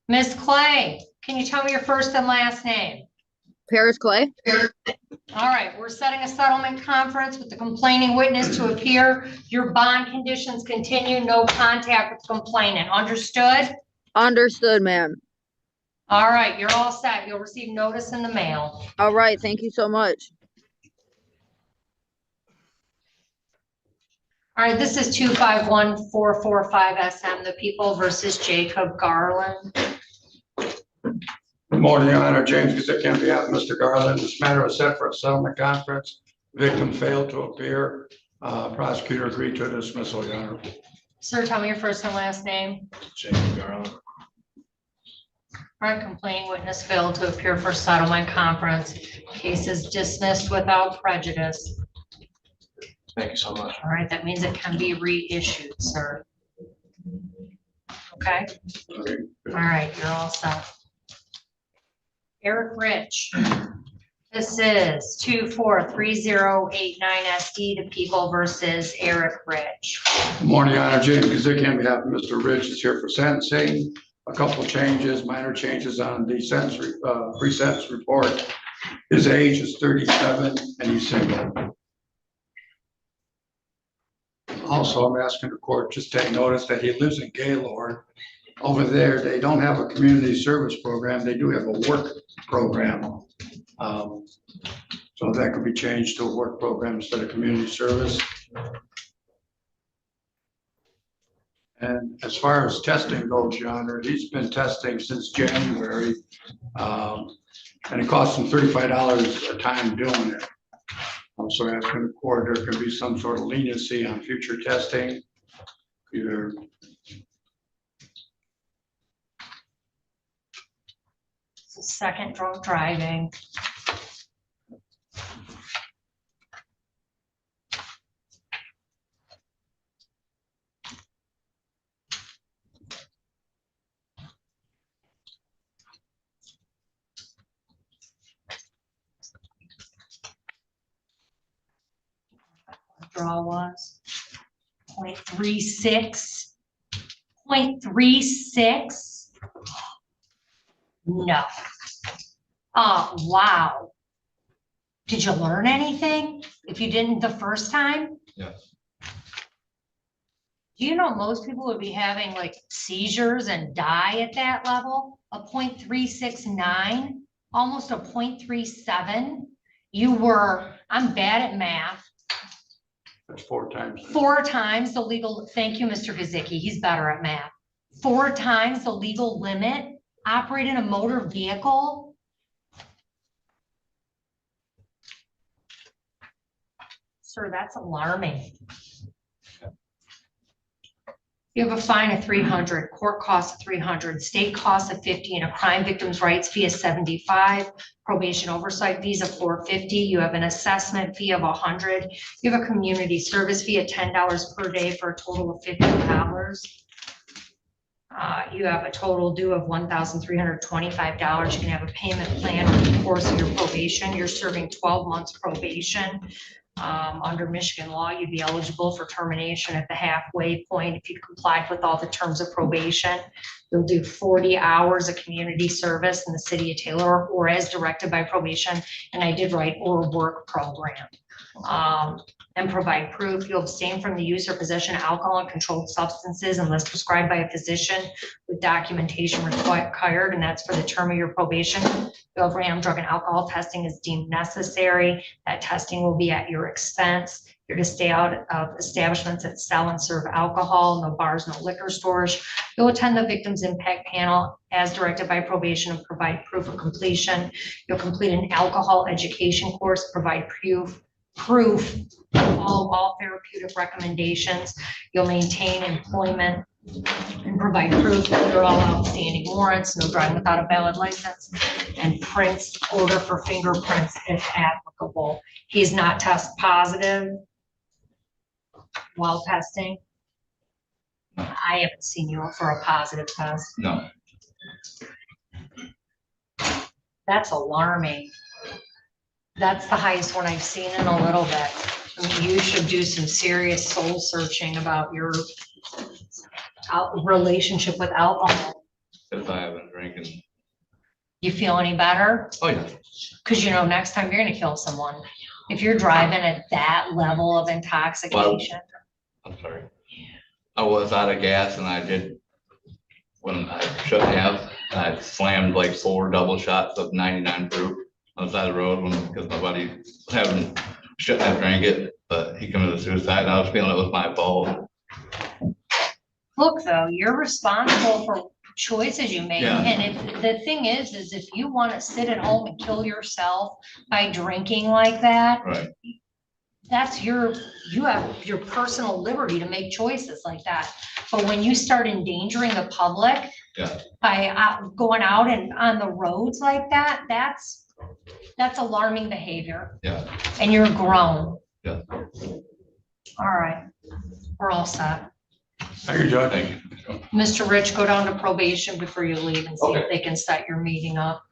Miss Clay, can you tell me your first and last name? Paris Clay. All right, we're setting a settlement conference with the complaining witness to appear. Your bond conditions continue, no contact with the complainant. Understood? Understood, ma'am. All right, you're all set. You'll receive notice in the mail. All right, thank you so much. All right, this is 251445 SM, the People versus Jacob Garland. Good morning, Your Honor. James Gazicki on behalf of Mr. Garland. This matter was set for a settlement conference. Victim failed to appear. Prosecutor agreed to a dismissal, Your Honor. Sir, tell me your first and last name. James Garland. All right, complaining witness failed to appear for settlement conference. Case is dismissed without prejudice. Thank you so much. All right, that means it can be reissued, sir. Okay, Okay. all right, you're all set. Eric Rich. This is 243089 SD, the People versus Eric Rich. Good morning, Your Honor. James Gazicki on behalf of Mr. Rich is here for sentencing. A couple of changes, minor changes on the sentence, pre-sentence report. His age is 37 and he's single. Also, I'm asking the court just take notice that he lives in Gaylord. Over there, they don't have a community service program. They do have a work program. So that could be changed to a work program instead of community service. And as far as testing goes, Your Honor, he's been testing since January. And it costs him $35 a time doing it. So asking the court, there can be some sort of leniency on future testing. Either Second drunk driving. Draw was 0.36. 0.36. No. Oh, wow. Did you learn anything? If you didn't the first time? Yes. Do you know most people would be having like seizures and die at that level? A 0.369, almost a 0.37. I'm bad at math. That's 4 times. 4 times the legal, thank you, Mr. Gazicki, he's better at math. 4 times the legal limit, operating a motor vehicle. Sir, that's alarming. You have a fine of 300, court cost of 300, state cost of 50, and a crime victim's rights fee of 75, probation oversight fees of 450. You have an assessment fee of 100. You have a community service fee of $10 per day for a total of $50. You have a total due of $1,325. You can have a payment plan over the course of your probation. You're serving 12 months probation. Under Michigan law, you'd be eligible for termination at the halfway point if you complied with all the terms of probation. You'll do 40 hours of community service in the city of Taylor or as directed by probation. And I did write or work program. And provide proof. You'll abstain from the use or possession of alcohol and controlled substances unless prescribed by a physician with documentation required, and that's for the term of your probation. You'll have random drug and alcohol testing is deemed necessary. That testing will be at your expense. You're to stay out of establishments that sell and serve alcohol, no bars, no liquor stores. You'll attend the victims impact panel as directed by probation and provide proof of completion. You'll complete an alcohol education course, provide proof of all therapeutic recommendations. You'll maintain employment and provide proof that there are all outstanding warrants, no driving without a valid license, and prints, order for fingerprints if applicable. He's not test positive while testing. I haven't seen you for a positive test. No. That's alarming. That's the highest one I've seen in a little bit. I mean, you should do some serious soul searching about your relationship with alcohol. If I haven't drank drinking. You feel any better? Oh, yeah. Cause you know, next time you're gonna kill someone. If you're driving at that level of intoxication. I'm sorry. I was out of gas and I did, when I shouldn't have, I slammed like 4 double shots of 99 proof on the side of the road because my buddy shouldn't have drank it, but he committed suicide and I was feeling it was my fault. Look, though, you're responsible for choices you make. Yeah. And if, the thing is if you wanna sit at home and kill yourself by drinking like that, Right. that's you have your personal liberty to make choices like that. But when you start endangering the public Yeah. by going out and on the roads like that, that's alarming behavior. Yeah. And you're grown. Yeah. All right, we're all set. Thank you, Judge. Thank you. Mr. Rich, go down to probation before you leave and see if Okay. they can set your meeting up.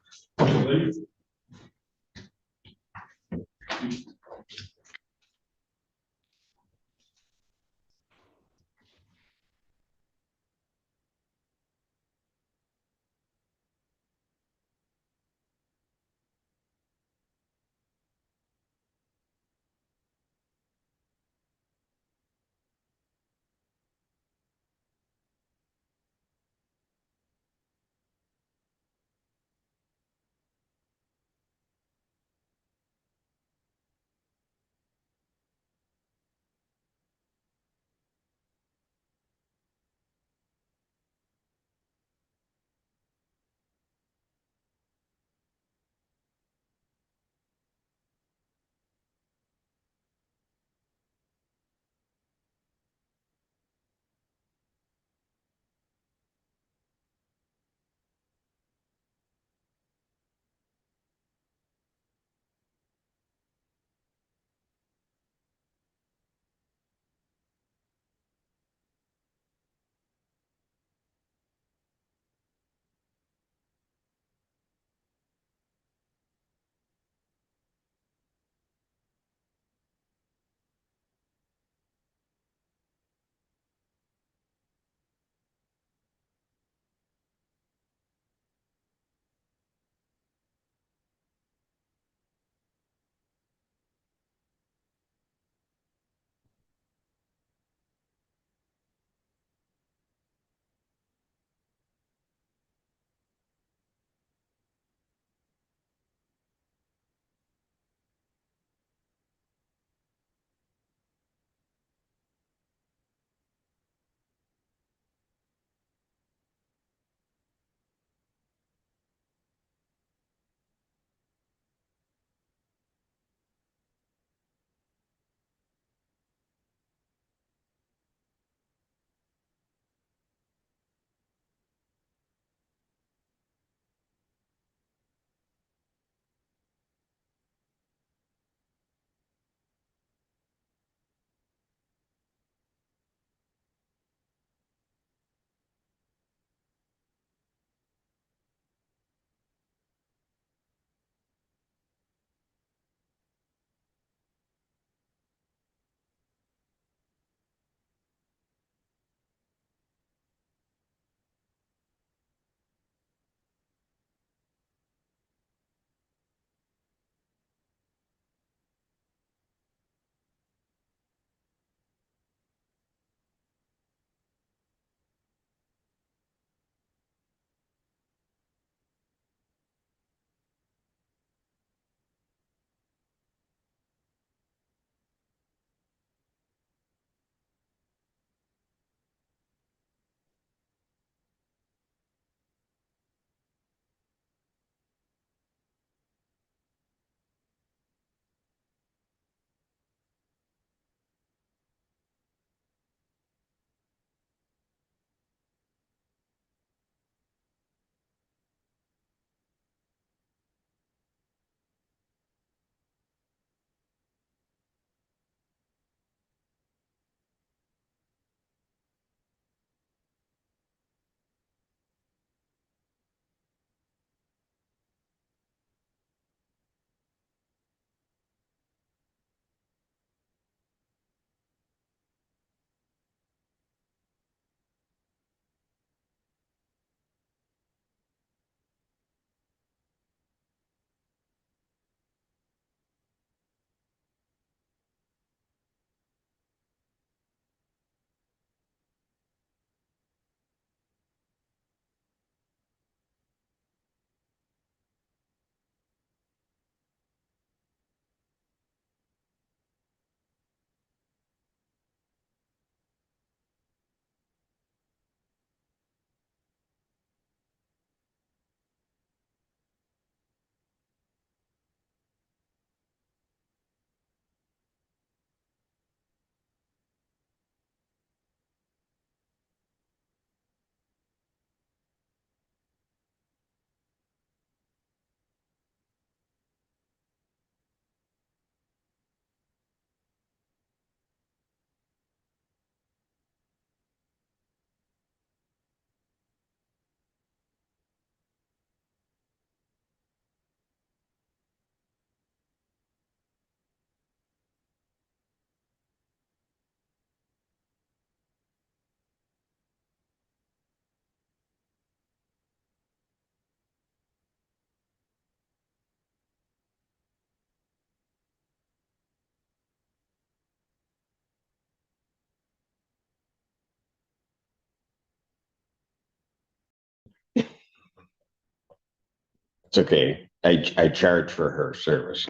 It's okay. I charge for her service.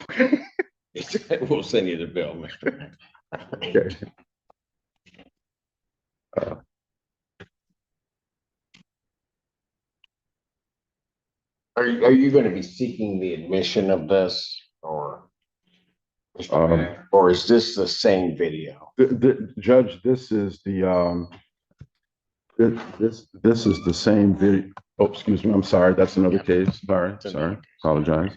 We'll send you the bill, Mr. Okay. Are you gonna be seeking the admission of this or? Or is this the same video? Judge, this is the, this is the same video. Oh, excuse me, I'm sorry, that's another case. Sorry, apologize.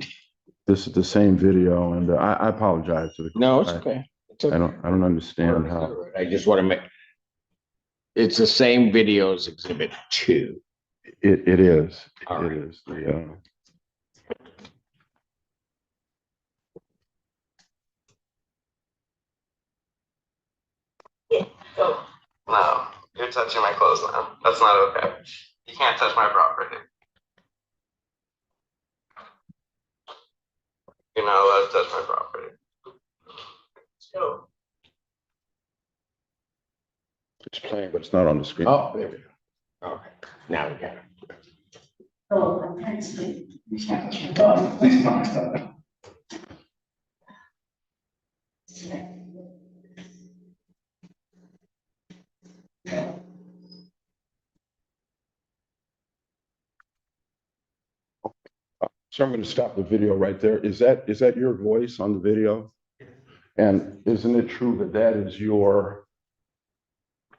This is the same video and I apologize to the. No, it's okay. It's I okay. don't understand how. I just want to make. It's the same video as Exhibit 2. It is, All it right. is, the, No, you're touching my clothes now. That's not okay. You can't touch my property. You're not allowed to touch my property. Let's go. it's playing, but it's not on the screen. Oh, there we go. Okay, now we got it. Oh, I'm trying to sleep. Please don't. So I'm going to stop the video right there. Is that your voice on the video? And isn't it true that that is your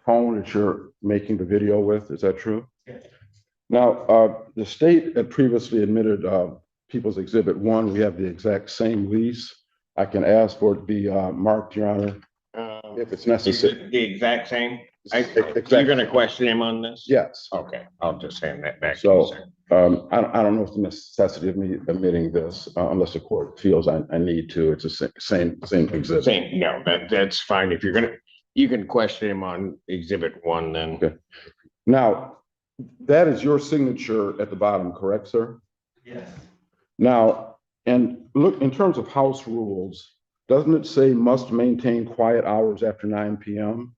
phone that you're making the video with? Is that true? Yes. Now, the state had previously admitted People's Exhibit 1. We have the exact same lease. I can ask for it to be marked, Your Honor, if it's Is necessary. it the exact same? You're Exactly. gonna question him on this? Yes. Okay, I'll just hand that back to So, you, sir. I don't know if the necessity of me admitting this, unless the court feels I need to. It's the same exhibit. Same, no, that's fine. If you're gonna, you can question him on Exhibit 1 then. Okay. Now, that is your signature at the bottom, correct, sir? Yes. Now, and look, in terms of house rules, doesn't it say must maintain quiet hours after 9 p.m.?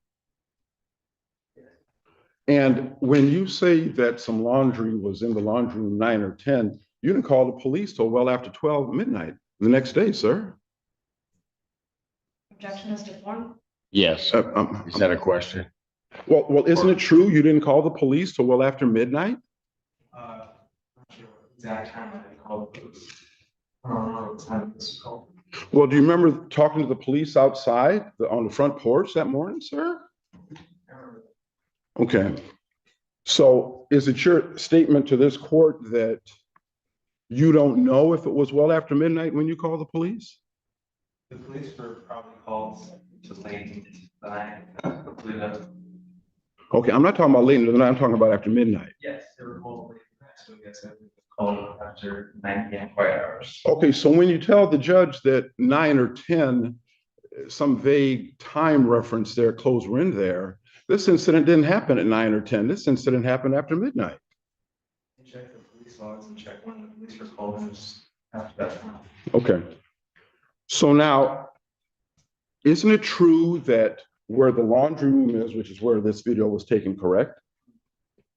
And when you say that some laundry was in the laundry room 9 or 10, you didn't call the police till well after 12 midnight the next day, sir. Objection is to form. Yes. Is that a question? Well, isn't it true you didn't call the police till well after midnight? Not sure what exact time I called. I don't know what time this was called. Well, do you remember talking to the police outside on the front porch that morning, sir? I remember. Okay. So is it your statement to this court that you don't know if it was well after midnight when you called the police? The police were probably called to late tonight. Hopefully that. Okay, I'm not talking about late in the night, I'm talking about after midnight. Yes, they were called late tonight, so I guess I would call after 9 p.m. quiet hours. Okay, so when you tell the judge that 9 or 10, some vague time reference there, clothes were in there, this incident didn't happen at 9 or 10. This incident happened after midnight. Check the police logs and check when the police were called and just after that time. Okay. So now, isn't it true that where the laundry room is, which is where this video was taken, correct?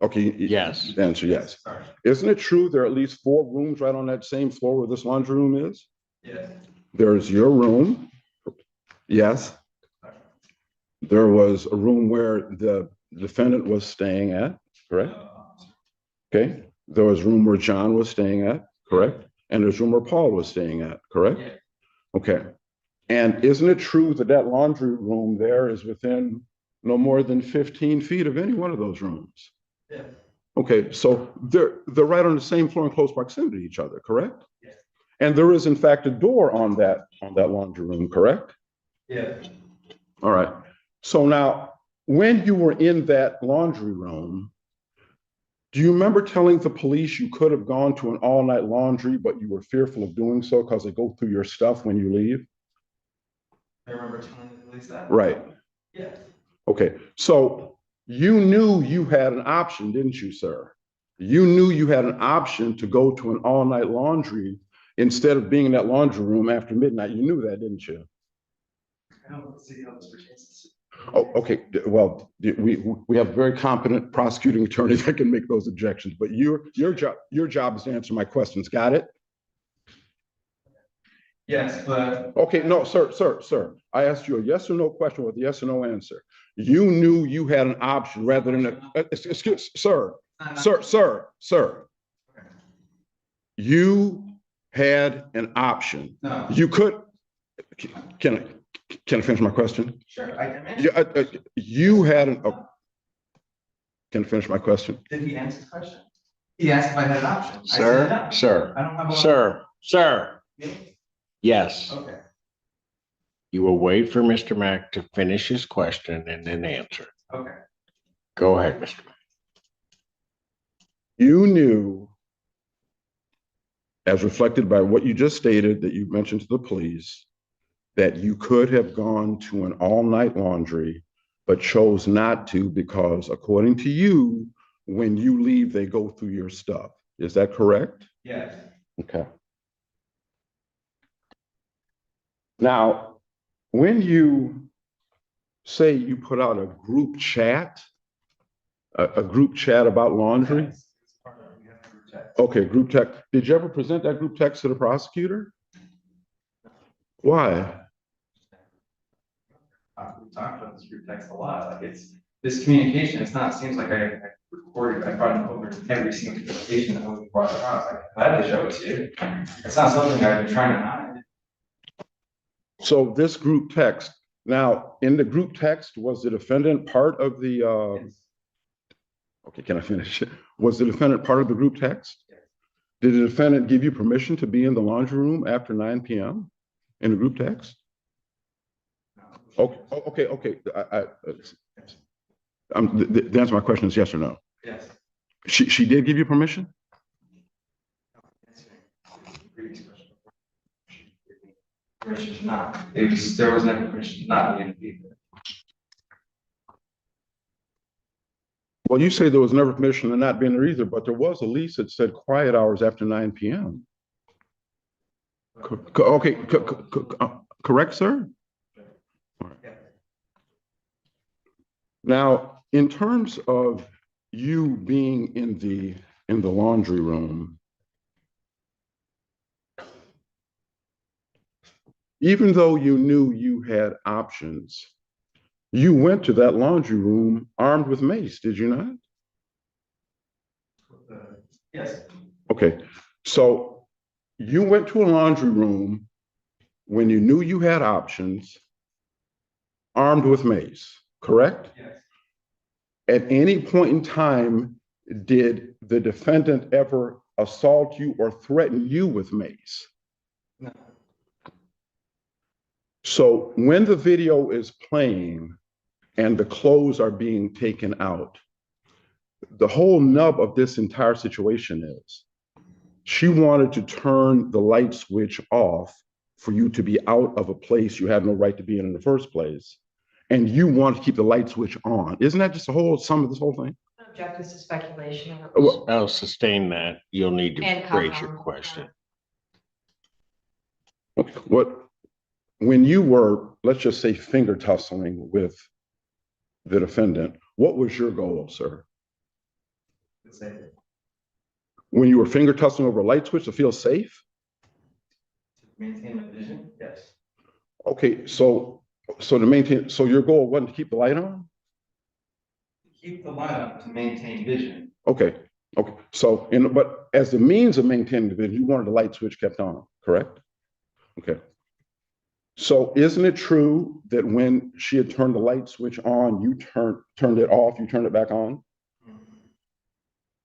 Okay. Yes. The answer, yes. Sorry. Isn't it true there are at least 4 rooms right on that same floor where this laundry room is? Yes. There's your room. Yes. There was a room where the defendant was staying at, correct? Okay. There was a room where John was staying at, correct? And there's a room where Paul was staying at, correct? Yeah. Okay. And isn't it true that that laundry room there is within no more than 15 feet of any one of those rooms? Yeah. Okay, so they're right on the same floor in close proximity to each other, correct? Yes. And there is in fact a door on that laundry room, correct? Yeah. All right. So now, when you were in that laundry room, do you remember telling the police you could have gone to an all-night laundry, but you were fearful of doing so because they go through your stuff when you leave? I remember telling the police that. Right. Yes. Okay. So you knew you had an option, didn't you, sir? You knew you had an option to go to an all-night laundry instead of being in that laundry room after midnight. You knew that, didn't you? I don't see how this pertains. Oh, okay. Well, we have a very competent prosecuting attorney that can make those objections, but your job is to answer my questions. Got it? Yes, but Okay, no, sir. I asked you a yes or no question with a yes or no answer. You knew you had an option rather than excuse, sir. You had an option. no, You could, can I finish my question? sure, I can You, answer. you had an, can I finish my question? Did he answer the question? He asked if I had an option. I said no. Sir, I don't have a. sir, Me? yes. Okay, You will wait for Mr. Mack to finish his question and then answer. okay. Go ahead, Mr. Mack. You knew, as reflected by what you just stated, that you mentioned to the police, that you could have gone to an all-night laundry, but chose not to because according to you, when you leave, they go through your stuff. Is that correct? Yes, Okay. Now, when you say you put out a group chat, a group chat about laundry, yes, it's part of it. We have to reject. okay, group text, did you ever present that group text to the prosecutor? Why? We talked about this group text a lot, like it's, this communication, it's not, seems like I recorded, I brought it over every single communication that was brought across, like, I'm glad to show it to you. It's not something I've been trying to hide. So this group text, now, in the group text, was the defendant part of the, Yes. okay, can I finish? Was the defendant part of the group text? Yes. Did the defendant give you permission to be in the laundry room after 9 p.m. in the group text? Okay. The answer to my question is yes or no. Yes. She did give you permission? Permission not, it was, there was never permission not being people. Well, you say there was never permission to not be in there either, but there was a lease that said quiet hours after 9 p.m. Okay, correct, sir? Now, in terms of you being in the laundry room, even though you knew you had options, you went to that laundry room armed with mace, did you not? Yes, Okay, so you went to a laundry room when you knew you had options, armed with mace, correct? yes, At any point in time, did the defendant ever assault you or threaten you with mace? no, So when the video is playing and the clothes are being taken out, the whole nub of this entire situation is she wanted to turn the light switch off for you to be out of a place you had no right to be in the first place. And you want to keep the light switch on. Isn't that just the whole sum of this whole thing? Object, this is speculation. Well, I'll sustain that. You'll need to And raise your compound. question. when you were, let's just say, finger tussling with the defendant, what was your goal, sir? it's safe. When you were finger tussling over a light switch to feel safe? To maintain my vision, yes. Okay, so to maintain, so your goal wasn't to keep the light on? Keep the light on to maintain vision. Okay. So, but as the means of maintaining the vision, you wanted the light switch kept on, correct? Okay. So isn't it true that when she had turned the light switch on, you turned it off, you turned it back on?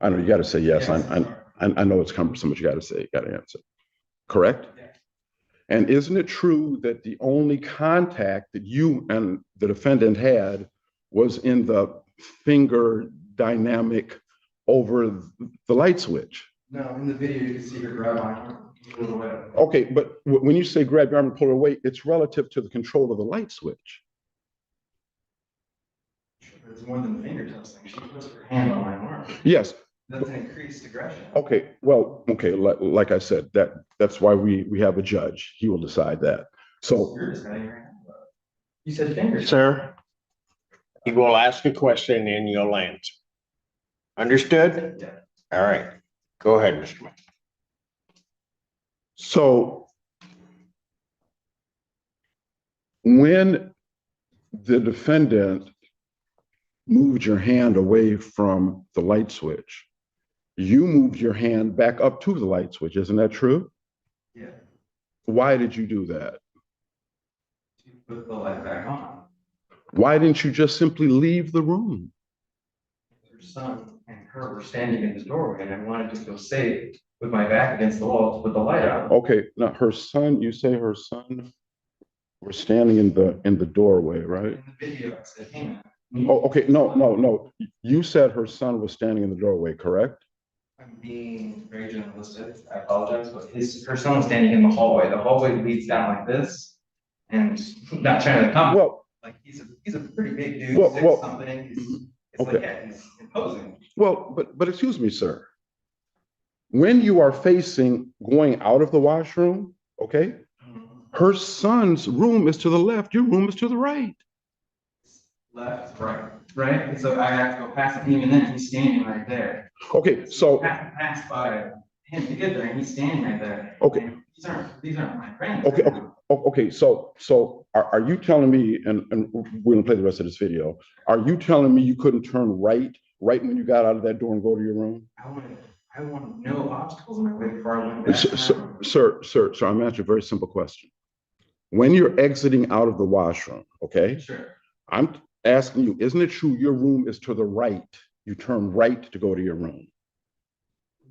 I know you got to say yes. I know it's cumbersome, but you got to answer. Correct? Yes. And isn't it true that the only contact that you and the defendant had was in the finger dynamic over the light switch? No, in the video, you can see her grab my arm. Pull away. Okay, but when you say grab your arm and pull it away, it's relative to the control of the light switch. It's more than finger tussling. She puts her hand on my arm. Yes. That's an increased aggression. Okay. Well, okay. Like I said, that's why we have a judge. He will decide that. So, You're deciding right now. You said fingers. Sir, he will ask a question and you'll answer. Understood? Yeah. All right. Go ahead, Mr. Mack. so When the defendant moved your hand away from the light switch, you moved your hand back up to the light switch. Isn't that true? Yeah. Why did you do that? To put the light back on. Why didn't you just simply leave the room? Her son and her were standing in the doorway and I wanted to feel safe with my back against the wall to put the light on. Okay, now her son, you say her son were standing in the doorway, right? In the video, I said, hey man. Oh, okay, no. You said her son was standing in the doorway, correct? I'm being very journalistic. I apologize, but her son was standing in the hallway. The hallway leads down like this. And not trying to come, Well, like he's a pretty big dude, Well, 6 something. It's like, okay. yeah, he's imposing. well, but excuse me, sir. When you are facing going out of the washroom, okay, her son's room is to the left, your room is to the right. Left, right? And so I have to go past him, and then he's standing right there. Okay, so, I have to pass by him to get there, and he's standing right there. Okay. And these aren't my friends. okay, so are you telling me, and we're gonna play the rest of this video, are you telling me you couldn't turn right when you got out of that door and go to your room? I want no obstacles in my way before I went back. Sir, I'm asking a very simple question. When you're exiting out of the washroom, okay, Sure. I'm asking you, isn't it true your room is to the right? You turn right to go to your room.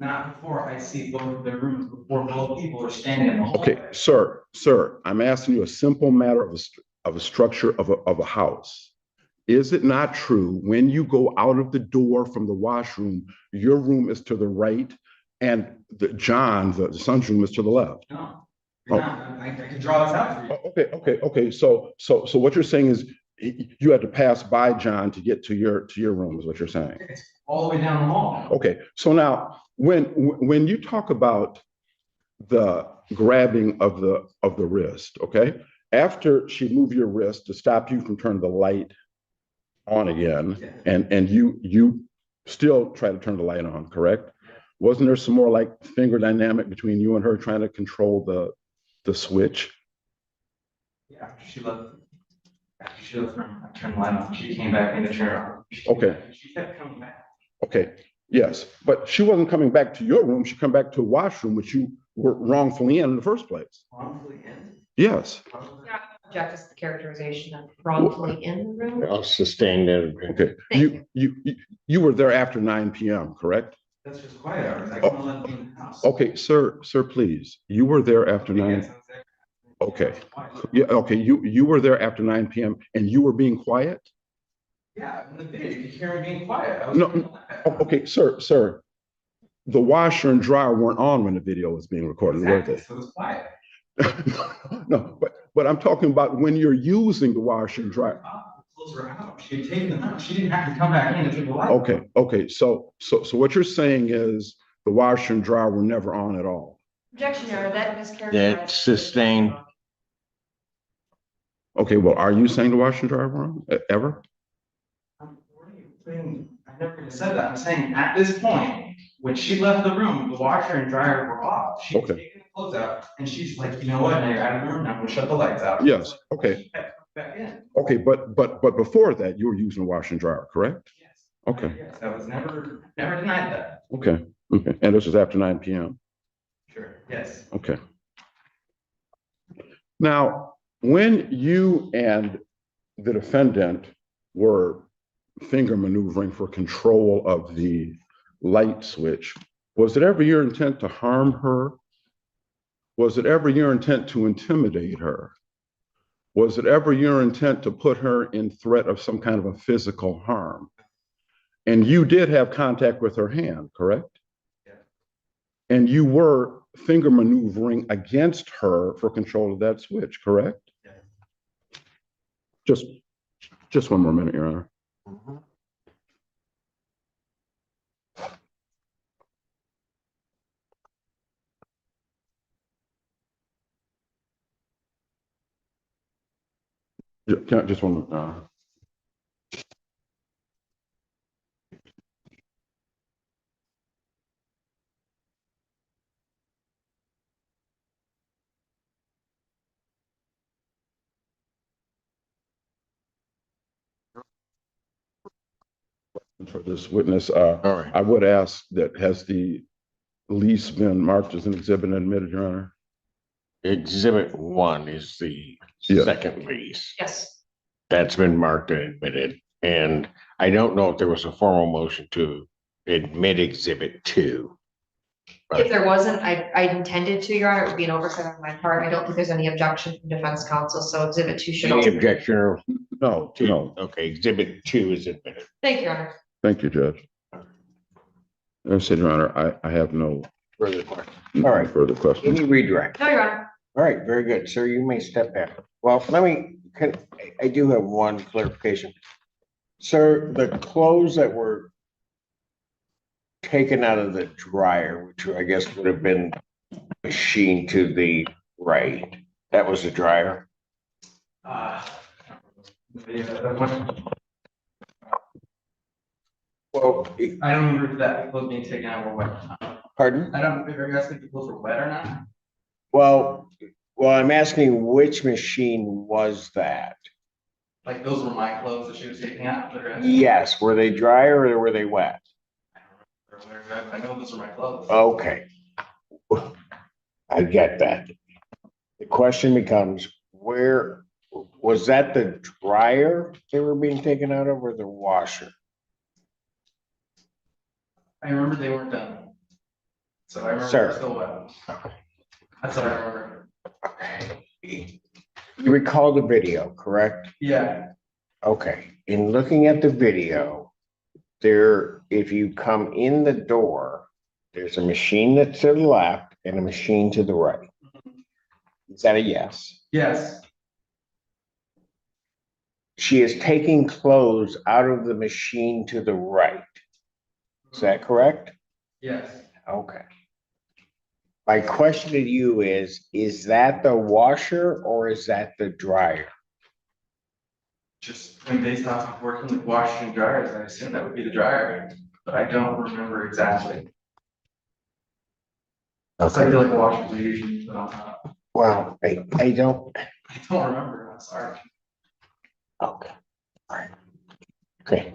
Not before I see both of their rooms, before both people are standing in the hallway. Okay, sir, I'm asking you a simple matter of a structure of a house. Is it not true when you go out of the door from the washroom, your room is to the right and the son's room is to the left? No, you're not. I can draw this out for you. Okay. So what you're saying is you had to pass by John to get to your room is what you're saying. It's all the way down the hall. Okay, so now when you talk about the grabbing of the wrist, okay, after she moved your wrist to stop you from turning the light on again, and you still try to turn the light on, correct? Wasn't there some more like finger dynamic between you and her trying to control the switch? Yeah, after she left from, I turned the light on, she came back in the chair. Okay. She kept coming back. Okay, yes, but she wasn't coming back to your room. She come back to a washroom, which you were wrongfully in the first place. Wrongfully in? Yes. Object is the characterization of wrongfully in the room. I'll sustain that. Okay, you were there after 9 p.m., correct? That's just quiet hours. I can't let them in the house. Okay, sir, please. You were there after 9. Okay. Yeah, okay, you were there after 9 p.m. and you were being quiet? Yeah, in the video, you could hear me being quiet. I was No, okay, sir. The washer and dryer weren't on when the video was being recorded, were Exactly, they? so it was quiet. No, but I'm talking about when you're using the washer and dryer. Close her out. She had taken them out. She didn't have to come back in and turn the light on. Okay, so what you're saying is the washer and dryer were never on at all? Objection, Your Honor, that is That's sustained. Okay, well, are you saying the washer and dryer were on, ever? What are you saying? I never even said that. I'm saying at this point, when she left the room, the washer and dryer were off. She was Okay. taking the clothes out and she's like, you know what? Now you're out of the room. Now I'm gonna shut the lights out. Yes, okay. She kept coming back in. Okay, but before that, you were using a washer and dryer, correct? Yes. Okay. Yes, I was never denied that. Okay, and this was after 9 p.m.? Sure, yes. Okay. Now, when you and the defendant were finger maneuvering for control of the light switch, was it ever your intent to harm her? Was it ever your intent to intimidate her? Was it ever your intent to put her in threat of some kind of a physical harm? And you did have contact with her hand, correct? Yeah. And you were finger maneuvering against her for control of that switch, correct? Yeah. Just one more minute, Your Honor. Just one minute. for this witness. All right. I would ask that has the lease been marked as an exhibit and admitted, Your Honor? Exhibit 1 is the Yeah. second lease. Yes. That's been marked and admitted. And I don't know if there was a formal motion to admit exhibit 2. If there wasn't, I intended to, Your Honor, it would be an oversight on my part. I don't think there's any objection from defense counsel, so exhibit 2 should Any also. objection or? No, no. Okay, exhibit 2 is admitted. Thank you, Your Honor. Thank you, Judge. I said, Your Honor, I have no Further question. All right. further questions. Any redirect? No, Your Honor. All right, very good. Sir, you may step back. Well, I do have one clarification. Sir, the clothes that were taken out of the dryer, which I guess would have been machined to the right, that was the dryer? Well, I don't remember if that clothes being taken out were wet or not. pardon? I don't, if you're asking if the clothes were wet or not, Well, I'm asking which machine was that? like those were my clothes that she was taking out. that are- Yes, were they dry or were they wet? I know those are my clothes. Okay. I get that. The question becomes, where, was that the dryer they were being taken out of or the washer? I remember they weren't done. So I remember Sir. they're still wet. That's what I remember. Okay. You recall the video, correct? Yeah, Okay, in looking at the video, there, if you come in the door, there's a machine that's to the left and a machine to the right. Is that a yes? yes, She is taking clothes out of the machine to the right. Is that correct? yes. Okay. My question to you is that the washer or is that the dryer? Just when based off of working with washers and dryers, I assume that would be the dryer, but I don't remember exactly. So I feel like washers are usually, but Well, I don't, I don't remember, I'm sorry. okay, all right. Okay,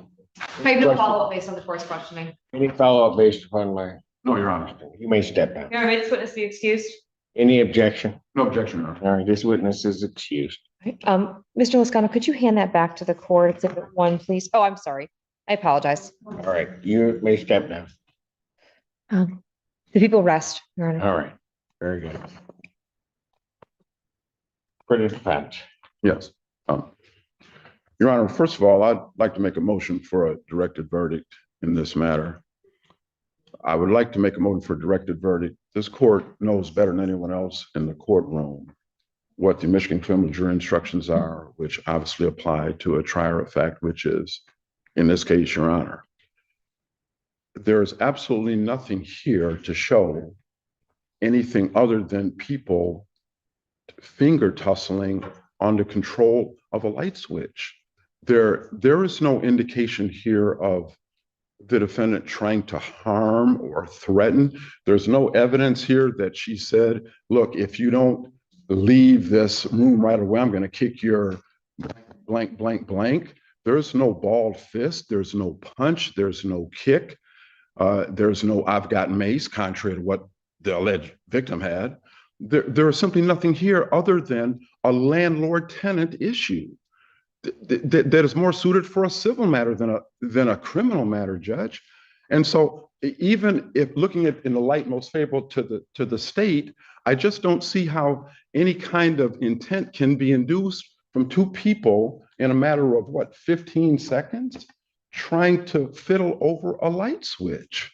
Maybe no follow-up based on the court's questioning. any follow-up based upon my, No, Your Honor. you may step back. Your Honor, may this witness be excused? Any objection? No objection, Your Honor. All right, this witness is excused. Mr. Loscano, could you hand that back to the court? Exhibit 1, please. Oh, I'm sorry. I apologize. All right, you may step down. The people rest, Your Honor. All right, very good. For the defense. Yes. Your Honor, first of all, I'd like to make a motion for a directed verdict in this matter. I would like to make a motion for a directed verdict. This court knows better than anyone else in the courtroom what the Michigan criminal jury instructions are, which obviously apply to a trier of fact, which is, in this case, Your Honor. There is absolutely nothing here to show anything other than people finger tussling on the control of a light switch. There is no indication here of the defendant trying to harm or threaten. There's no evidence here that she said, look, if you don't leave this room right away, I'm going to kick your blank, blank, blank. There's no bald fist. There's no punch. There's no kick. There's no I've got mace, contrary to what the alleged victim had. There is simply nothing here other than a landlord-tenant issue that is more suited for a civil matter than a criminal matter, Judge. And so even if looking at in the light most favorable to the state, I just don't see how any kind of intent can be induced from two people in a matter of 15 seconds trying to fiddle over a light switch.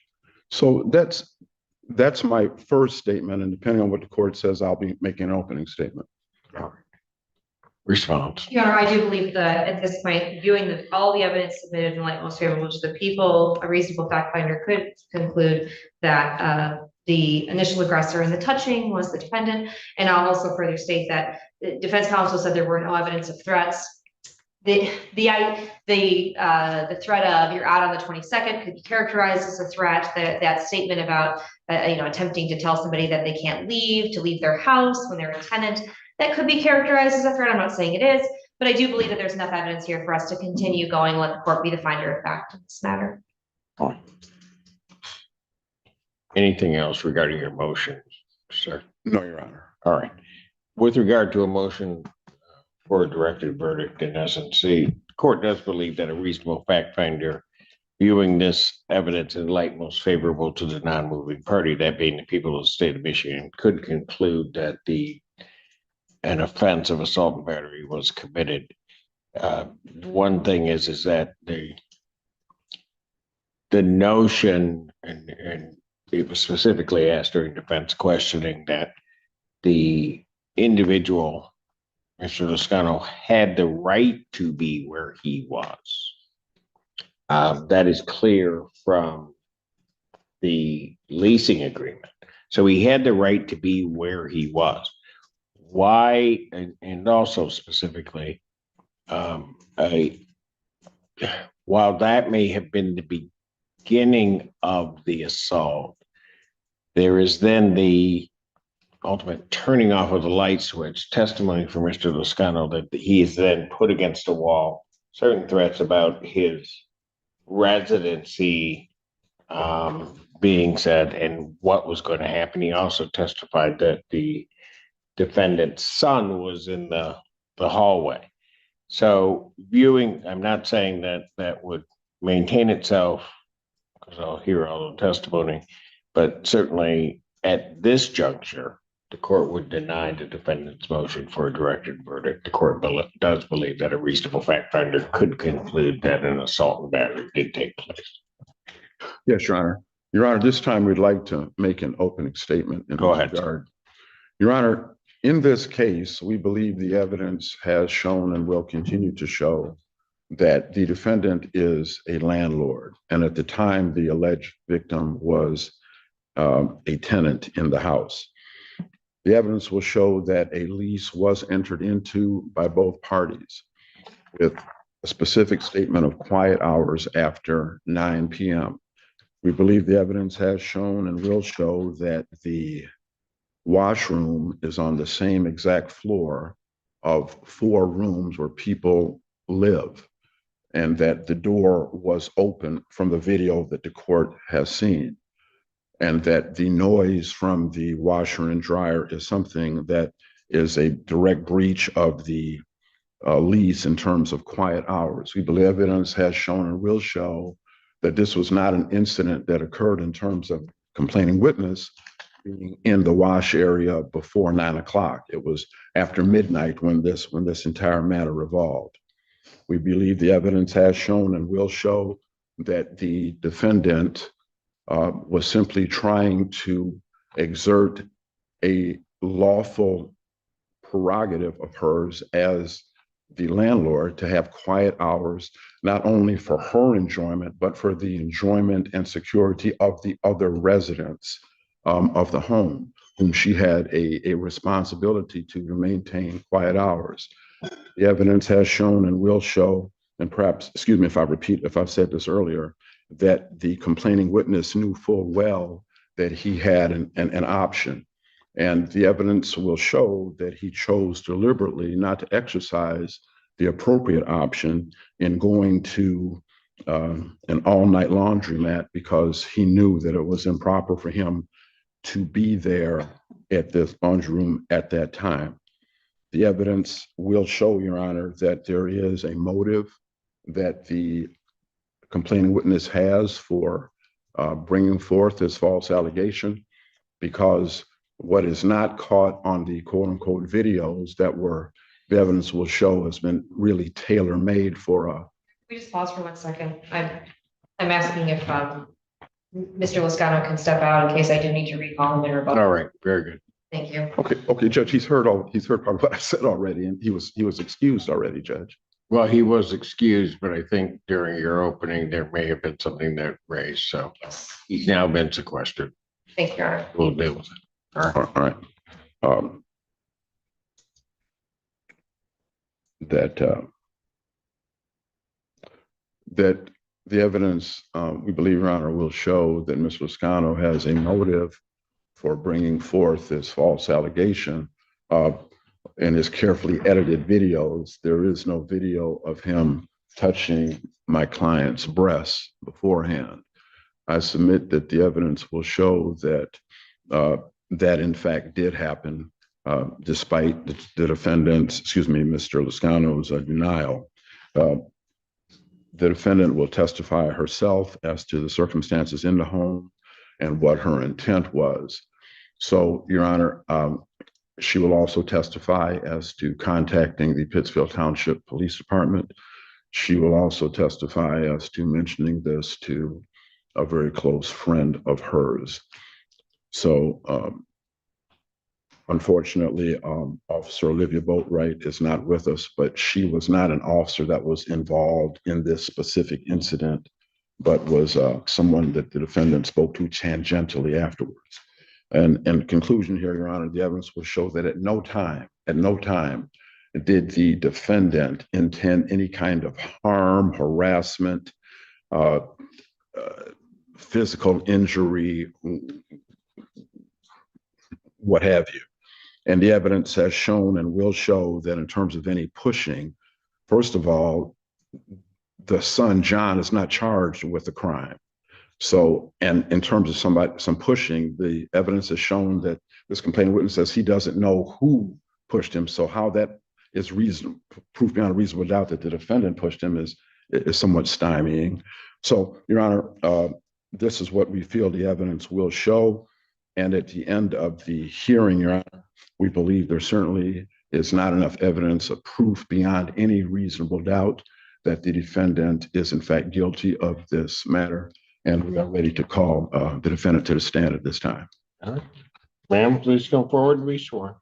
So that's my first statement, and depending on what the court says, I'll be making an opening statement. Response. Your Honor, I do believe that at this point, viewing all the evidence submitted in light most favorable to the people, a reasonable fact finder could conclude that the initial aggressor in the touching was the defendant. And I'll also further state that the defense counsel said there were no evidence of threats. The threat of you're out on the 22nd could be characterized as a threat. That statement about attempting to tell somebody that they can't leave, to leave their house when they're a tenant, that could be characterized as a threat. I'm not saying it is, but I do believe that there's enough evidence here for us to continue going, let the court be the finder of fact in this matter. Anything else regarding your motion, sir? No, Your Honor. All right. With regard to a motion for a directed verdict, in essence, the court does believe that a reasonable fact finder viewing this evidence in light most favorable to the non-moving party, that being the people of the state of Michigan, could conclude that an offense of assault and battery was committed. One thing is that the notion, and it was specifically asked during defense questioning, that the individual, Mr. Loscano, had the right to be where he was. That is clear from the leasing agreement. So he had the right to be where he was. Why, and also specifically, while that may have been the beginning of the assault, there is then the ultimate turning off of the light switch, testimony from Mr. Loscano that he is then put against a wall, certain threats about his residency being said and what was going to happen. He also testified that the defendant's son was in the hallway. So viewing, I'm not saying that would maintain itself, because I'll hear all the testimony, but certainly at this juncture, the court would deny the defendant's motion for a directed verdict. The court does believe that a reasonable fact finder could conclude that an assault and battery did take place. Yes, Your Honor. Your Honor, this time we'd like to make an opening statement. Go ahead, sir. Your Honor, in this case, we believe the evidence has shown and will continue to show that the defendant is a landlord. And at the time, the alleged victim was a tenant in the house. The evidence will show that a lease was entered into by both parties with a specific statement of quiet hours after 9 p.m. We believe the evidence has shown and will show that the washroom is on the same exact floor of 4 rooms where people live, and that the door was open from the video that the court has seen, and that the noise from the washer and dryer is something that is a direct breach of the lease in terms of quiet hours. We believe evidence has shown and will show that this was not an incident that occurred in terms of complaining witness being in the wash area before 9 o'clock. It was after midnight when this entire matter revolved. We believe the evidence has shown and will show that the defendant was simply trying to exert a lawful prerogative of hers as the landlord to have quiet hours, not only for her enjoyment, but for the enjoyment and security of the other residents of the home, whom she had a responsibility to maintain quiet hours. The evidence has shown and will show, and perhaps, excuse me if I've said this earlier, that the complaining witness knew full well that he had an option. And the evidence will show that he chose deliberately not to exercise the appropriate option in going to an all-night laundromat because he knew that it was improper for him to be there at the laundry room at that time. The evidence will show, Your Honor, that there is a motive that the complaining witness has for bringing forth this false allegation, because what is not caught on the quote unquote videos that the evidence will show has been really tailor-made for We just pause for 1 second. I'm asking if Mr. Loscano can step out in case I do need to recall him in rebuttal. All right, very good. Thank you. Okay, Judge, he's heard part of what I said already, and he was excused already, Judge. Well, he was excused, but I think during your opening, there may have been something that raised, so Yes. he's now been sequestered. Thank you, Your Honor. We'll deal with it. All right. That the evidence, we believe, Your Honor, will show that Mr. Loscano has a motive for bringing forth this false allegation. In his carefully edited videos, there is no video of him touching my client's breasts beforehand. I submit that the evidence will show that that in fact did happen, despite the defendant's, Mr. Lascano's denial. The defendant will testify herself as to the circumstances in the home and what her intent was. So, Your Honor, she will also testify as to contacting the Pittsfield Township Police Department. She will also testify as to mentioning this to a very close friend of hers. So, unfortunately, Officer Olivia Boatwright is not with us, but she was not an officer that was involved in this specific incident, but was someone that the defendant spoke to tangentially afterwards. And in conclusion here, Your Honor, the evidence will show that at no time did the defendant intend any kind of harm, harassment, physical injury, what have you. And the evidence has shown and will show that in terms of any pushing, first of all, the son, John, is not charged with the crime. So, and in terms of some pushing, the evidence has shown that this complaining witness says he doesn't know who pushed him. So how that is proof beyond a reasonable doubt that the defendant pushed him is somewhat stymieing. So, Your Honor, this is what we feel the evidence will show. And at the end of the hearing, Your Honor, we believe there certainly is not enough evidence of proof beyond any reasonable doubt that the defendant is in fact guilty of this matter. And we are ready to call the defendant to the stand at this time. All right. Ma'am, please come forward and be sworn.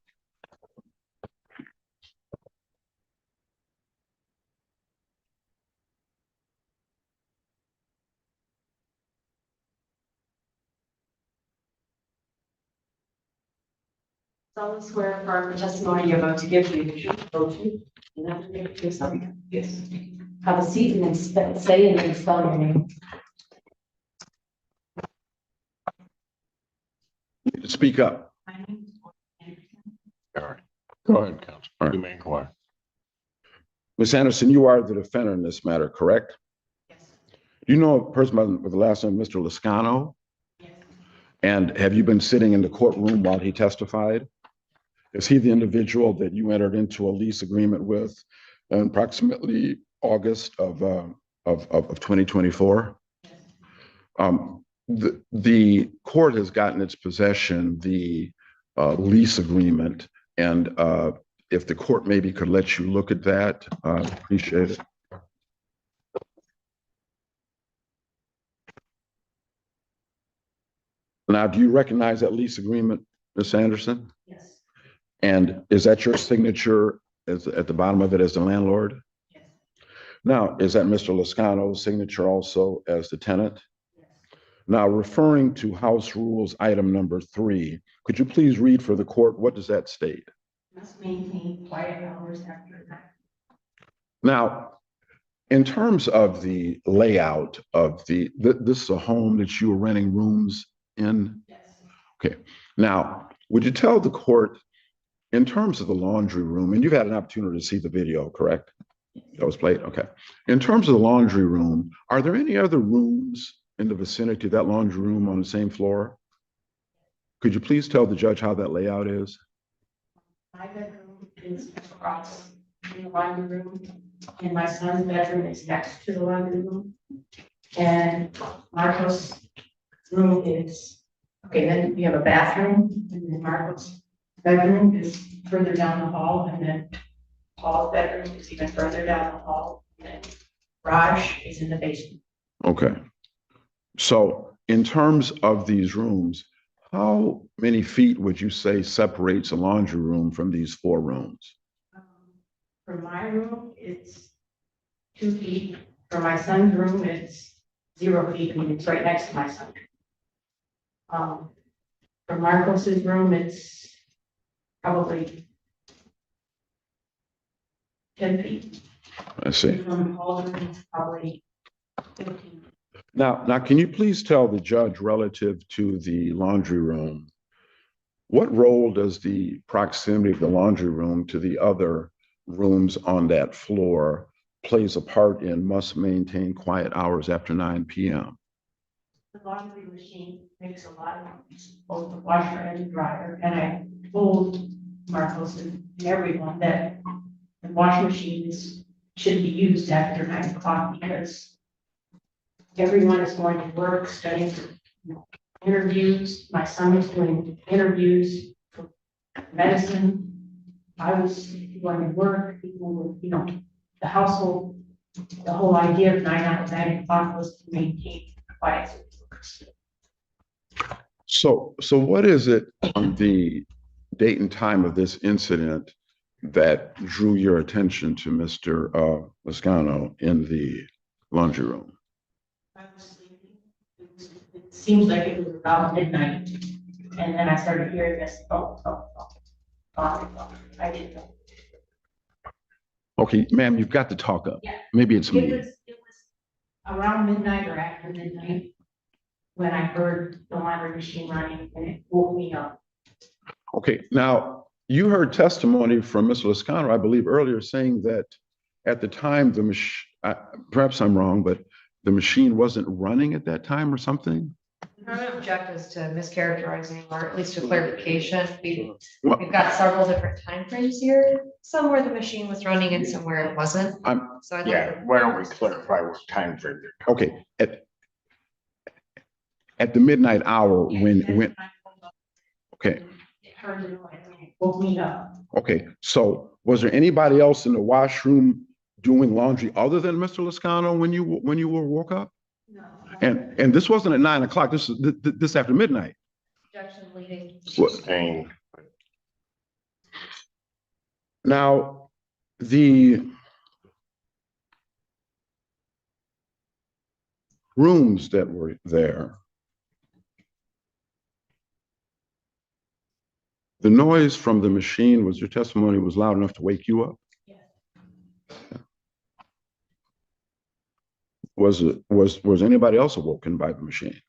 Solemnly swear affirm the testimony you're about to give you, the truth, the truth, and nothing but the truth. Yes. Have a seat and say and then spell your name. Speak up. My name is Anderson. All right. Go ahead, Counsel. All right. You may inquire. Ms. Anderson, you are the defendant in this matter, correct? Yes. Do you know a person with the last name, Mr. Lascano? Yes. And have you been sitting in the courtroom while he testified? Is he the individual that you entered into a lease agreement with in approximately August of 2024? The court has gotten its possession the lease agreement, and if the court maybe could let you look at that, appreciate it. Now, do you recognize that lease agreement, Ms. Anderson? Yes. And is that your signature at the bottom of it as the landlord? Yes. Now, is that Mr. Lascano's signature also as the tenant? Yes. Now, referring to House Rules Item number 3, could you please read for the court, what does that state? Must maintain quiet hours after night. Now, in terms of the layout of this is a home that you were renting rooms in? Yes. Okay. Now, would you tell the court, in terms of the laundry room, and you've had an opportunity to see the video, correct? That was played? Okay. In terms of the laundry room, are there any other rooms in the vicinity of that laundry room on the same floor? Could you please tell the judge how that layout is? My bedroom is across from the laundry room, and my son's bedroom is next to the laundry room. And Marco's room is, okay, then we have a bathroom, and then Marco's bedroom is further down the hall, and then Paul's bedroom is even further down the hall, and then Raj is in the basement. Okay. So in terms of these rooms, how many feet would you say separates a laundry room from these 4 rooms? For my room, it's 2 feet. For my son's room, it's 0 feet, and it's right next to my son. For Marcos's room, it's probably 10 feet. I see. From Paul's room, it's probably 15. Now, can you please tell the judge relative to the laundry room, what role does the proximity of the laundry room to the other rooms on that floor plays a part in must maintain quiet hours after 9 p.m.? the laundry machine makes a lot of noise, both the washer and the dryer, and I told Marcos and everyone that the washing machines should be used after 9 o'clock because everyone is going to work, studying for interviews. My son is doing interviews for medicine. I was going to work, people would, the household, the whole idea of 9 o'clock was to maintain quiet. So what is it on the date and time of this incident that drew your attention to Mr. Lascano in the laundry room? I was sleeping. It seems like it was about midnight. And then I started hearing this, I didn't know. Okay, ma'am, you've got to talk up. Yeah. Maybe it's It me. was around midnight or after midnight when I heard the laundry machine running and it woke me up. Okay, now you heard testimony from Mr. Lascano, I believe earlier, saying that at the time the machine, perhaps I'm wrong, but the machine wasn't running at that time or something? I don't object as to mischaracterizing or at least a clarification. Well- We've got several different timeframes here, some where the machine was running and some where it wasn't. I'm, So I'd Yeah, like to. why don't we clarify what time frame they're talking? okay, at the midnight hour when, okay, It heard the noise and it woke me up. okay. So was there anybody else in the washroom doing laundry other than Mr. Lascano when you were woke up? No. And this wasn't at 9 o'clock, this is this after midnight. Objection leading. Sustained. Now, the rooms that were there, the noise from the machine, was your testimony was loud enough to wake you up? Yes. Was anybody else awoken by the machine?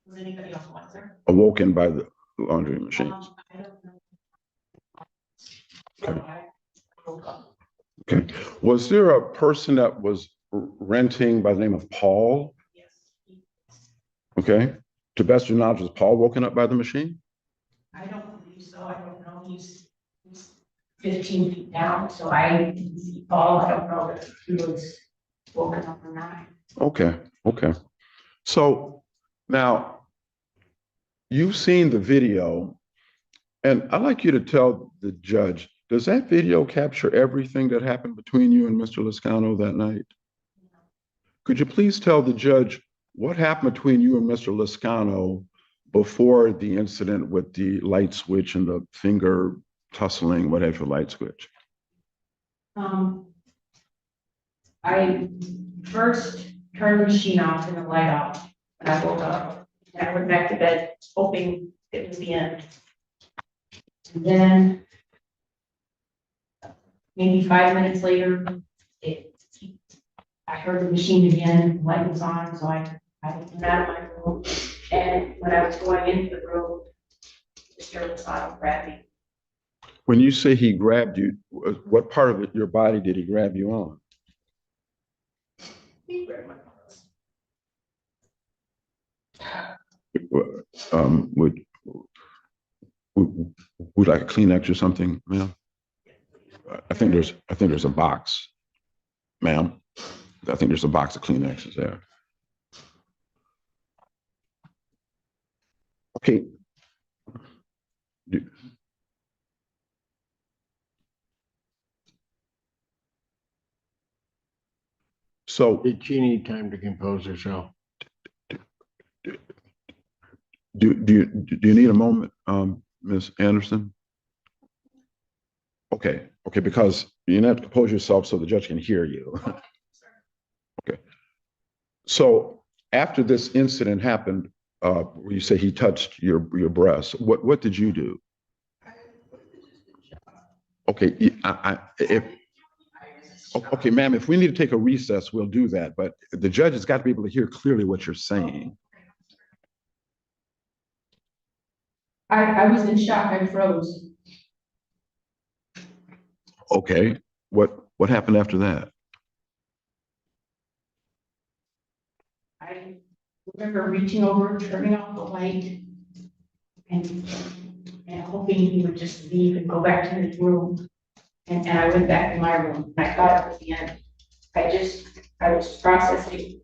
Was anybody else want, sir? Awoken by the laundry machines? I don't know. So I woke up. Okay. Was there a person that was renting by the name of Paul? Yes. Okay. To best of your knowledge, was Paul woken up by the machine? I don't believe so. I don't know. He's 15 feet down, so I didn't see Paul. I don't know if he was woken up or not. Okay, okay. So now you've seen the video, and I'd like you to tell the judge, does that video capture everything that happened between you and Mr. Lascano that night? Could you please tell the judge what happened between you and Mr. Lascano before the incident with the light switch and the finger tussling, whatever light switch? I first turned the machine off and the light off, and I woke up, and I went back to bed, hoping it was the end. And then maybe 5 minutes later, I heard the machine again, the light was on, so I went out of my room, and when I was going into the room, Mr. Lascano grabbed me. When you say he grabbed you, what part of your body did he grab you on? He grabbed my arms. Would like a Kleenex or something, ma'am? I think there's a box, ma'am. I think there's a box of Kleenexes there. Okay. So Did she need time to compose herself? do you need a moment, Ms. Anderson? Okay, because you have to compose yourself so the judge can hear you. Okay. So after this incident happened, where you say he touched your breast, what did you do? Okay, okay, ma'am, if we need to take a recess, we'll do that, but the judge has got to be able to hear clearly what you're saying. I was in shock, I froze. Okay, what happened after that? I remember reaching over, turning off the light, and hoping he would just leave and go back to his room. And I went back to my room, and I thought it was the end. I was processing.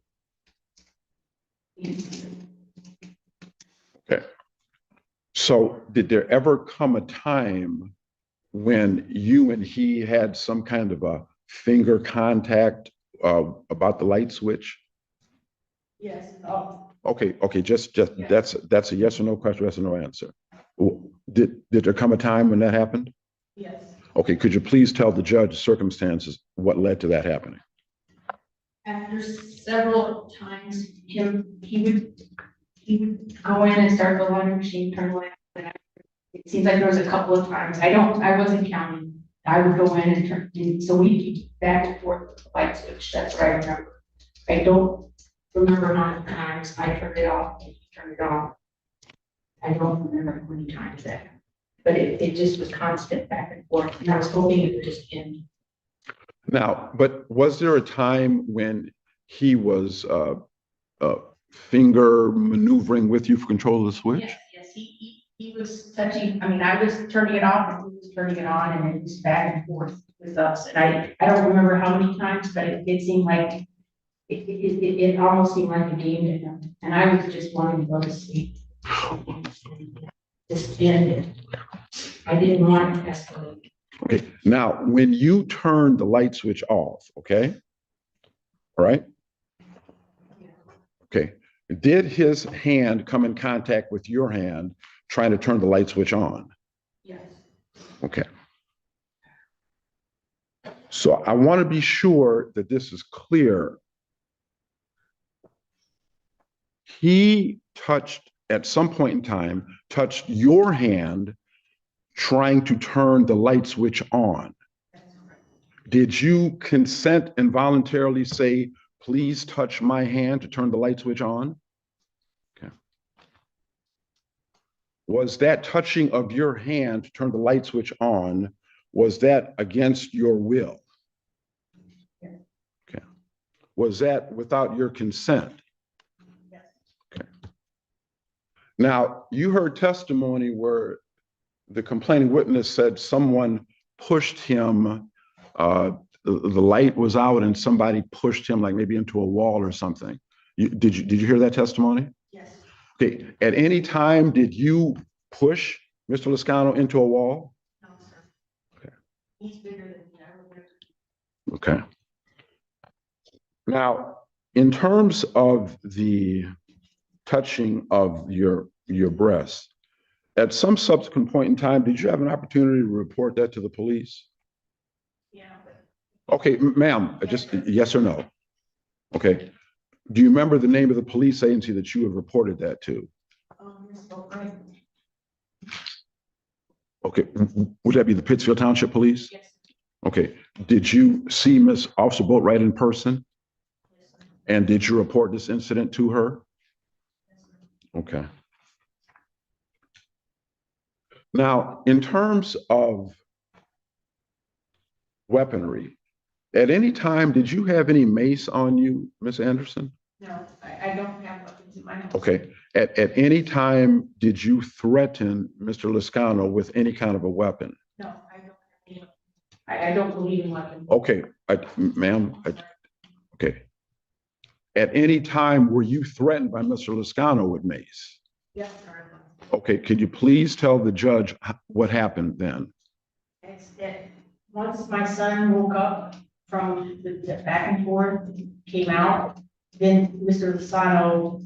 So did there ever come a time when you and he had some kind of a finger contact about the light switch? Yes, Okay, just, Yeah. that's a yes or no question, yes or no answer. Did there come a time when that happened? yes. Okay, could you please tell the judge the circumstances, what led to that happening? After several times, he would go in and start the laundry machine, turn the light on. It seems like there was a couple of times, I wasn't counting. I would go in and turn, so we'd be back and forth with the light switch, that's what I remember. I don't remember how many times I turned it off and he turned it on. I don't remember how many times that, but it just was constant back and forth, and I was hoping it would just end. Now, but was there a time when he was finger maneuvering with you for control of the switch? Yes, he was touching, I mean, I was turning it off and he was turning it on, and it was back and forth with us, and I don't remember how many times, but it seemed like it almost seemed like a game to him, and I was just wanting to go to sleep. Just end it. I didn't want to escalate. Okay, now, when you turn the light switch off, okay? All right? Okay, did his hand come in contact with your hand trying to turn the light switch on? Yes. Okay. So I want to be sure that this is clear. He touched, at some point in time, touched your hand trying to turn the light switch on. Did you consent and voluntarily say, please touch my hand to turn the light switch on? Okay. Was that touching of your hand to turn the light switch on, was that against your will? Okay. Was that without your consent? Okay. Now, you heard testimony where the complaining witness said someone pushed him, the light was out and somebody pushed him like maybe into a wall or something. Did you hear that testimony? Yes. Okay, at any time, did you push Mr. Lascano into a wall? No, sir. Okay. He's bigger than me. I don't know. Okay. Now, in terms of the touching of your breast, at some subsequent point in time, did you have an opportunity to report that to the police? Yeah, but Okay, ma'am, just yes or no? Okay. Do you remember the name of the police agency that you have reported that to? Ms. Boatwright, Okay, would that be the Pittsfield Township Police? yes. Okay, did you see Miss Officer Boatwright in person? Yes, sir. And did you report this incident to her? Yes, sir. Okay. Now, in terms of weaponry, at any time, did you have any mace on you, Miss Anderson? No, I don't have weapons in my house. Okay. At any time, did you threaten Mr. Lascano with any kind of a weapon? No, I don't have any. I don't believe in weapons. Okay, ma'am, okay. At any time, were you threatened by Mr. Lascano with mace? Yes, sir. Okay, could you please tell the judge what happened then? It's that once my son woke up from the back and forth, came out, then Mr. Lasano,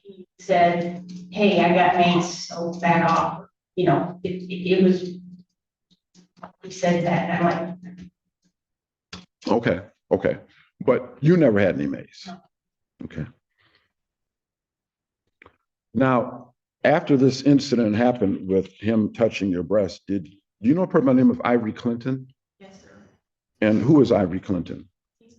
he said, hey, I got mace, so back off. You know, it was, he said that, and I'm like, Okay, but you never had any mace? No. Okay. Now, after this incident happened with him touching your breast, do you know a person by the name of Ivory Clinton? yes, sir. And who is Ivory Clinton? He's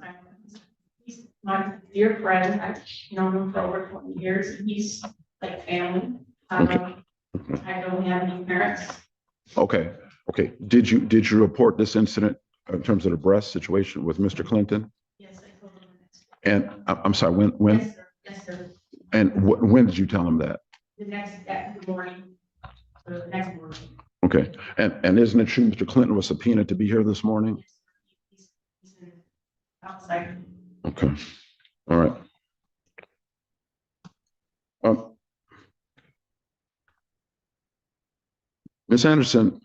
my dear friend. I've known him for over 20 years, and he's like family. Okay. I don't have any parents. Okay. Did you report this incident in terms of the breast situation with Mr. Clinton? Yes, I told him. And I'm sorry, when? Yes, sir. Yes, sir. And when did you tell him that? The morning, or the next morning. Okay, and isn't it true Mr. Clinton was subpoenaed to be here this morning? He's outside. Okay, all right. Ms. Anderson,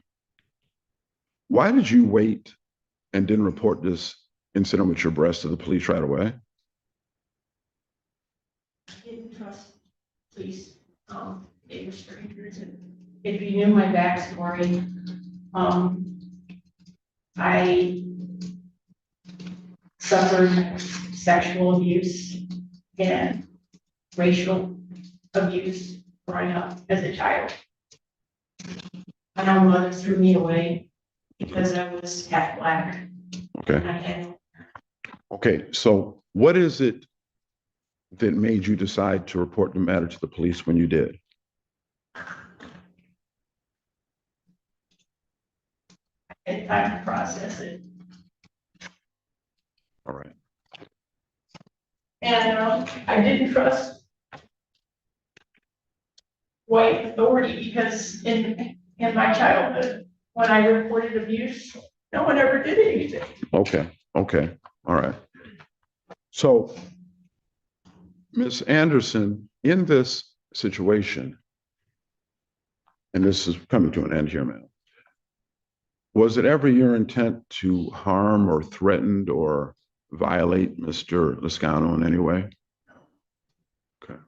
why did you wait and didn't report this incident with your breast to the police right away? I didn't trust police, they were strangers, and if you knew my backstory, I suffered sexual abuse and racial abuse growing up as a child. My own mother threw me away because I was half black. Okay, And I had okay, so what is it that made you decide to report the matter to the police when you did? time to process it. All right, And I didn't trust white authority because in my childhood, when I reported abuse, no one ever did anything. okay, okay, all right. So, Ms. Anderson, in this situation, and this is coming to an end here, ma'am, was it ever your intent to harm or threaten or violate Mr. Lascano in any way? Okay.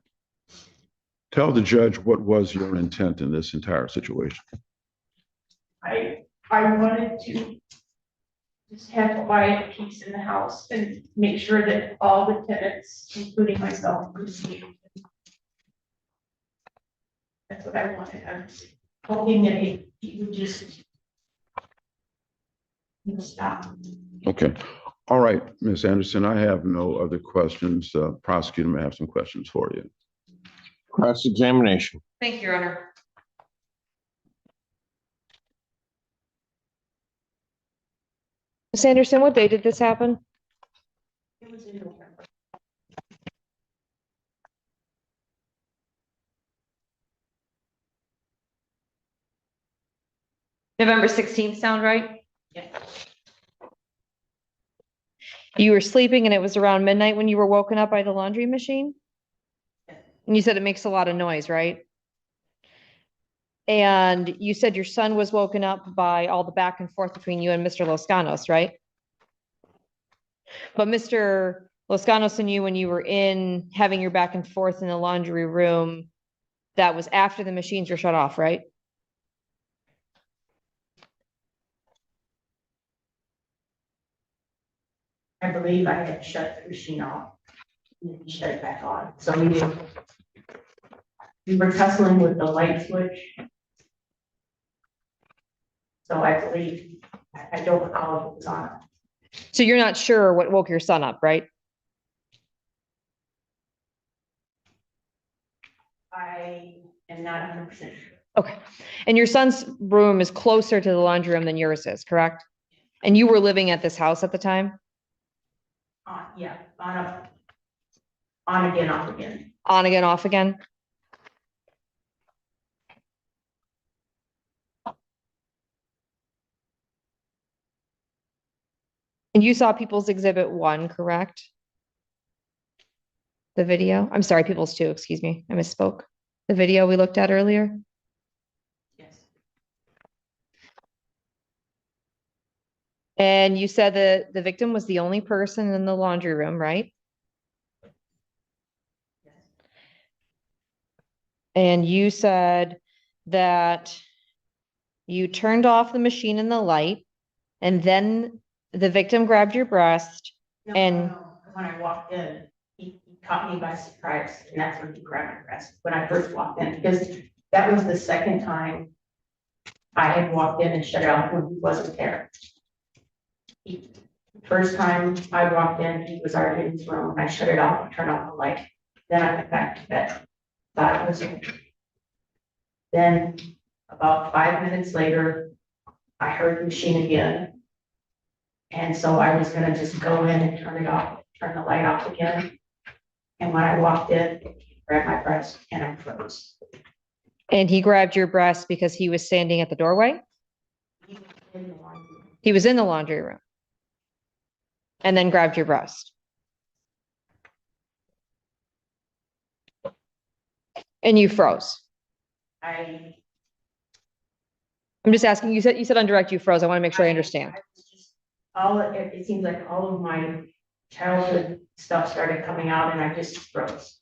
Tell the judge what was your intent in this entire situation. I wanted to just have quiet peace in the house and make sure that all the tenants, including myself, could sleep. That's what I wanted. I was hoping that he would just stop. Okay. All right, Ms. Anderson, I have no other questions. Prosecutor may have some questions for you. Cross-examination. Thank you, Your Honor. Ms. Anderson, what day did this happen? It was in November. November 16th, sound right? Yeah. You were sleeping and it was around midnight when you were woken up by the laundry machine? And you said it makes a lot of noise, right? And you said your son was woken up by all the back and forth between you and Mr. Loscanos, right? But Mr. Loscanos and you, when you were in having your back and forth in the laundry room, that was after the machines were shut off, right? I believe I had shut the machine off and then shut it back on. So we were tussling with the light switch. So I believe, I don't recall if it was on. So you're not sure what woke your son up, right? I am not 100% sure. Okay. And your son's room is closer to the laundry room than yours is, correct? And you were living at this house at the time? Yeah, on again, off again. On again, off again? And you saw People's Exhibit 1, correct? The video? I'm sorry, People's 2, excuse me. I misspoke. The video we looked at earlier? Yes. And you said that the victim was the only person in the laundry room, right? Yes. And you said that you turned off the machine and the light, and then the victim grabbed your breast. And- When I walked in, he caught me by surprise, and that's when he grabbed my breast, when I first walked in, because that was the second time I had walked in and shut it off when he wasn't there. First time I walked in, he was already in his room, I shut it off and turned off the light, then I went back to bed, thought it was over. Then, about 5 minutes later, I heard the machine again. And so I was gonna just go in and turn it off, turn the light off again. And when I walked in, grabbed my breast and I froze. And he grabbed your breast because he was standing at the doorway? He was in the laundry room. He was in the laundry room. And then grabbed your breast. And you froze. I. I'm just asking, you said on direct you froze. I want to make sure I understand. was just- it seems like all of my childhood stuff started coming out and I just froze.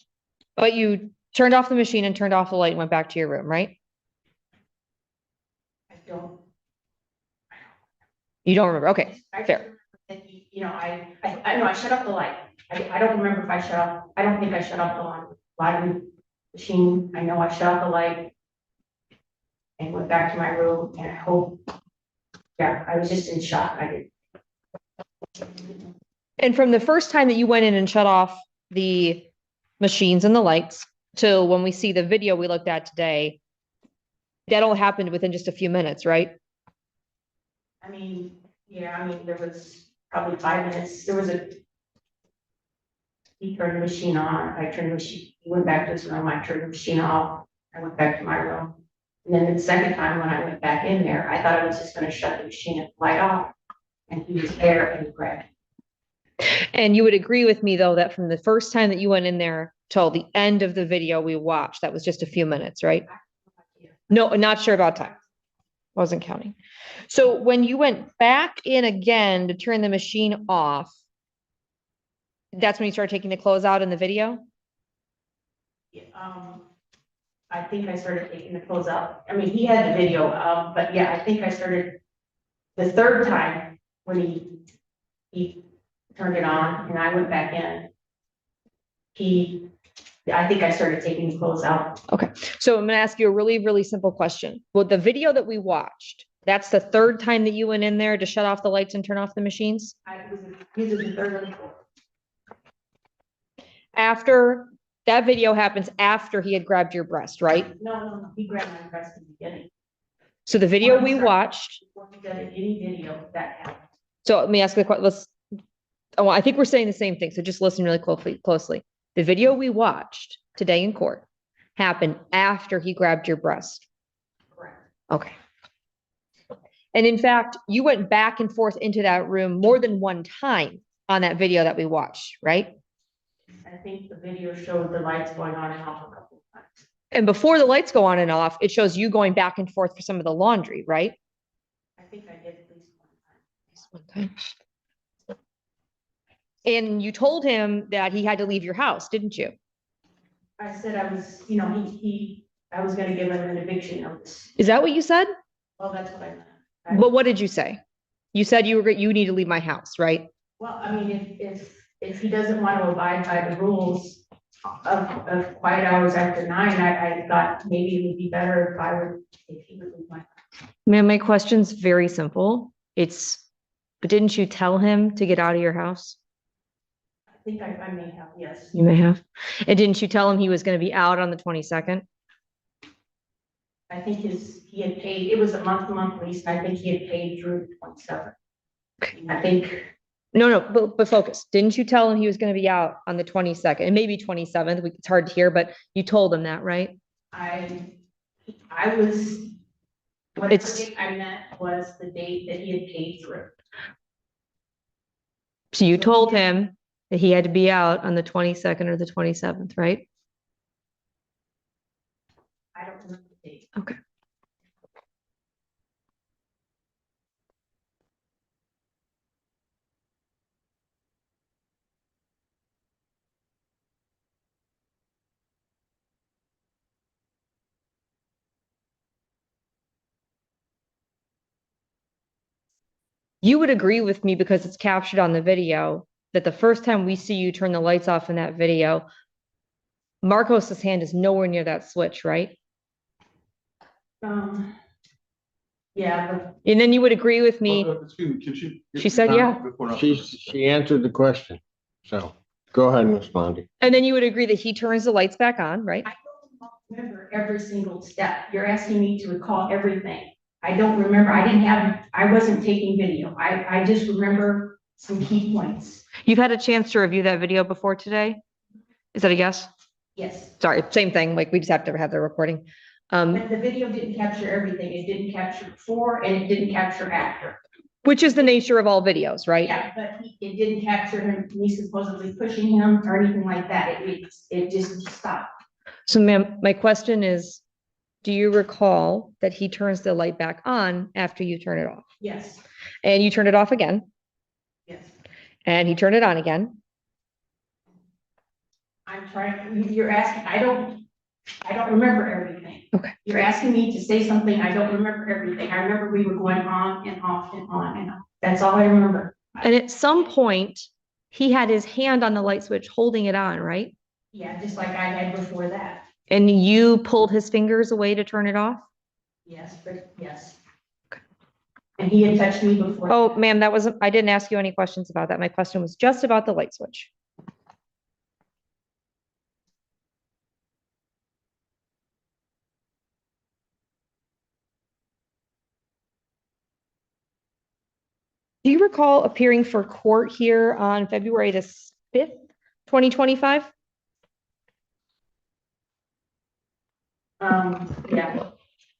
But you turned off the machine and turned off the light and went back to your room, right? I don't. You don't remember. Okay, I fair. remember that you know, I know I shut off the light. I don't remember if I shut off, I don't think I shut off the laundry machine. I know I shut off the light and went back to my room and I hope, yeah, I was just in shock. I did. And from the first time that you went in and shut off the machines and the lights till when we see the video we looked at today, that all happened within just a few minutes, right? I mean, yeah, I mean, there was probably 5 minutes. There was he turned the machine on. I turned the machine, he went back to his room. I turned the machine off. I went back to my room. And then the second time when I went back in there, I thought I was just gonna shut the machine and light off. And he was there and he grabbed me. And you would agree with me, though, that from the first time that you went in there till the end of the video we watched, that was just a few minutes, right? No, not sure about time. Wasn't counting. So when you went back in again to turn the machine off, that's when you started taking the clothes out in the video? Yeah, I think I started taking the clothes out. I mean, he had the video, but yeah, I think I started the third time when he turned it on and I went back in. I think I started taking the clothes out. Okay, so I'm gonna ask you a really, really simple question. Well, the video that we watched, that's the third time that you went in there to shut off the lights and turn off the machines? This is the third or the fourth. After, that video happens after he had grabbed your breast, right? No, he grabbed my breast in the beginning. So the video we watched, Before he did any video, that happened. so let me ask the question, I think we're saying the same thing, so just listen really closely. The video we watched today in court happened after he grabbed your breast. Correct. Okay. And in fact, you went back and forth into that room more than one time on that video that we watched, right? I think the video showed the lights going on and off a couple of times. And before the lights go on and off, it shows you going back and forth for some of the laundry, right? I think I did at least one time. One time. And you told him that he had to leave your house, didn't you? I said I was, you know, I was gonna give him an eviction notice. Is that what you said? Well, that's what I meant. But what did you say? You said you need to leave my house, right? Well, I mean, if he doesn't want to abide by the rules of quiet hours after 9, I thought maybe it would be better if he would leave my house. Man, my question's very simple. But didn't you tell him to get out of your house? I think I may have, yes. You may have. And didn't you tell him he was going to be out on the 22nd? I think he had paid, it was a month-to-month lease, and I think he had paid through the 27th. I think. No, but focus. Didn't you tell him he was going to be out on the 22nd and maybe 27th? It's hard to hear, but you told him that, right? I was, what I meant was the date that he had paid through. So you told him that he had to be out on the 22nd or the 27th, right? I don't remember the date. Okay. You would agree with me because it's captured on the video that the first time we see you turn the lights off in that video, Marcos's hand is nowhere near that switch, right? Yeah, but And then you would agree with me. Excuse me, can she? She said, yeah. She answered the question. So go ahead, Ms. Blondie. And then you would agree that he turns the lights back on, right? I don't remember every single step. You're asking me to recall everything. I don't remember. I wasn't taking video. I just remember some key points. You've had a chance to review that video before today? Is that a yes? Yes. Sorry, same thing, like we just have to have the recording. But the video didn't capture everything. It didn't capture before and it didn't capture after. Which is the nature of all videos, right? Yeah, but it didn't capture him, me supposedly pushing him or anything like that. It just stopped. So ma'am, my question is, do you recall that he turns the light back on after you turn it off? Yes, And you turn it off again, yes. and he turned it on again? I'm trying, you're asking, I don't remember everything. Okay. You're asking me to say something, I don't remember everything. I remember we were going on and off and on and on. That's all I remember. And at some point, he had his hand on the light switch holding it on, right? Yeah, just like I had before that. And you pulled his fingers away to turn it off? Yes, but yes. And he had touched me before. Oh, ma'am, that wasn't, I didn't ask you any questions about that. My question was just about the light switch. Do you recall appearing for court here on February the 5th, 2025? Yeah,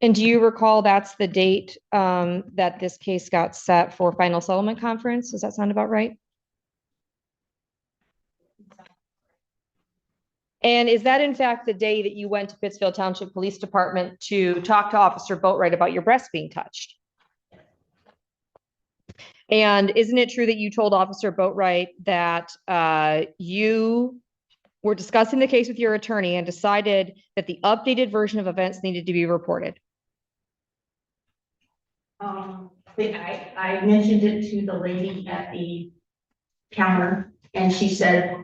And do you recall that's the date that this case got set for final settlement conference? Does that sound about right? And is that in fact the day that you went to Pittsfield Township Police Department to talk to Officer Boatwright about your breast being touched? And isn't it true that you told Officer Boatwright that you were discussing the case with your attorney and decided that the updated version of events needed to be reported? I mentioned it to the lady at the counter and she said,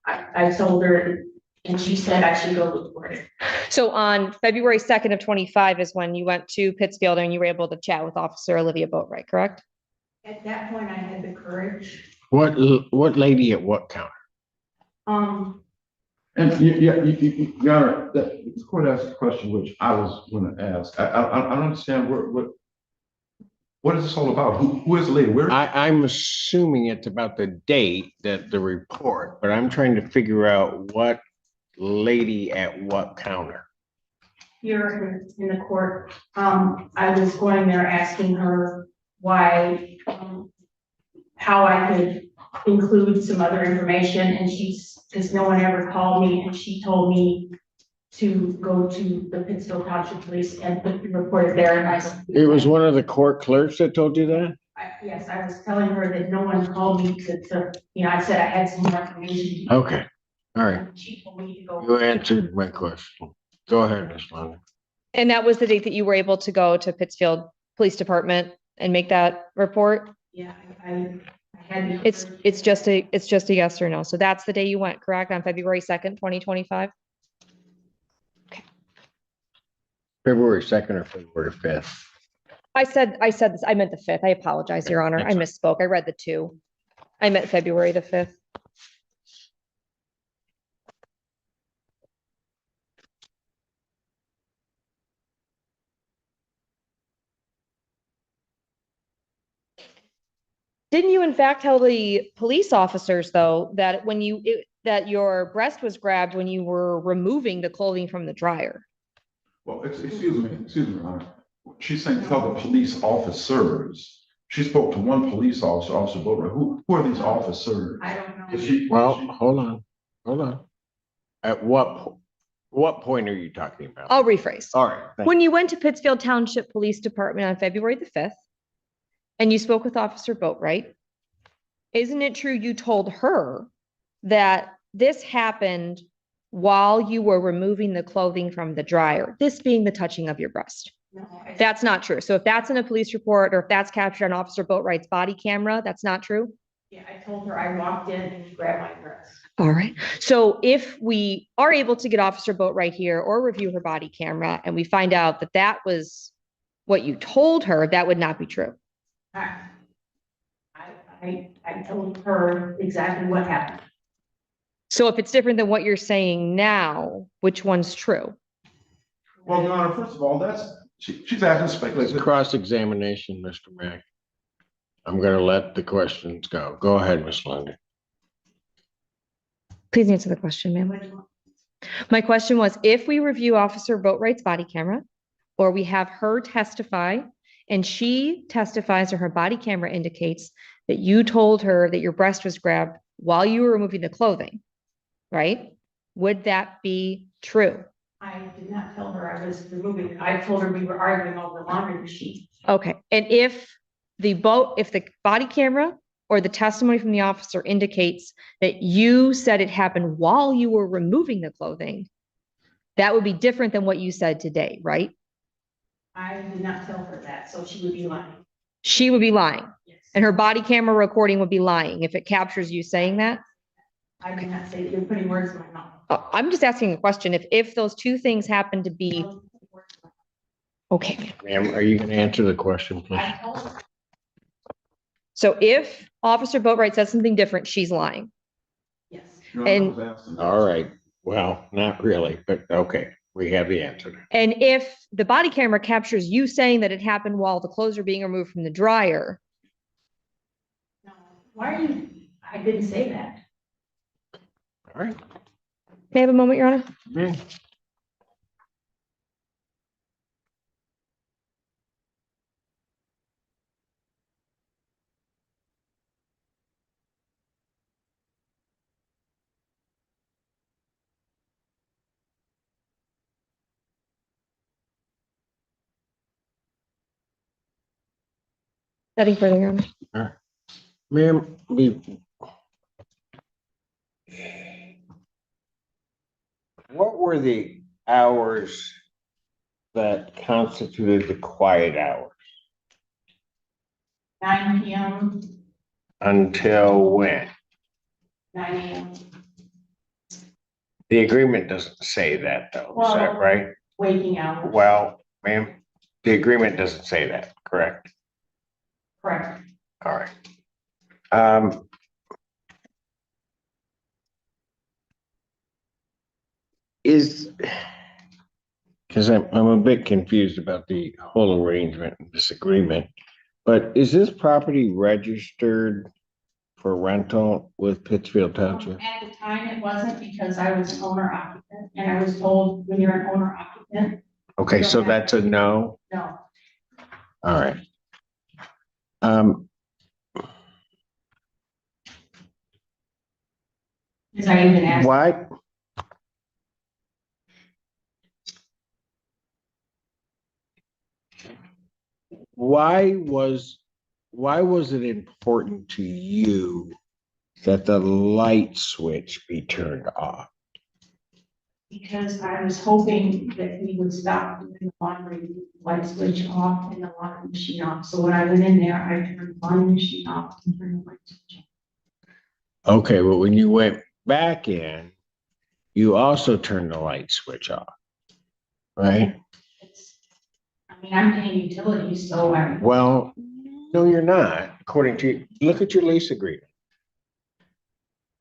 I told her and she said I should go report it. So on February 2nd of 25 is when you went to Pittsfield and you were able to chat with Officer Olivia Boatwright, correct? At that point, I had the courage. What lady at what counter? And Your Honor, the court asked a question which I was gonna ask. I don't understand what is this all about? Who is the lady? Where? I'm assuming it's about the date that the report, but I'm trying to figure out what lady at what counter. Here in the court, I was going there asking her why, how I could include some other information and because no one ever called me and she told me to go to the Pittsfield Township Police and report it there and It was one of the court clerks that told you that? yes, I was telling her that no one called me I said I had some more information. Okay, all right. She told me to go. You answered my question. Go ahead, Ms. Londa. And that was the date that you were able to go to Pittsfield Police Department and make that report? Yeah, I had. It's just a yes or no. So that's the day you went, correct? On February 2nd, 2025? February 2nd or February 5th? I said this, I meant the 5th. I apologize, Your Honor. I misspoke. I read the 2. I meant February the 5th. Didn't you in fact tell the police officers though, that that your breast was grabbed when you were removing the clothing from the dryer? Well, excuse me, Your Honor. She's saying tell the police officers. She spoke to one police officer, Officer Boatwright. Who are these officers? I don't know. Well, hold on. At what point are you talking about? I'll rephrase. All right. thank When you went to Pittsfield Township Police Department on February the 5th, and you spoke with Officer Boatwright, isn't it true you told her that this happened while you were removing the clothing from the dryer, this being the touching of your breast? No, That's not true. So if that's in a police report or if that's captured on Officer Boatwright's body camera, that's not true? yeah, I told her I walked in and she grabbed my dress. All right. So if we are able to get Officer Boatwright here or review her body camera and we find out that that was what you told her, that would not be true. I told her exactly what happened. So if it's different than what you're saying now, which one's true? Well, Your Honor, first of all, she's asking Let's speculative. cross-examination, Mr. Mack. I'm gonna let the questions go. Go ahead, Ms. Lundy. Please answer the question, ma'am. What do you want? My question was, if we review Officer Boatwright's body camera, or we have her testify, and she testifies or her body camera indicates that you told her that your breast was grabbed while you were removing the clothing, right? Would that be true? I did not tell her I was removing it. I told her we were arguing over the laundry machine. Okay, and if the body camera or the testimony from the officer indicates that you said it happened while you were removing the clothing, that would be different than what you said today, right? I did not tell her that, so she would be lying. She would be lying, Yes. and her body camera recording would be lying if it captures you saying that. I did not say, you're putting words in my mouth. I'm just asking a question. If those two things happen to be, okay. Ma'am, are you gonna answer the question, please? I told her, So if Officer Boatwright says something different, she's lying. yes. And- All right, well, not really, but okay, we have the answer. And if the body camera captures you saying that it happened while the clothes are being removed from the dryer, No, why are you, I didn't say that. All right. may I have a moment, Your Honor? Yeah. Nothing further, Your Honor. Ma'am, what were the hours that constituted the quiet hours? 9 PM, Until when? 9 AM, The agreement doesn't say that though, is that Well- right? waking hours. Well, ma'am, the agreement doesn't say that, correct? Correct. All right. Um. Because I'm a bit confused about the whole arrangement and disagreement, but is this property registered for rental with Pittsfield Township? At the time, it wasn't because I was owner occupant, and I was told when you're an owner occupant, Okay, so that's a no? no. All right. Um, Because I even asked, what? Why was it important to you that the light switch be turned off? because I was hoping that we would stop doing the laundry, light switch off and the laundry machine off. So when I went in there, I turned the laundry machine off and turned the light switch on. Okay, but when you went back in, you also turned the light switch off, right? I mean, I'm paying utilities, so I, Well, no, you're not, according to, look at your lease agreement.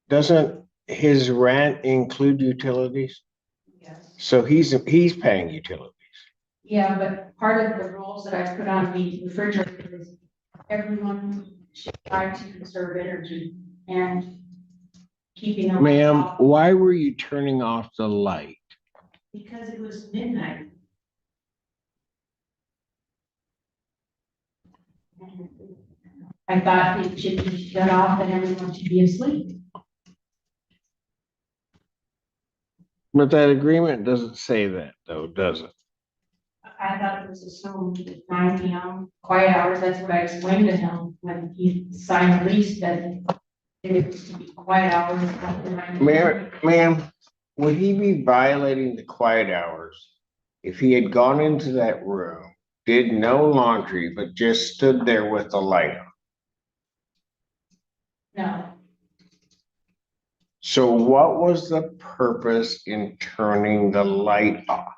Doesn't his rent include utilities? yes. So he's paying utilities. Yeah, but part of the rules that I put on the refrigerator is everyone should try to conserve energy and keeping them. Ma'am, why were you turning off the light? Because it was midnight. I thought it should be shut off and everyone should be asleep. But that agreement doesn't say that though, does it? I thought it was assumed at 9 PM, quiet hours, that's what I explained to him when he signed the lease, that it was to be quiet hours. after 9 PM. Ma'am, would he be violating the quiet hours if he had gone into that room, did no laundry, but just stood there with the light on? No, So what was the purpose in turning the light off?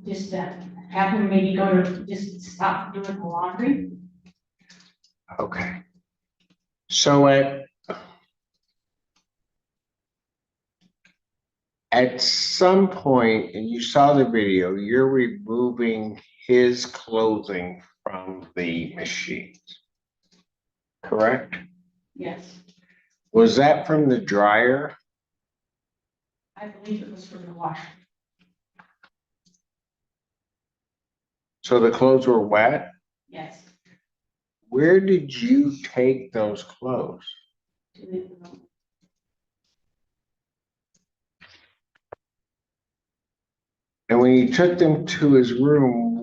just have him maybe go to, just stop doing the laundry. Okay. So at some point, and you saw the video, you're removing his clothing from the machines. Correct? Yes, Was that from the dryer? I believe it was from the washer. So the clothes were wet? Yes. Where did you take those clothes? To the room. And when you took them to his room,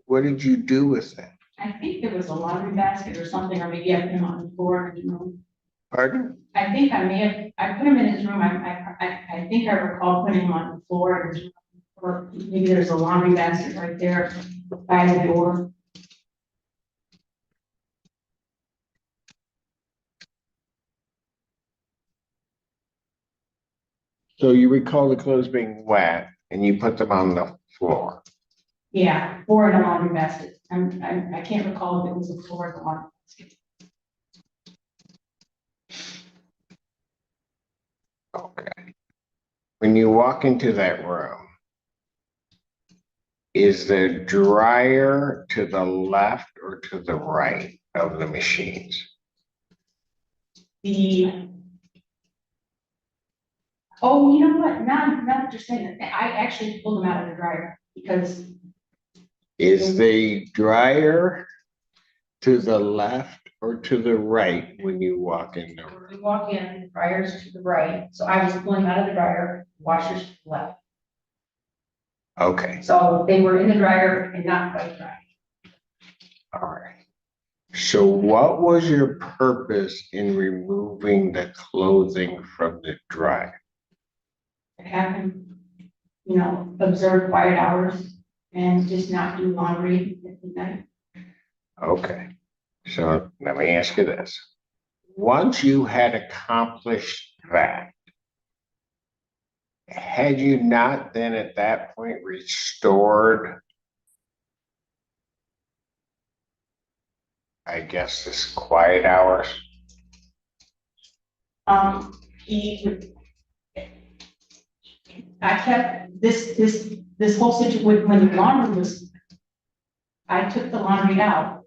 what did you do with them? I think there was a laundry basket or something, or maybe I put them on the floor in his room. Pardon? I think I put him in his room. I think I recall putting him on the floor in his room. Or maybe there's a laundry basket right there by the door. So you recall the clothes being wet and you put them on the floor? Yeah, or in a laundry basket. I can't recall if it was a floor or the laundry basket. Okay. When you walk into that room, is the dryer to the left or to the right of the machines? Oh, you know what? Now that you're saying that, I actually pulled them out of the dryer because Is the dryer to the left or to the right when you walk in the room? when we walk in, the dryer's to the right, so I was pulling out of the dryer, washers to the left. Okay, So they were in the dryer and not quite dry. all right. So what was your purpose in removing the clothing from the dryer? To have him, observe quiet hours and just not do laundry at midnight. Okay, so let me ask you this. Once you had accomplished that, had you not then at that point restored, I guess, this quiet hours? He I kept this whole situation when the laundry was, I took the laundry out.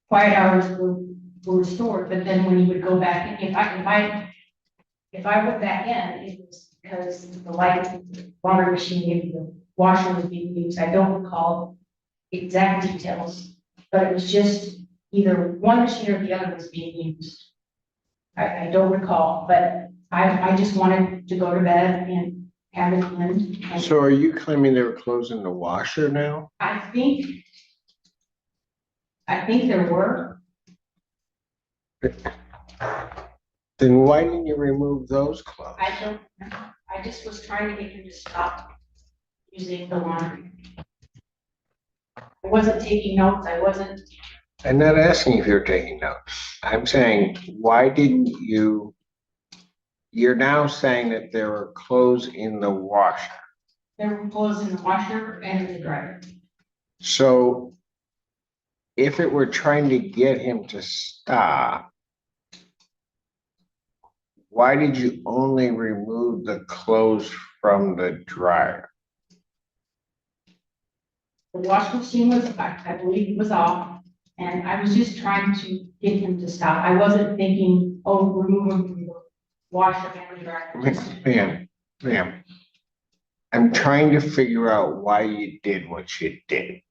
Quiet hours were restored, but then when he would go back, if I went back in, it was because the laundry machine, maybe the washer was being used. I don't recall exact details, but it was just either one machine or the other was being used. I don't recall, but I just wanted to go to bed and have it in. And So are you claiming they were closing the washer now? I think there were. Then why didn't you remove those clothes? I don't know. I just was trying to get him to stop using the laundry. I wasn't taking notes. I wasn't. I'm not asking if you're taking notes. I'm saying, why didn't you? You're now saying that there were clothes in the washer. There were clothes in the washer and in the dryer. So if it were trying to get him to stop, why did you only remove the clothes from the dryer? The washing machine was, I believe it was off, and I was just trying to get him to stop. I wasn't thinking, oh, remove him from the washer and the dryer. Ma'am, I'm trying to figure out why you did what you did.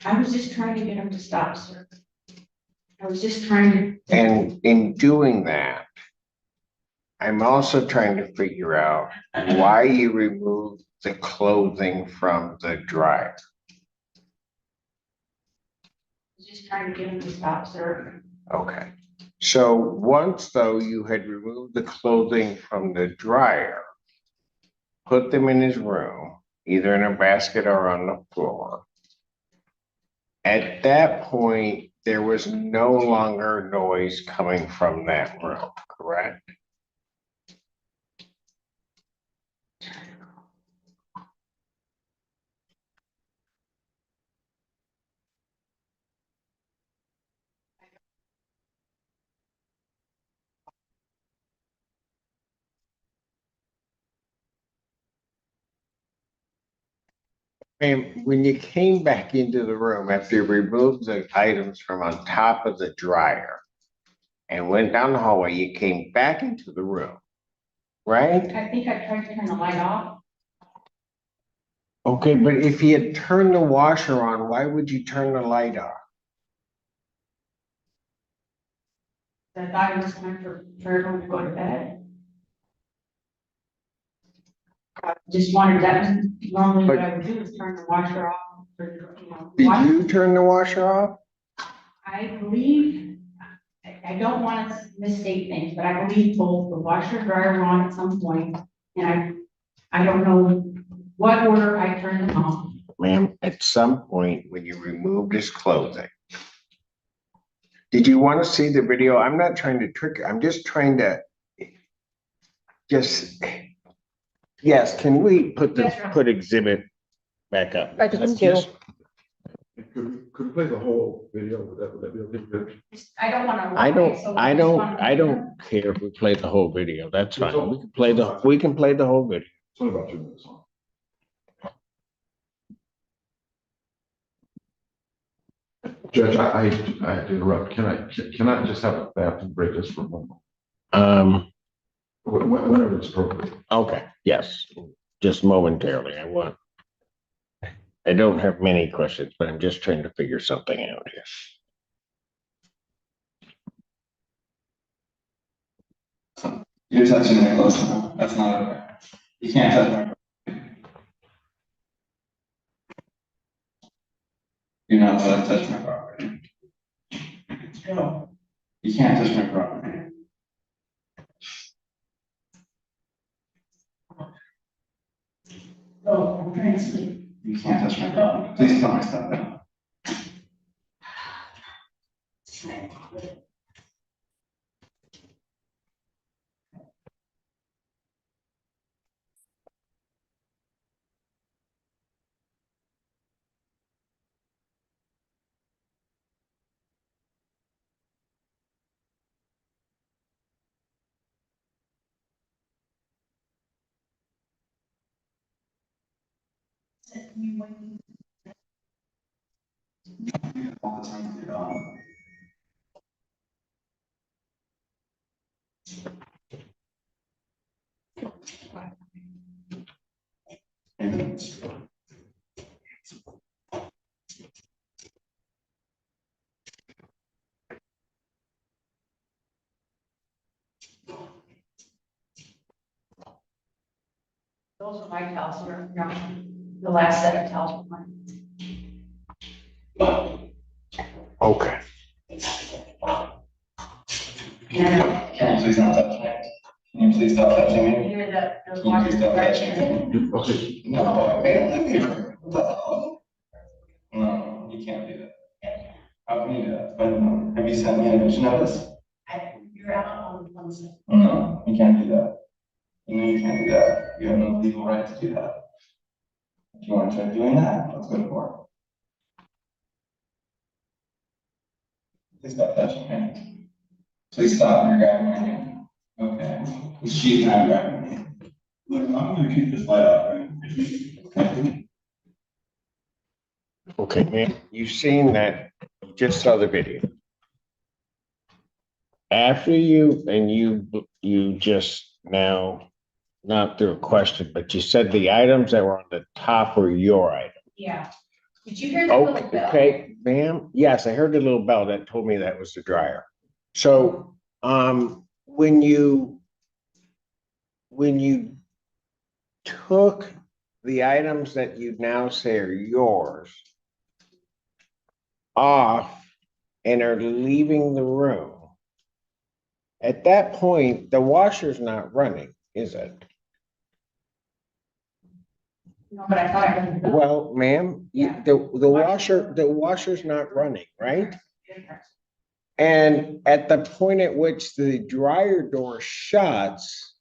I was just trying to get him to stop, sir. I was just trying to. And in doing that, I'm also trying to figure out why you removed the clothing from the dryer. Just trying to get him to stop, sir. Okay. So once though you had removed the clothing from the dryer, put them in his room, either in a basket or on the floor. At that point, there was no longer noise coming from that room, correct? And when you came back into the room after you removed the items from on top of the dryer and went down the hallway, you came back into the room, right? I think I tried to turn the light off. Okay, but if you had turned the washer on, why would you turn the light off? I thought it was time for everyone to go to bed. I just wanted that, normally what I would do is turn the washer off for, you know. Did you turn the washer off? I believe, I don't want to misstate things, but I believe both the washer and dryer were on at some point, and I don't know what order I turned them off. Ma'am, at some point when you removed his clothing. Did you want to see the video? I'm not trying to trick you. I'm just trying to yes, can we put Yes, sir. put exhibit back up? I think Let's so. just- Could we play the whole video? Would that be okay? I don't want to. I don't care if we play the whole video. That's fine. We can play the whole video. It's only about 2 minutes long. Judge, I have to interrupt. Can I just have a bathroom break just for a moment? Whenever it's appropriate. Okay, yes, just momentarily. I don't have many questions, but I'm just trying to figure something out here. You're touching it close enough. That's not okay. You can't touch my. You're not allowed to touch my property. No. You can't touch my property. Oh, I'm trying to sleep. You can't touch my property. Please tell me stop that. All the time you're gone. Those are my towels, the last set of towels. were mine. Okay. And Can you please not touch me? Can you please stop touching me? here the Can you water. please stop touching me? Okay, No, man. No, you can't do that. How can you do that? Have you sent me an eviction notice? You're out on one side. No, you can't do that. You know you can't do that. You have no legal right to do that. If you want to try doing that, let's go to court. Please stop touching me. Please stop, you're grabbing my hand. Okay, she's not grabbing me. Look, I'm gonna keep this light off, right? Okay, ma'am, you've seen that, you just saw the video. After you just now, not through a question, but you said the items that were on the top were your items. Yeah. Did you hear the little bell? Okay, ma'am, yes, I heard the little bell that told me that was the dryer. So, when you took the items that you now say are yours off and are leaving the room, at that point, the washer's not running, is it? No, but I thought I heard the bell. Well, ma'am, the washer's not running, right? And at the point at which the dryer door shuts,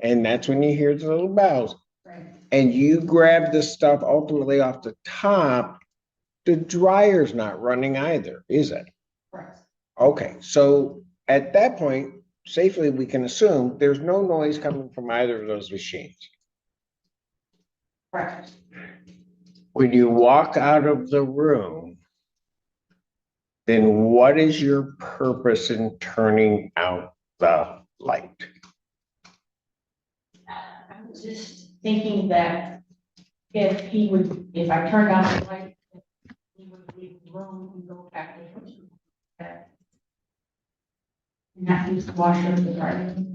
and that's when you hear the little bells, Right. and you grab the stuff ultimately off the top, the dryer's not running either, is it? Correct. Okay, so at that point, safely we can assume there's no noise coming from either of those machines. Correct. When you walk out of the room, then what is your purpose in turning out the light? I was just thinking that if I turned on the light, he would leave the room and go back to his bed. And not use the washer in the garden.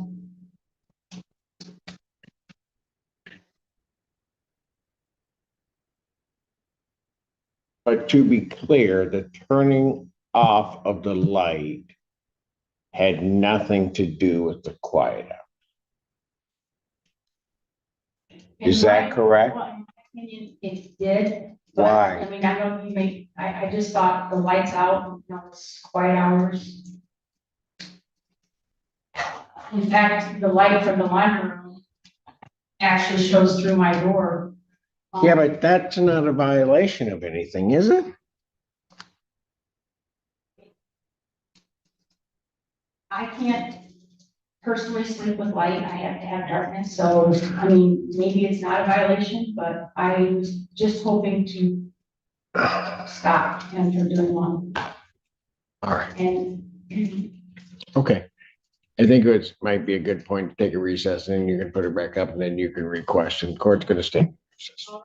But to be clear, the turning off of the light had nothing to do with the quiet out. Is that correct? Well, in my opinion, it did. but, Why? I mean, I know you may, I just thought the lights out, you know, it's quiet hours. In fact, the light from the laundry room actually shows through my door. Yeah, but that's not a violation of anything, is it? I can't personally sleep with light, I have to have darkness, so, I mean, maybe it's not a violation, but I was just hoping to stop him from doing one, All right, and okay. I think it might be a good point to take a recess and then you can put it back up and then you can re-question. Court's gonna stay. in recess.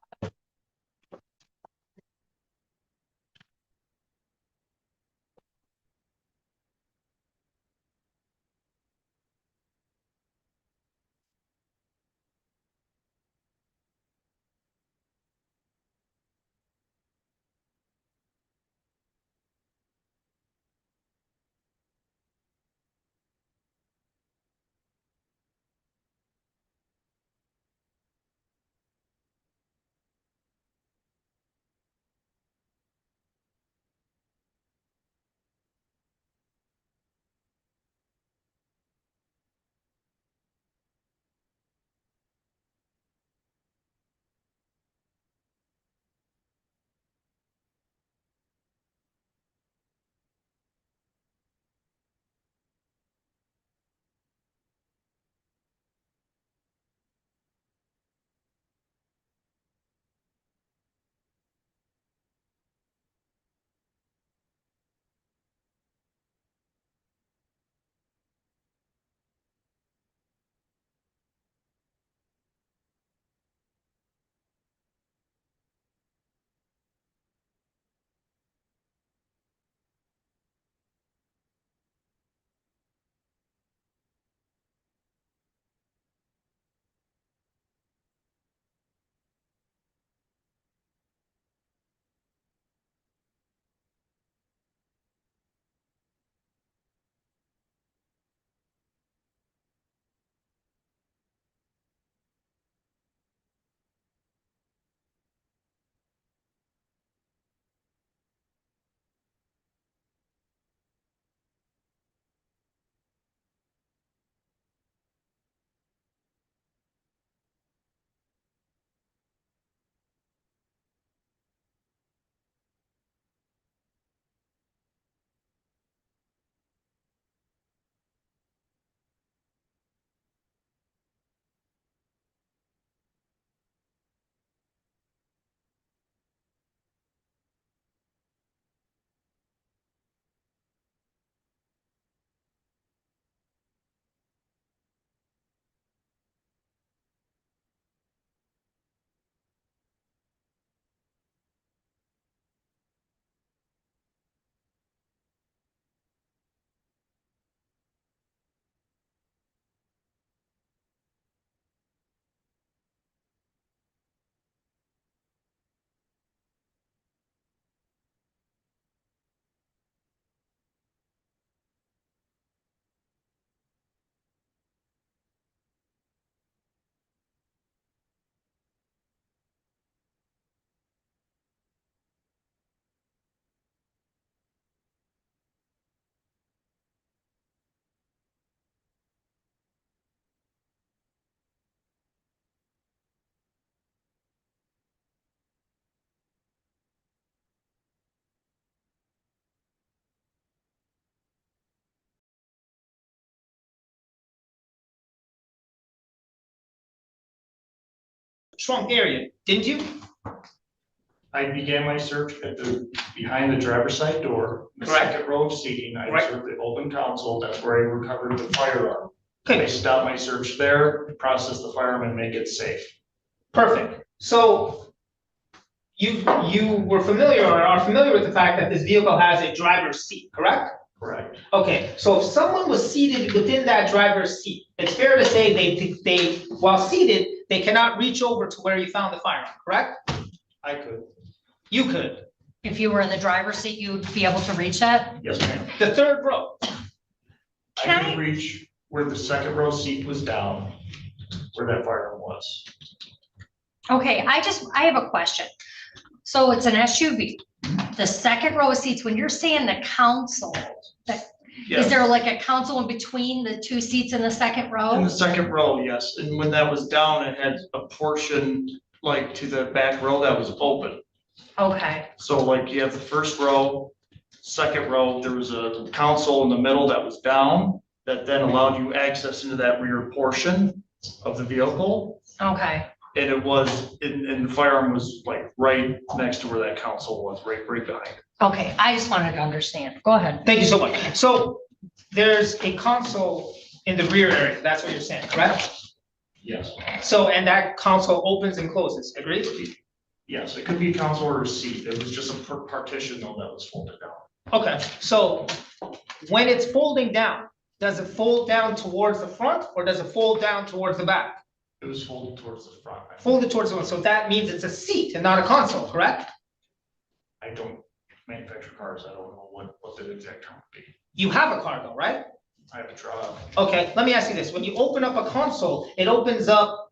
Shrunk area, didn't you? I began my search at behind the driver's side door, the Correct. second row of seating. I Right. observed the open console. That's where I recovered the firearm. I Okay, stopped my search there, process the firearm and make it safe. perfect. So you were familiar or are familiar with the fact that this vehicle has a driver's seat, correct? Correct. Okay, so if someone was seated within that driver's seat, it's fair to say they, while seated, they cannot reach over to where you found the firearm, correct? I could. You could. If you were in the driver's seat, you'd be able to reach that? Yes, ma'am. The third row, Can I I- could reach where the second row seat was down, where that firearm was. Okay, I have a question. So it's an SUV. The second row of seats, when you're saying the console, is there like a console in between the two seats in the second In row? the second row, yes. And when that was down, it had a portion like to the back row that was open. Okay, So like you have the first row, second row, there was a console in the middle that was down that then allowed you access into that rear portion of the vehicle. okay. And it was, and the firearm was like right next to where that console was, right behind. Okay, I just wanted to understand. Go ahead. thank you so much. So there's a console in the rear area, that's what you're saying, correct? Yes. So, and that console opens and closes, agreed? Yes, it could be a console or a seat. It was just a partition though that was folded down. Okay, so when it's folding down, does it fold down towards the front or does it fold down towards the back? It was folded towards the front. Folded towards the front, so that means it's a seat and not a console, correct? I don't manufacture cars. I don't know what the exact term would be. You have a car though, right? I have a truck. Okay, let me ask you this, when you open up a console, it opens up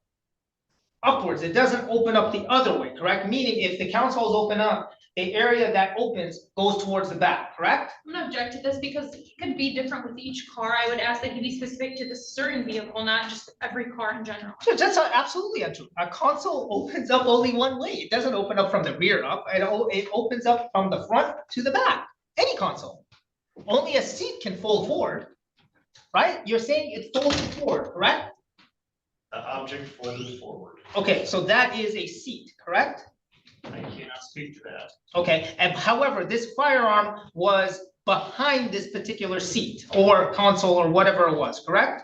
upwards, it doesn't open up the other way, correct? Meaning if the console is open up, the area that opens goes towards the back, correct? I'm gonna object to this because it could be different with each car. I would ask that you be specific to the certain vehicle, not just every car in general. So that's absolutely untrue. A console opens up only one way. It doesn't open up from the rear up. It opens up from the front to the back. Any console. Only a seat can fold forward. Right? You're saying it folds forward, correct? The object folded forward. Okay, so that is a seat, correct? I cannot speak to that. Okay, and however, this firearm was behind this particular seat or console or whatever it was, correct?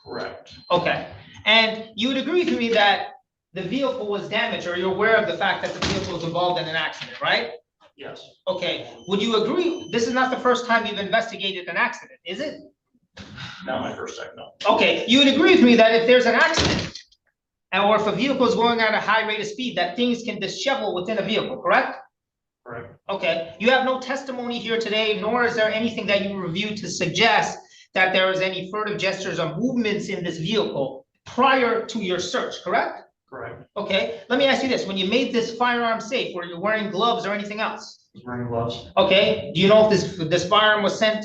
Correct. Okay, and you would agree with me that the vehicle was damaged, or you're aware of the fact that the vehicle was involved in an accident, right? Yes. Okay, would you agree, this is not the first time you've investigated an accident, is it? Not my first time, no. Okay, you would agree with me that if there's an accident, or if a vehicle is going at a high rate of speed, that things can dishevel within a vehicle, correct? Correct. Okay, you have no testimony here today, nor is there anything that you reviewed to suggest that there was any furtive gestures or movements in this vehicle prior to your search, correct? Correct. Okay, let me ask you this, when you made this firearm safe, were you wearing gloves or anything else? Was wearing gloves. Okay, do you know if this firearm was sent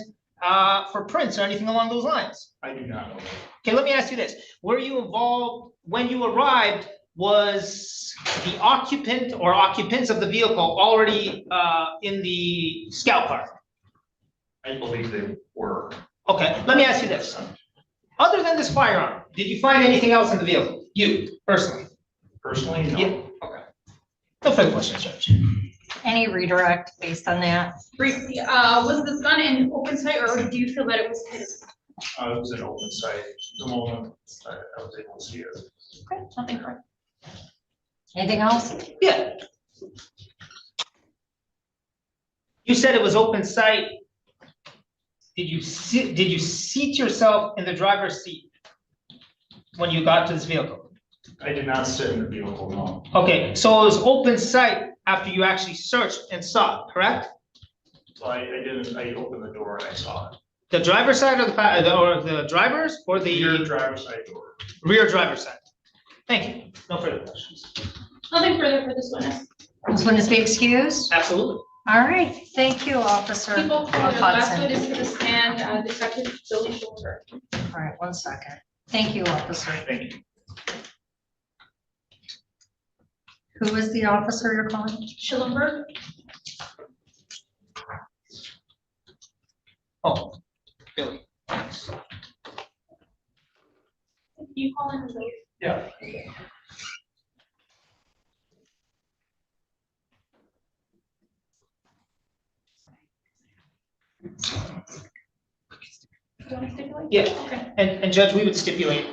for prints or anything along those lines? I do not know. Okay, let me ask you this, were you involved, when you arrived, was the occupant or occupants of the vehicle already in the scout car? I believe they were. Okay, let me ask you this, other than this firearm, did you find anything else in the vehicle, you personally? Personally, no. Yeah. Okay. No further questions, Judge. Any redirect based on that? Briefly, was this gun in open sight or do you feel that it was his? It was an open site. The moment I was able to see it. Okay, nothing further. Anything else? Yeah. You said it was open site. Did you seat yourself in the driver's seat when you got to this vehicle? I did not sit in the vehicle, no. Okay, so it was open sight after you actually searched and saw it, correct? So I didn't, I opened the door and I saw it. The driver's side or the drivers or Your the driver's side door. rear driver's side? Thank you. No further questions. Nothing further for this witness. This witness be excused? Absolutely. All right, thank you, Officer People call the last Hudson. witness to the stand, Detective Billy Schulter. All right, 1 second. Thank you, officer. Thank you. Who is the officer you're calling? Schillenberg. Oh, Billy. You call him Billy. Yeah. stipulate? Yeah. Okay. And Judge, we would stipulate,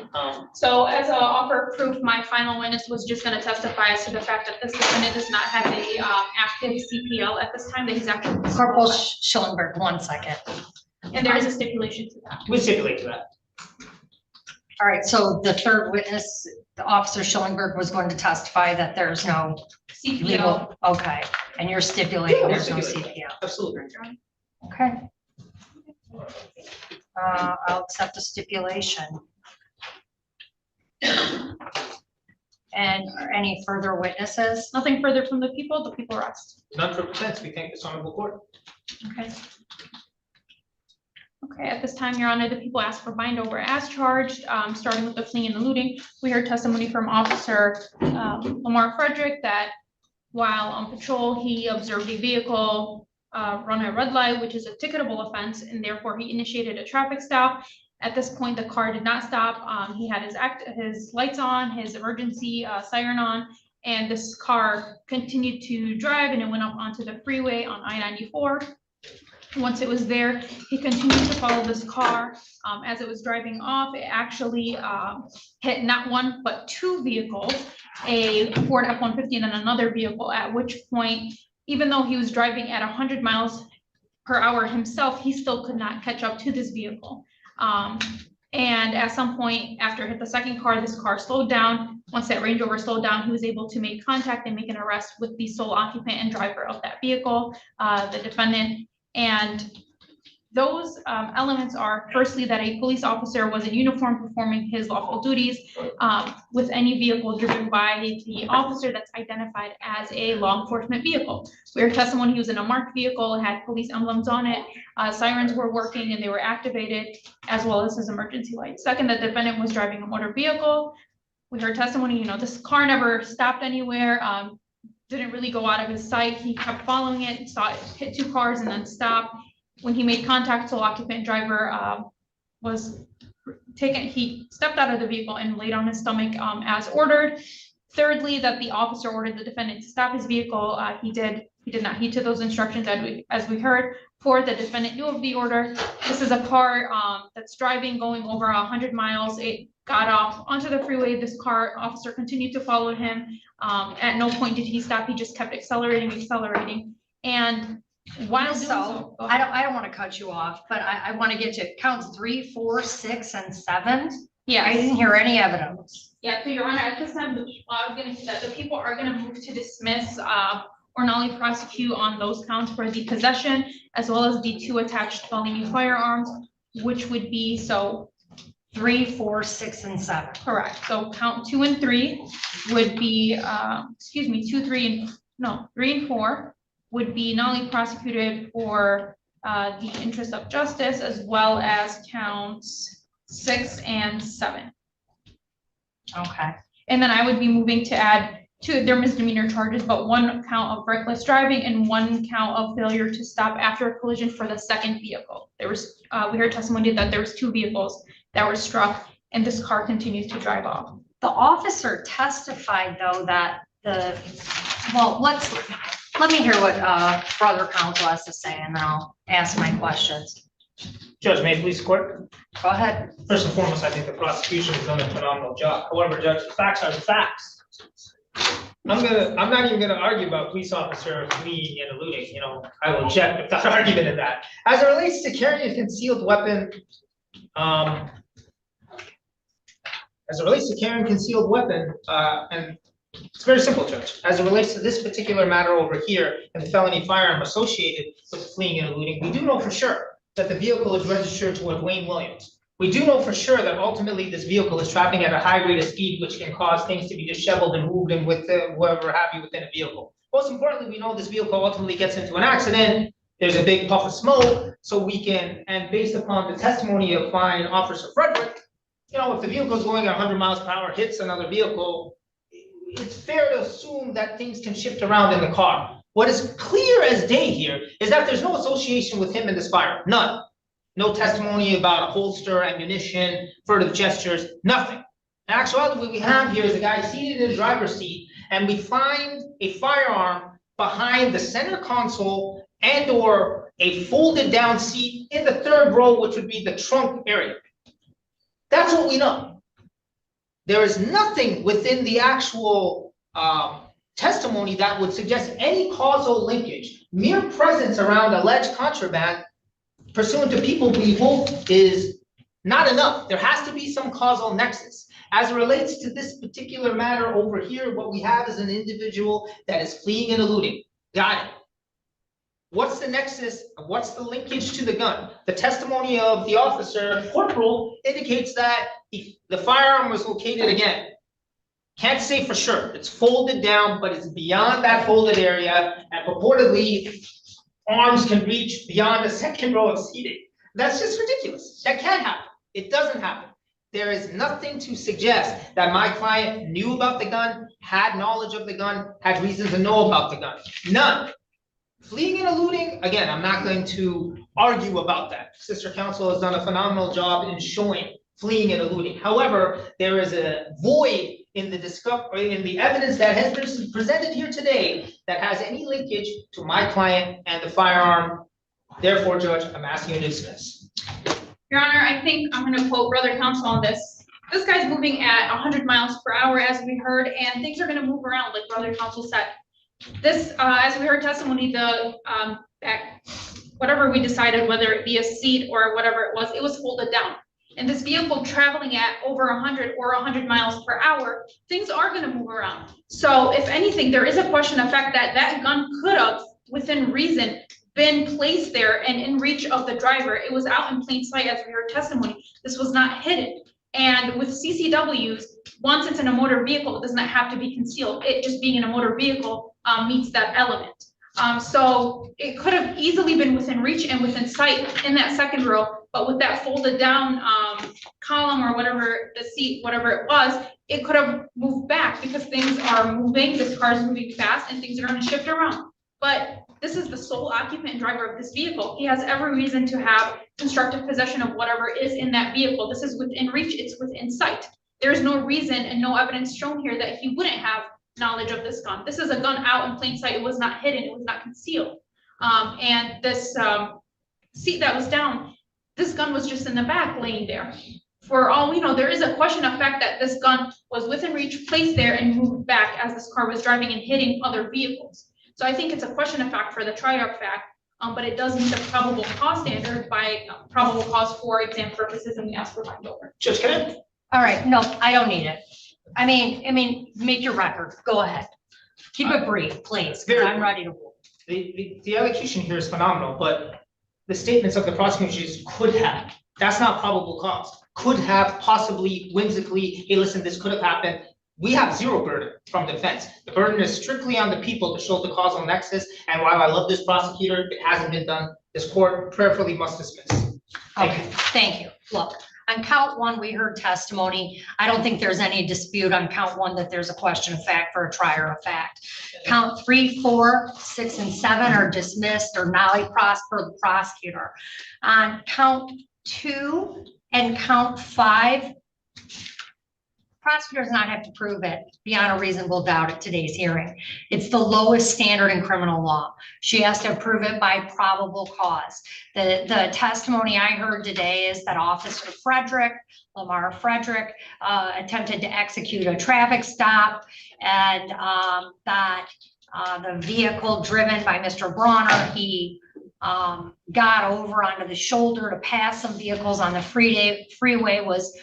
So as a offer of proof, my final witness was just gonna testify as to the fact that this defendant does not have a, active CPL at this time, that he's actually. Corporal Schillenberg, 1 second. And there is a stipulation to that. we stipulate to that. All right, so the third witness, the Officer Schillenberg was going to testify that there's no CPL. legal, okay, and you're stipulating Yeah, we'll there's no stipulate CPL. Absolutely. Okay. I'll accept the stipulation. And any further witnesses? Nothing further from the people rest. None for defense. We thank this honorable court. Okay. Okay, at this time, Your Honor, the people ask for bind over as charged, starting with the fleeing and the looting. We heard testimony from Officer Lamar Frederick that while on patrol, he observed a vehicle run a red light, which is a ticketable offense, and therefore he initiated a traffic stop. At this point, the car did not stop. He had his lights on, his emergency siren on, and this car continued to drive, and it went up onto the freeway on I-94. Once it was there, he continued to follow this car. As it was driving off, it actually hit not one, but two vehicles, a Ford F-150 and then another vehicle, at which point, even though he was driving at 100 miles per hour himself, he still could not catch up to this vehicle. And at some point, after it hit the second car, this car slowed down. Once that Range Rover slowed down, he was able to make contact and make an arrest with the sole occupant and driver of that vehicle, the defendant. And those elements are firstly that a police officer was in uniform performing his lawful duties with any vehicle driven by the officer that's identified as a law enforcement vehicle. We heard testimony he was in a marked vehicle, had police emblems on it, sirens were working and they were activated, as well as his emergency lights. Second, the defendant was driving a motor vehicle. We heard testimony, this car never stopped anywhere. Didn't really go out of his sight. He kept following it, saw it hit two cars and then stop. When he made contact, sole occupant driver was taken, he stepped out of the vehicle and laid on his stomach as ordered. Thirdly, that the officer ordered the defendant to stop his vehicle. He did not heed to those instructions as we heard. Fourth, the defendant knew of the order. This is a car that's driving, going over 100 miles. It got off onto the freeway. This car officer continued to follow him. At no point did he stop. He just kept accelerating. And while doing so, I don't want to cut you off, but I want to get to counts 3, 4, 6, and 7. yeah, I didn't hear any evidence. Yeah, so Your Honor, at this time, I was gonna say that the people are gonna move to dismiss or not prosecute on those counts for the possession, as well as the 2 attached felony firearms, which would be 3, 4, 6, and 7. correct. So count 2 and 3 would be, 3 and 4 would be not only prosecuted for the interest of justice, as well as counts 6 and 7. Okay. And then I would be moving to add 2 their misdemeanor charges, but 1 count of reckless driving and 1 count of failure to stop after a collision for the second vehicle. There was, we heard testimony that there was 2 vehicles that were struck and this car continues to drive off. The officer testified though that let me hear what brother counsel has to say and then I'll ask my questions. Judge, may it please the court? Go ahead. First and foremost, I think the prosecution has done a phenomenal job. However, Judge, the facts are the facts. I'm not even gonna argue about police officer fleeing and eluding, I will object without argument in that. As it relates to carrying a concealed weapon, and it's very simple, Judge. As it relates to this particular matter over here and the felony firearm associated with fleeing and eluding, we do know for sure that the vehicle is registered to Dwayne Williams. We do know for sure that ultimately this vehicle is traveling at a high rate of speed, which can cause things to be disheveled and moved and with whoever have you within a vehicle. Most importantly, we know this vehicle ultimately gets into an accident. There's a big puff of smoke, so we can, and based upon the testimony of fine Officer Frederick, if the vehicle is going at 100 miles per hour, hits another vehicle, it's fair to assume that things can shift around in the car. What is clear as day here is that there's no association with him and this firearm, none. No testimony about a holster, ammunition, furtive gestures, nothing. In actuality, what we have here is a guy seated in the driver's seat, and we find a firearm behind the center console and or a folded down seat in the third row, which would be the trunk area. That's what we know. There is nothing within the actual testimony that would suggest any causal linkage. Mere presence around alleged contraband pursuant to people evil is not enough. There has to be some causal nexus. As it relates to this particular matter over here, what we have is an individual that is fleeing and eluding. Got it. What's the nexus? What's the linkage to the gun? The testimony of the officer, corporal, indicates that the firearm was located again. Can't say for sure. It's folded down, but it's beyond that folded area, and purportedly arms can reach beyond the second row of seating. That's just ridiculous. That can't happen. It doesn't happen. There is nothing to suggest that my client knew about the gun, had knowledge of the gun, had reason to know about the gun. None. Fleeing and eluding, again, I'm not going to argue about that. Sister Counsel has done a phenomenal job in showing fleeing and eluding. However, there is a void in the evidence that has been presented here today that has any linkage to my client and the firearm. Therefore, Judge, I'm asking you to dismiss. Your Honor, I think I'm gonna quote Brother Counsel on this. This guy's moving at 100 miles per hour, as we heard, and things are gonna move around, like Brother Counsel said. This, as we heard testimony, that whatever we decided, whether it be a seat or whatever it was folded down. And this vehicle traveling at over 100 or 100 miles per hour, things are gonna move around. So if anything, there is a question of fact that that gun could have, within reason, been placed there and in reach of the driver. It was out in plain sight, as we heard testimony. This was not hidden. And with CCWs, once it's in a motor vehicle, it does not have to be concealed. It just being in a motor vehicle meets that element. So it could have easily been within reach and within sight in that second row, but with that folded down column or whatever, the seat, whatever it was, it could have moved back because things are moving, this car is moving fast and things are gonna shift around. But this is the sole occupant and driver of this vehicle. He has every reason to have constructive possession of whatever is in that vehicle. This is within reach, it's within sight. There's no reason and no evidence shown here that he wouldn't have knowledge of this gun. This is a gun out in plain sight. It was not hidden, it was not concealed. And this seat that was down, this gun was just in the back laying there. For all we know, there is a question of fact that this gun was within reach, placed there and moved back as this car was driving and hitting other vehicles. So I think it's a question of fact for the trier of fact, but it does meet the probable cause standard by probable cause for exam purposes, and we ask for bind over. Judge, can I? All right, no, I don't need it. I mean, make your record. Go ahead. Keep it brief, please, because I'm ready to roll. The elocution here is phenomenal, but the statements of the prosecution is could have. That's not probable cause. Could have, possibly, whimsically, hey, listen, this could have happened. We have zero burden from defense. The burden is strictly on the people to show the causal nexus. And while I love this prosecutor, it hasn't been done. This court prayerfully must dismiss. Okay, thank you. Look, on count one, we heard testimony. I don't think there's any dispute on count one that there's a question of fact for a trier of fact. Count 3, 4, 6, and 7 are dismissed or nolly prosper the prosecutor. On count 2 and count 5, prosecutor does not have to prove it beyond a reasonable doubt at today's hearing. It's the lowest standard in criminal law. She has to prove it by probable cause. The testimony I heard today is that Officer Frederick, Lamar Frederick, attempted to execute a traffic stop, and that the vehicle driven by Mr. Bronner, he got over onto the shoulder to pass some vehicles on the freeway, was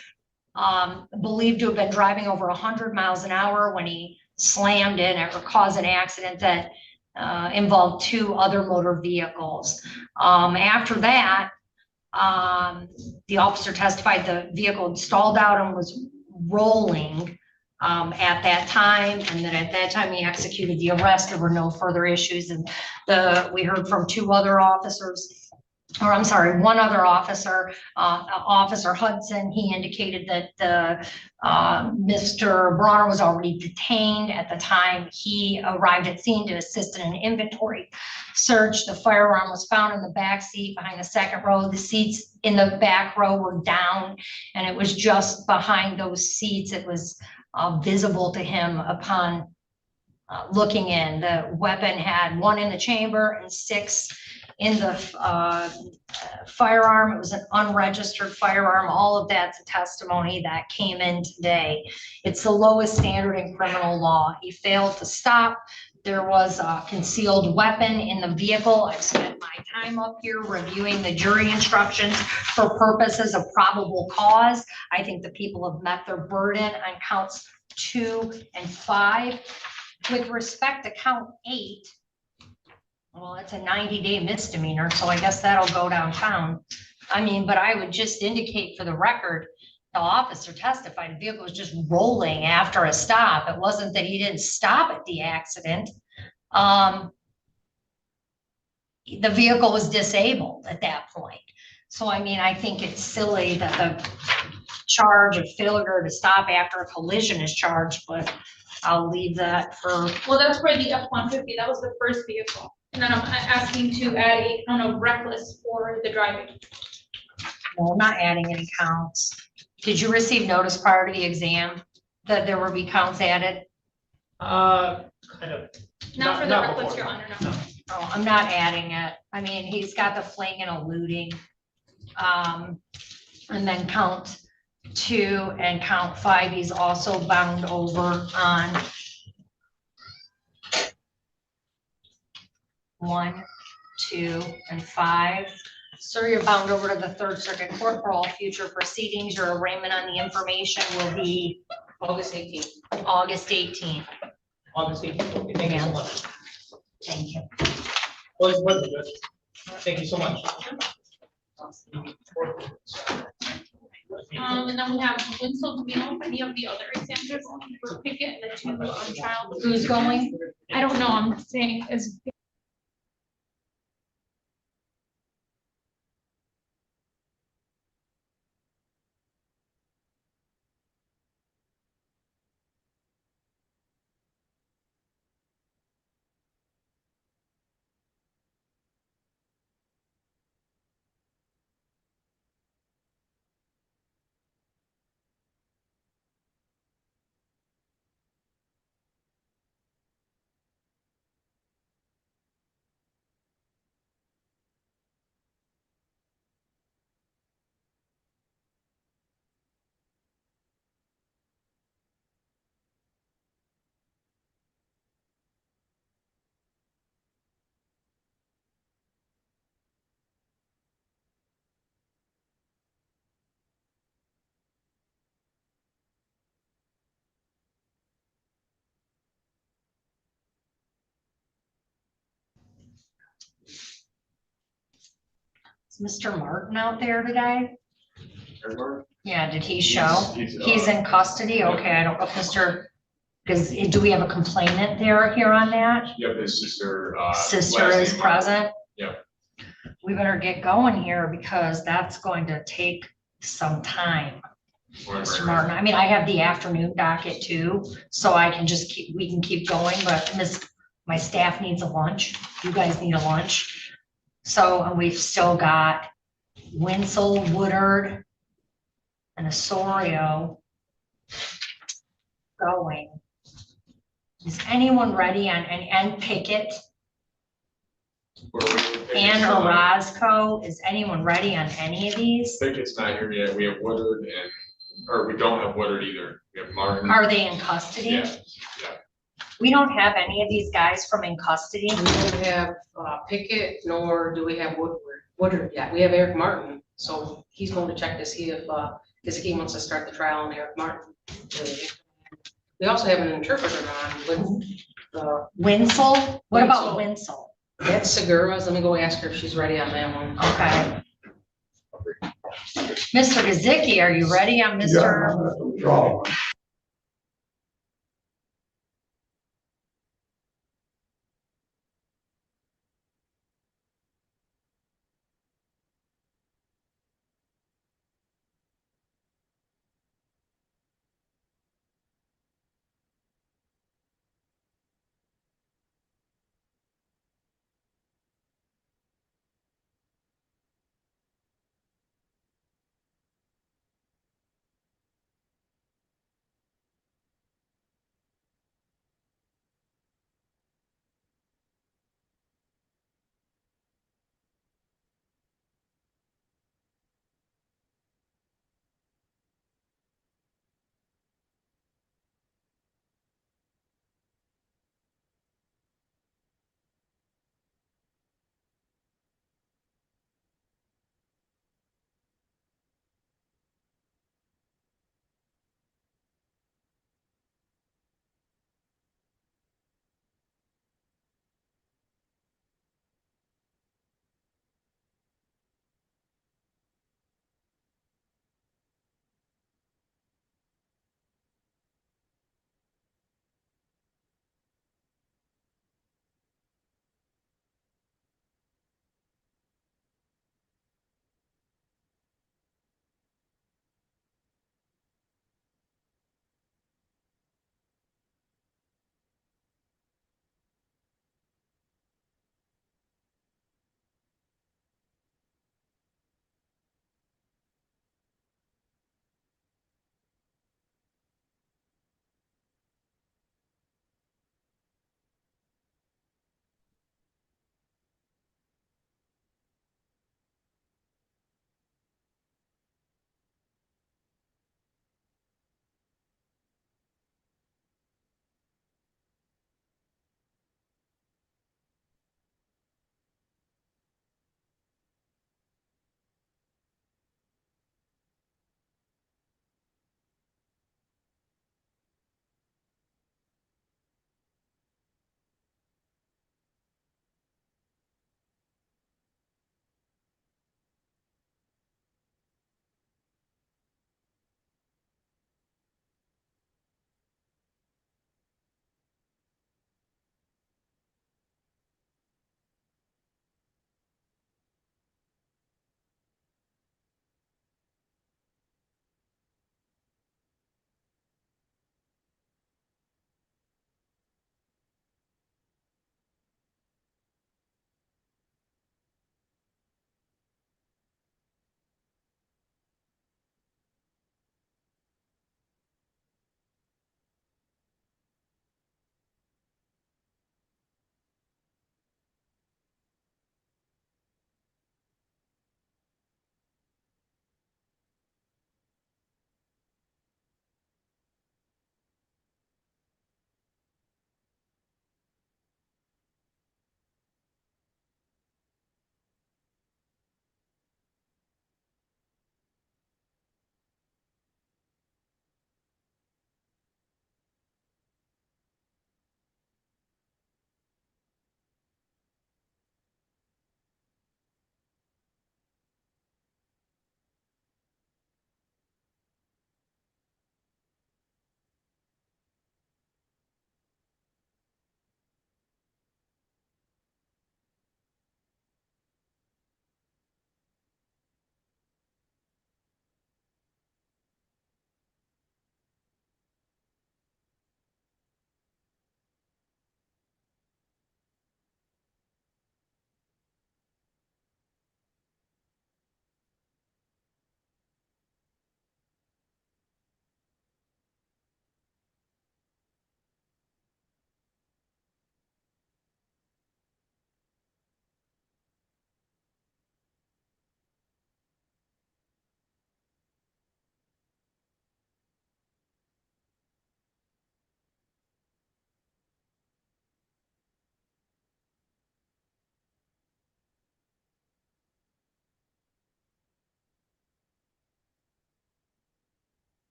believed to have been driving over 100 miles an hour when he slammed in or caused an accident that involved 2 other motor vehicles. After that, the officer testified the vehicle had stalled out and was rolling at that time, and then at that time he executed the arrest. There were no further issues, and we heard from 2 other officers. Or I'm sorry, one other officer, Officer Hudson. He indicated that Mr. Bronner was already detained at the time he arrived at scene to assist in an inventory search. The firearm was found in the back seat behind the second row. The seats in the back row were down, and it was just behind those seats. It was visible to him upon looking in. The weapon had 1 in the chamber and 6 in the firearm, it was an unregistered firearm, all of that's a testimony that came in today. It's the lowest standard in criminal law. He failed to stop. There was a concealed weapon in the vehicle. I've spent my time up here reviewing the jury instructions for purposes of probable cause. I think the people have met their burden on counts 2 and 5. With respect to count 8, well, it's a 90-day misdemeanor, so I guess that'll go downtown. I mean, but I would just indicate for the record, the officer testified the vehicle was just rolling after a stop. It wasn't that he didn't stop at the accident. The vehicle was disabled at that point. So, I mean, I think it's silly that the charge of failure to stop after a collision is charged, but I'll leave that for. Well, that's for the F-150. That was the first vehicle. And then I'm asking to add a count of reckless for the driving. No, I'm not adding any counts. Did you receive notice prior to the exam that there will be counts added? Kind of. Not for the Not reckless, before. Your Honor, no. Oh, I'm not adding it. I mean, he's got the fleeing and eluding. And then count 2 and count 5, he's also bound over on 1, 2, and 5. Sir, you're bound over to the Third Circuit Court for all future proceedings. Your arraignment on the information will be August 18th. August 18th. August 18th. Okay, thank you so much. Thank you. Was good. Thank you so much. And then we have Winslow Camino, any of the other examiners for Pickett and the 2 on child. Who's going? I don't know, I'm saying is. Is Mr. Martin out there today? Yeah, did he show? He's in custody? Okay, I don't know if Mr. Because do we have a complainant here on that? Yep, his sister. Sister last is name- present? Yep. We better get going here because that's going to take some time, Mr. Martin. I mean, I have the afternoon docket too, so I can just we can keep going, but my staff needs a lunch. You guys need a lunch. So, and we've still got Winslow, Woodard, and Osorio going. Is anyone ready on, and Pickett and Orozco? Is anyone ready on any of these? Pickett's not here yet. We have Woodard or we don't have Woodard either. We have Martin. Are they in custody? Yeah, We don't have any of these guys from in custody. We don't have Pickett, nor do we have Woodard yet. We have Eric Martin, so he's going to check to see if he wants to start the trial on Eric Martin. We also have an interpreter on with Winslow? What about Winslow? That's Segura's. Let me go ask her if she's ready on that one. Okay. Mr. Gazicki, are you ready on Mr.? Yeah,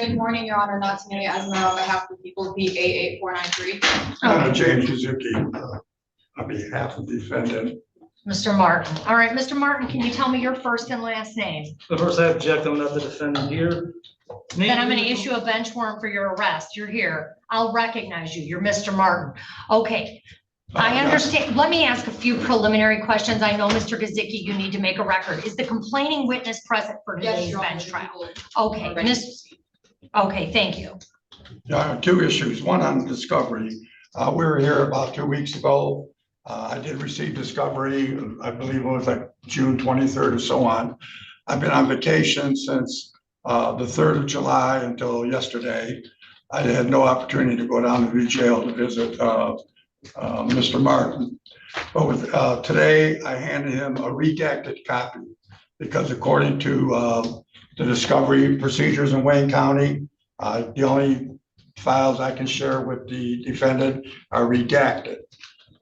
Good morning, Your Honor, Natsume Asmer on behalf of the people of P 88493. James Suzuki, on behalf of the defendant. Mr. Martin. All right, Mr. Martin, can you tell me your first and last name? But first I object, I'm not the defendant here. Then I'm gonna issue a bench warrant for your arrest. You're here. I'll recognize you. You're Mr. Martin. Okay. I understand. Let me ask a few preliminary questions. I know, Mr. Gazicki, you need to make a record. Is the complaining witness present for Yes, today's Your Honor, bench the trial? people Okay, are ready to Miss, proceed. okay, thank you. Two issues, one on discovery. We were here about 2 weeks ago. I did receive discovery, I believe it was like June 23rd or so on. I've been on vacation since the 3rd of July until yesterday. I had no opportunity to go down to the jail to visit Mr. Martin. But with today, I handed him a redacted copy because according to the discovery procedures in Wayne County, the only files I can share with the defendant are redacted.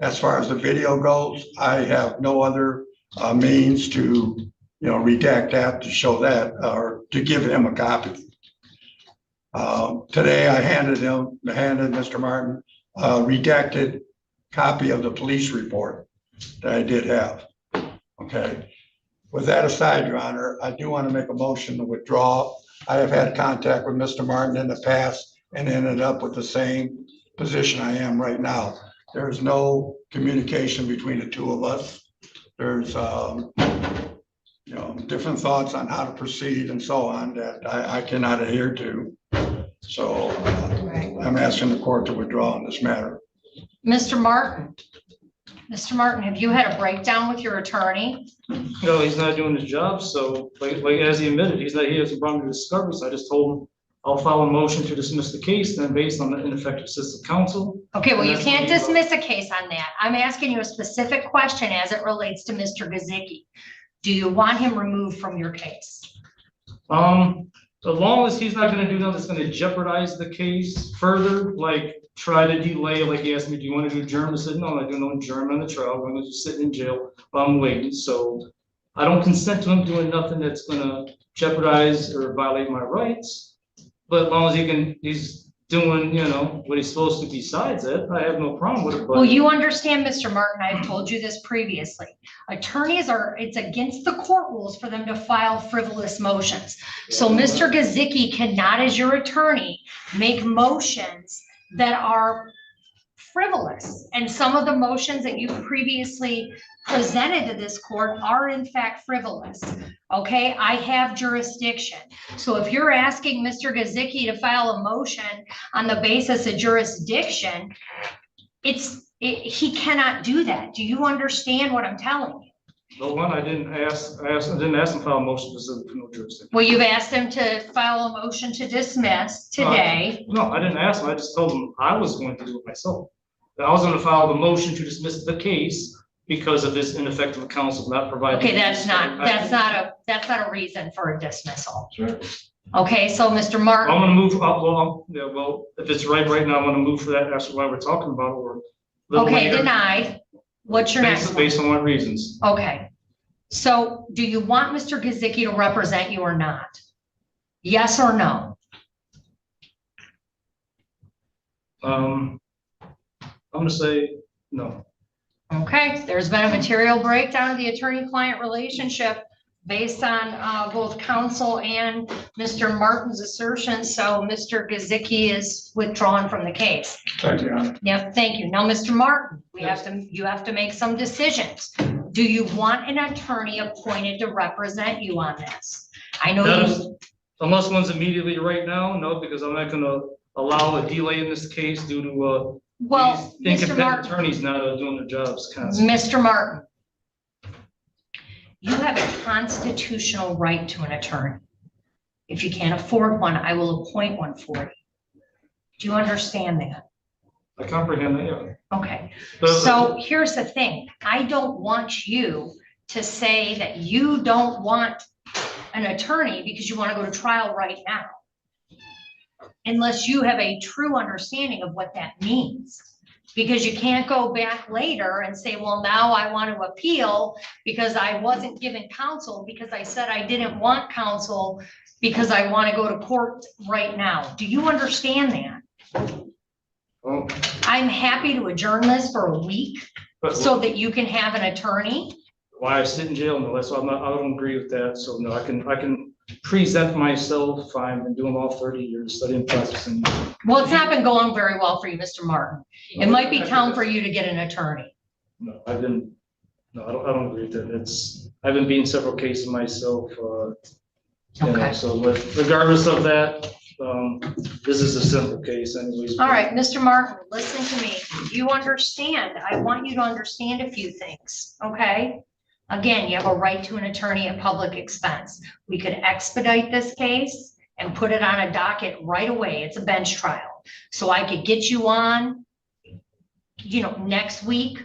As far as the video goes, I have no other means to, redact that to show that or to give him a copy. Today, I handed Mr. Martin a redacted copy of the police report that I did have. Okay. With that aside, Your Honor, I do want to make a motion to withdraw. I have had contact with Mr. Martin in the past and ended up with the same position I am right now. There is no communication between the two of us. There's, different thoughts on how to proceed and so on that I cannot adhere to. So I'm asking the court to withdraw on this matter. Mr. Martin, have you had a breakdown with your attorney? No, he's not doing his job, so like as he admitted, he hasn't brought me discovery, so I just told him I'll file a motion to dismiss the case, then based on the ineffective assistance of counsel. Okay, well, And you that's can't what he wrote. dismiss a case on that. I'm asking you a specific question as it relates to Mr. Gazicki. Do you want him removed from your case? As long as he's not gonna do nothing that's gonna jeopardize the case further, like try to delay, like he asked me, do you want to do adjournment? I said, no, I'm not doing no adjournment on the trial. I'm gonna just sit in jail while I'm waiting. So I don't consent to him doing nothing that's gonna jeopardize or violate my rights. But as long as he's doing, what he's supposed to besides it, I have no problem with it. Well, you understand, Mr. Martin, I've told you this previously. Attorneys it's against the court rules for them to file frivolous motions. So Mr. Gazicki cannot, as your attorney, make motions that are frivolous. And some of the motions that you've previously presented to this court are in fact frivolous. Okay, I have jurisdiction. So if you're asking Mr. Gazicki to file a motion on the basis of jurisdiction, he cannot do that. Do you understand what I'm telling you? The one I didn't ask him to file a motion specific to no jurisdiction. Well, you've asked him to file a motion to dismiss today. No, I didn't ask him. I just told him I was going to do it myself. That I was gonna file the motion to dismiss the case because of this ineffective counsel not providing. Okay, that's not a reason for a dismissal. Okay, so Mr. Martin. I'm gonna move up, well, if it's right now, I'm gonna move for that, that's why we're talking about it, or. a little Okay, later. denied. What's your next one? Based on what reasons? Okay, so do you want Mr. Gazicki to represent you or not? Yes or no? I'm gonna say no. Okay, there's been a material breakdown of the attorney-client relationship based on both counsel and Mr. Martin's assertions. So Mr. Gazicki is withdrawn from the case. Thank you, Your Honor. Yep, thank you. Now, Mr. Martin, you have to make some decisions. Do you want an attorney appointed to represent you on this? I know you. Unless one's immediately right now, no, because I'm not gonna allow a delay in this case due to, Well, these Mr. incompetent Martin, attorneys not doing their jobs constantly. Mr. Martin, you have a constitutional right to an attorney. If you can't afford one, I will appoint one for you. Do you understand that? I comprehend that, yeah. Okay, so here's the thing. I don't want you to say that you don't want an attorney because you want to go to trial right now. Unless you have a true understanding of what that means. Because you can't go back later and say, well, now I want to appeal because I wasn't given counsel because I said I didn't want counsel, because I want to go to court right now. Do you understand that? Oh, I'm happy to adjourn this for a week but so that you can have an attorney. why I sit in jail, no, that's why I don't agree with that. So no, I can present myself. I've been doing all 30 years studying, practicing. Well, it's not been going very well for you, Mr. Martin. It might be time for you to get an attorney. No, I don't agree with that. I've been beating several cases myself, Okay. so but regardless of that, this is a simple case anyways. All right, Mr. Martin, listen to me. You understand, I want you to understand a few things, okay? Again, you have a right to an attorney at public expense. We could expedite this case and put it on a docket right away. It's a bench trial. So I could get you on, next week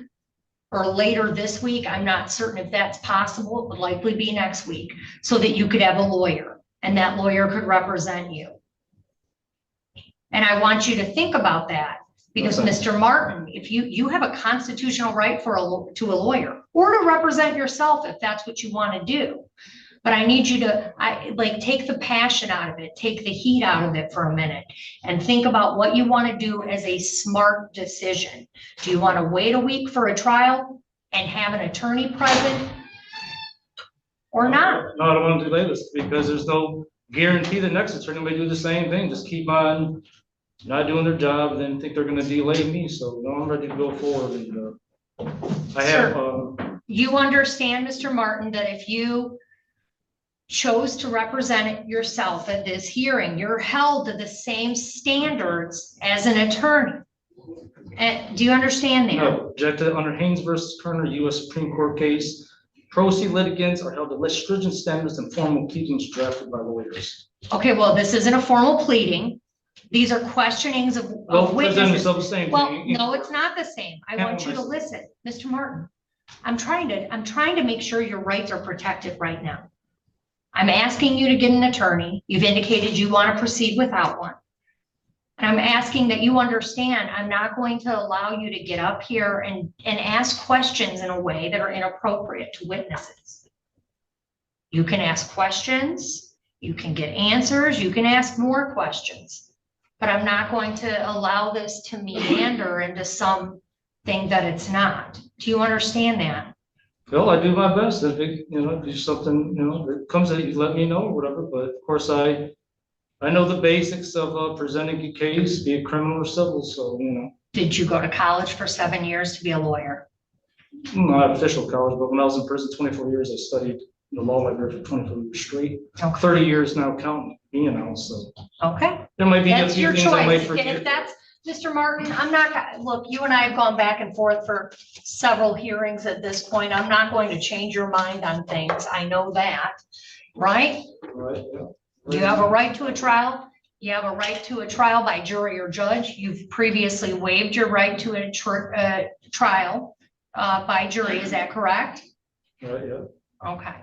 or later this week. I'm not certain if that's possible. It would likely be next week, so that you could have a lawyer and that lawyer could represent you. And I want you to think about that, because Okay. Mr. Martin, if you have a constitutional right to a lawyer or to represent yourself if that's what you want to do. But I need you to, take the passion out of it, take the heat out of it for a minute and think about what you want to do as a smart decision. Do you want to wait a week for a trial and have an attorney present or not? No, I don't want to delay this because there's no guarantee the next attorney may do the same thing. Just keep on not doing their job and then think they're gonna delay me. So no, I'm ready to go forward and, I have, You understand, Mr. Martin, that if you chose to represent yourself at this hearing, you're held to the same standards as an attorney. Do you understand that? no, objected under Haynes versus Kerner, US Supreme Court case. Pro se litigants are held to less stringent standards than formal pleadings drafted by lawyers. Okay, well, this isn't a formal pleading. These are questionings of Well, present witnesses. yourself the same Well, thing. no, it's not the same. I want you to listen, Mr. Martin. I'm trying to make sure your rights are protected right now. I'm asking you to get an attorney. You've indicated you want to proceed without one. And I'm asking that you understand, I'm not going to allow you to get up here and ask questions in a way that are inappropriate to witnesses. You can ask questions, you can get answers, you can ask more questions. But I'm not going to allow this to meander into something that it's not. Do you understand that? Well, I do my best. If it, do something, that comes that you let me know or whatever, but of course I know the basics of presenting a case, be it criminal or civil, so, Did you go to college for 7 years to be a lawyer? not official college, but when I was in prison 24 years, I studied in the law library for 24 years straight. 30 years now counting, being out, so. Okay. There might be a That's few your things I might choice. forget. If that's, Mr. Martin, I'm not, look, you and I have gone back and forth for several hearings at this point. I'm not going to change your mind on things. I know that, right? Right, yeah. You have a right to a trial. You have a right to a trial by jury or judge. You've previously waived your right to a trial by jury. Is that correct? Right, yeah. Okay.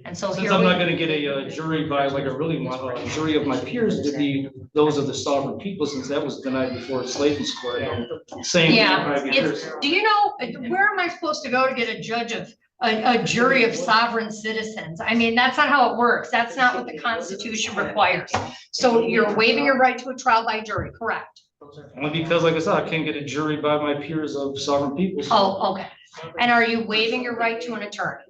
And so Since here I'm we. not gonna get a jury by like I really want, a jury of my peers to be those of the sovereign people, since that was denied before Slayton Square. Same. Yeah, thing, 5 years. do you know, where am I supposed to go to get a judge of, a jury of sovereign citizens? I mean, that's not how it works. That's not what the Constitution requires. So you're waiving your right to a trial by jury, correct? Only because, like I said, I can't get a jury by my peers of sovereign people. so Oh, okay. And are you waiving your right to an attorney?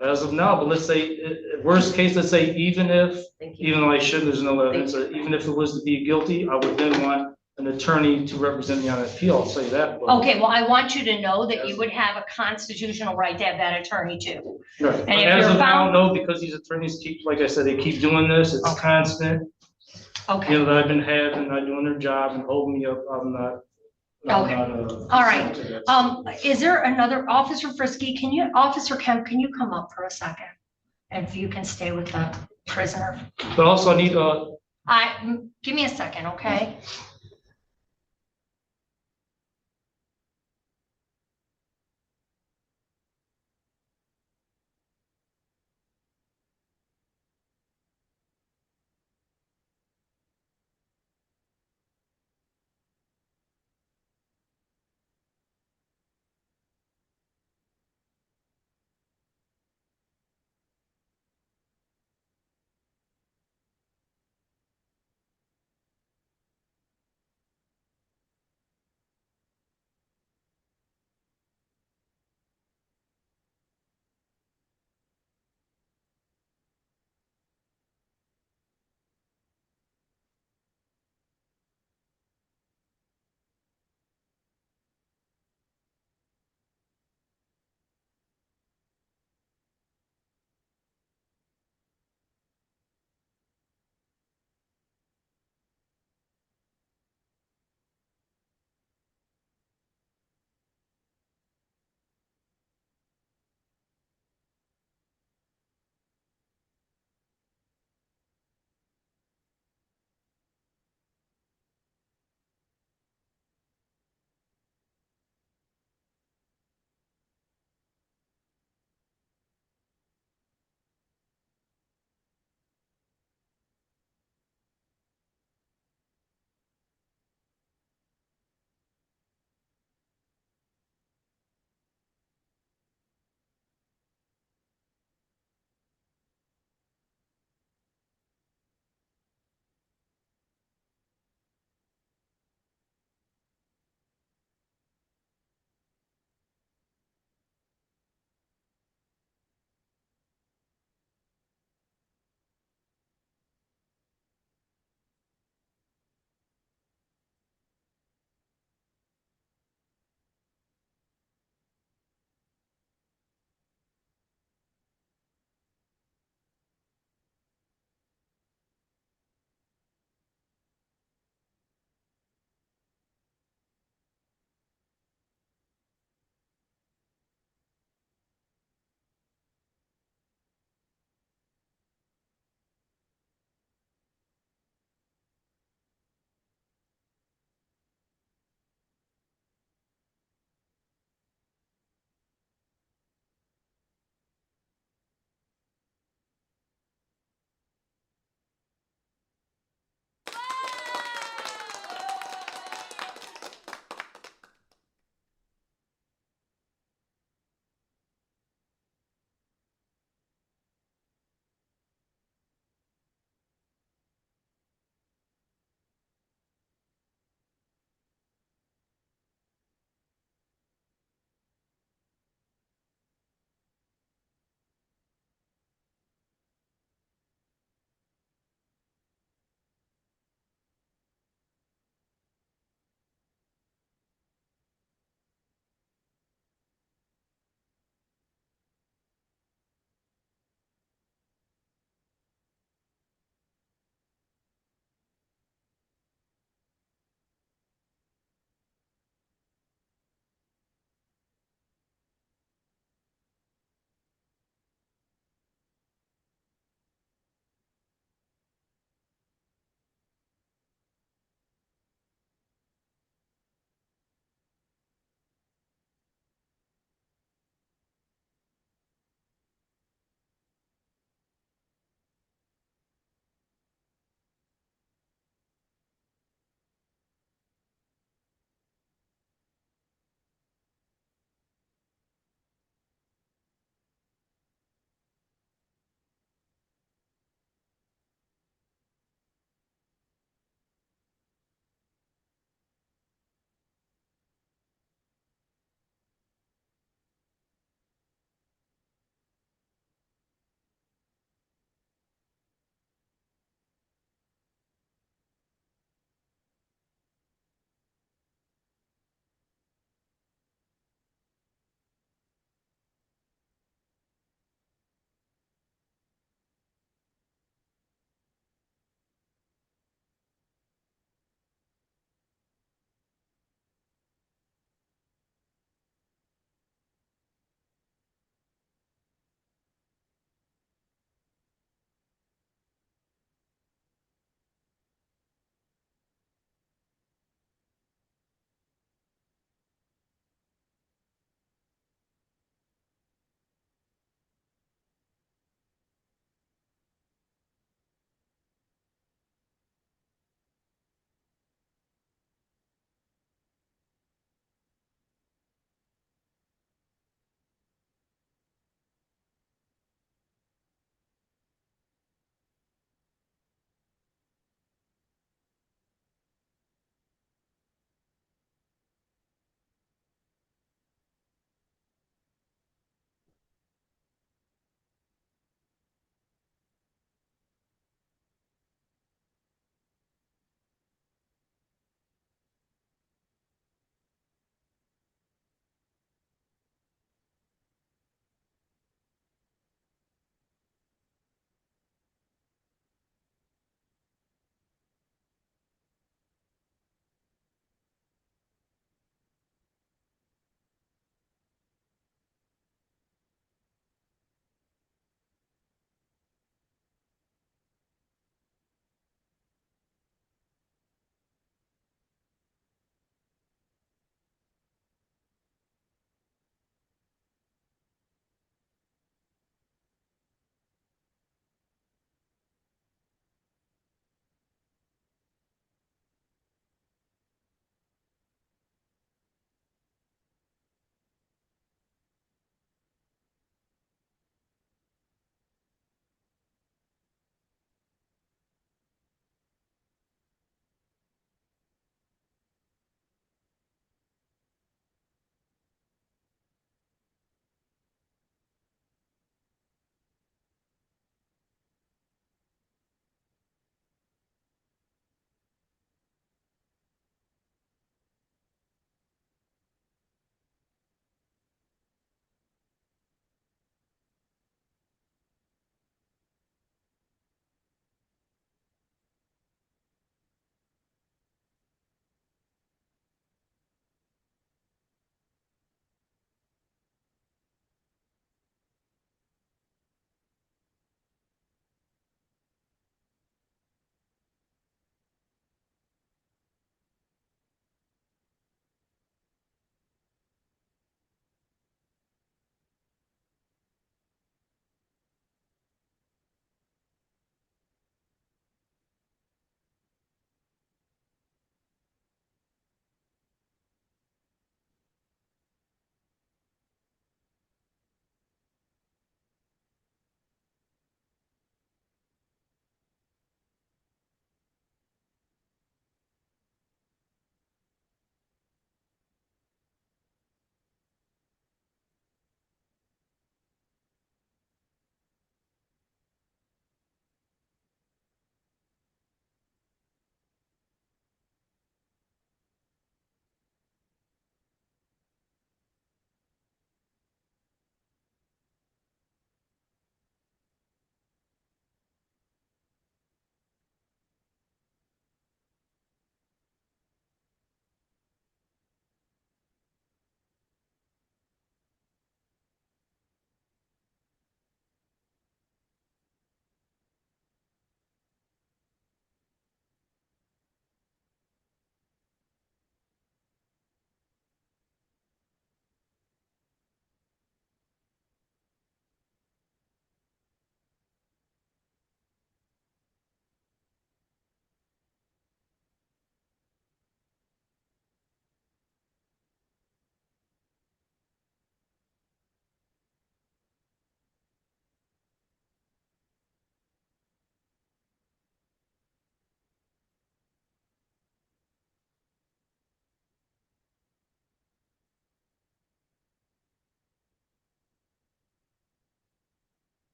As of now, but let's say, worst case, let's say even though I shouldn't, there's no evidence, even if it was to be guilty, I would then want an attorney to represent me on appeal, I'll say that. but- Okay, well, I want you to know that you would have a constitutional right to have that attorney too. Right, And but if as you're of now, found- no, because these attorneys keep, like I said, they keep doing this, it's constant. Okay. That I've been having, not doing their job and holding me up, I'm not. Okay. All right. Is there another Officer Frisky? Officer Kemp, can you come up for a second? If you can stay with the prisoner. But also I need, Give me a second, okay?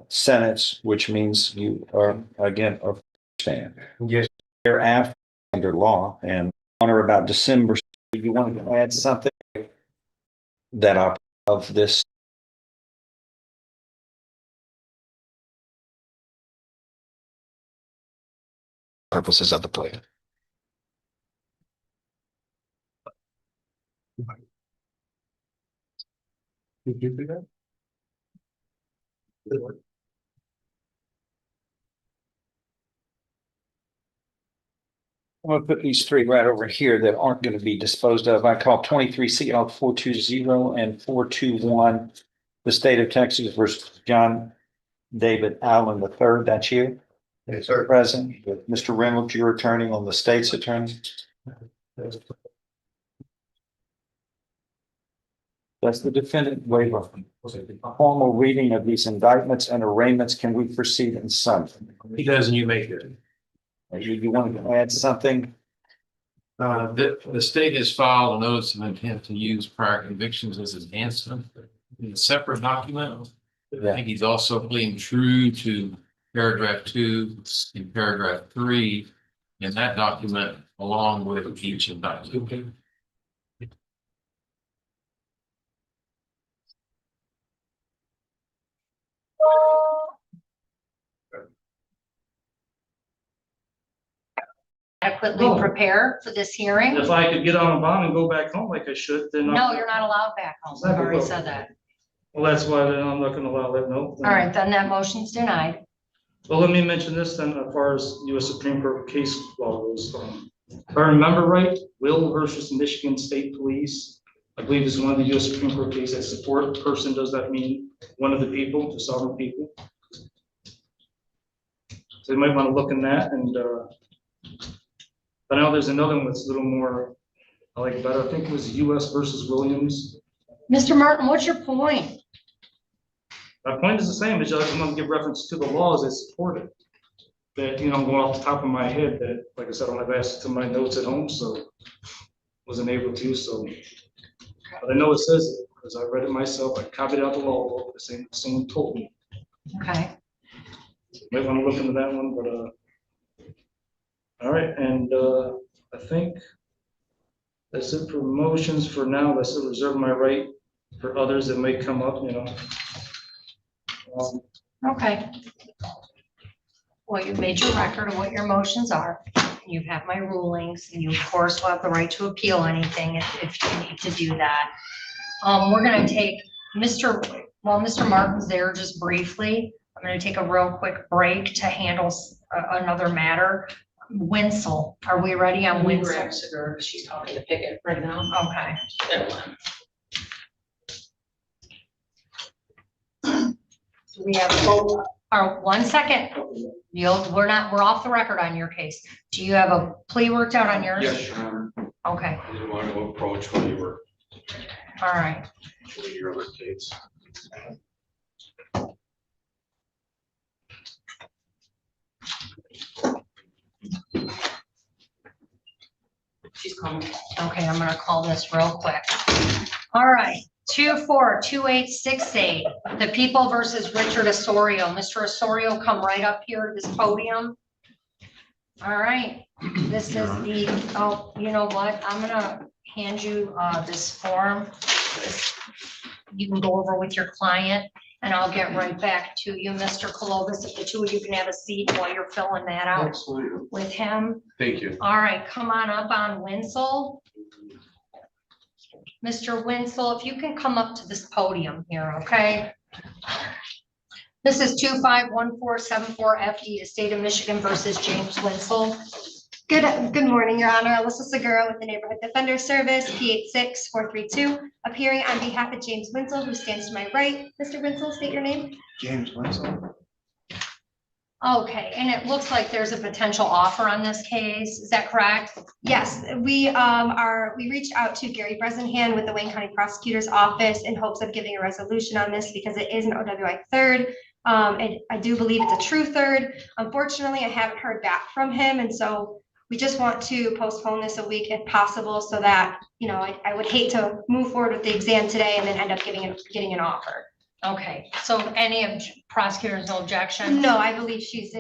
sentence, which means you are, again, a fan. Yes. Thereafter, under law, and honor about December, you want to add something that of this. Purposes of the plan. Did you do that? I'm gonna put these three right over here that aren't gonna be disposed of. I call 23 CL 420 and 421. The state of Texas versus John David Allen III. That's you. Yes, sir. Present with Mr. Reynolds, your attorney on the state's attorney. That's the defendant waiver. Formal reading of these indictments and arraignments. Can we proceed in some? He does, and you make it. You want to add something? The state has filed a notice of intent to use prior convictions as enhancement in a separate document. I think he's also being true to paragraph 2 and paragraph 3 in that document, along with each indictment. Adequately prepare for this hearing? If I could get on a bond and go back home like I should, then. No, you're not allowed back home. I've already said that. Well, that's why then I'm not gonna allow that, no. All right, then that motion's denied. Well, let me mention this then, as far as US Supreme Court case law goes. If I remember right, Will versus Michigan State Police, I believe is one of the US Supreme Court cases that support person, does that mean one of the people, the sovereign people? So you might want to look in that, and I know there's another one that's a little more, I like better. I think it was US versus Williams. Mr. Martin, what's your point? My point is the same, as I just want to give reference to the laws that support it. That, you know, I'm going off the top of my head that, like I said, I don't have access to my notes at home, so wasn't able to, so. But I know it says it, because I read it myself, I copied out the law book, the same, someone told me. Okay. Might want to look into that one, but, all right, and, I think that's it for motions for now. That's to reserve my right for others that may come up, you know. Okay. Well, you've made your record of what your motions are. You have my rulings, and you of course will have the right to appeal anything if you need to do that. We're gonna take Mr. Martin's there just briefly. I'm gonna take a real quick break to handle another matter. Winsel, are we ready on Winsel? Grab a cigar, she's talking to Pickett right now. Okay. Do we have, one second. We're off the record on your case. Do you have a plea worked out on yours? Yes, Your Honor. Okay, I didn't want to approach when you were all right. doing your other case. She's coming. Okay, I'm gonna call this real quick. All right, 242868, the People versus Richard Osorio. Mr. Osorio, come right up here to this podium. All right, this is the, oh, you know what? I'm gonna hand you this form. You can go over with your client, and I'll get right back to you, Mr. Colovis. If the two of you can have a seat while you're filling that out Absolutely. with him. Thank you. All right, come on up on Winsel. Mr. Winsel, if you can come up to this podium here, okay? This is 251474FE, the state of Michigan versus James Winsel. Good morning, Your Honor. Alyssa Segura with the Neighborhood Defender Service, P86432, appearing on behalf of James Winsel, who stands to my right. Mr. Winsel, state your name. James Winsel. Okay, and it looks like there's a potential offer on this case. Is that correct? Yes, we reached out to Gary Bresenhan with the Wayne County Prosecutor's Office in hopes of giving a resolution on this because it is an OWI third. And I do believe it's a true third. Unfortunately, I haven't heard back from him, and so we just want to postpone this a week if possible so that, you know, I would hate to move forward with the exam today and then end up getting an offer. Okay, so any prosecutors, no objection? No, I believe she's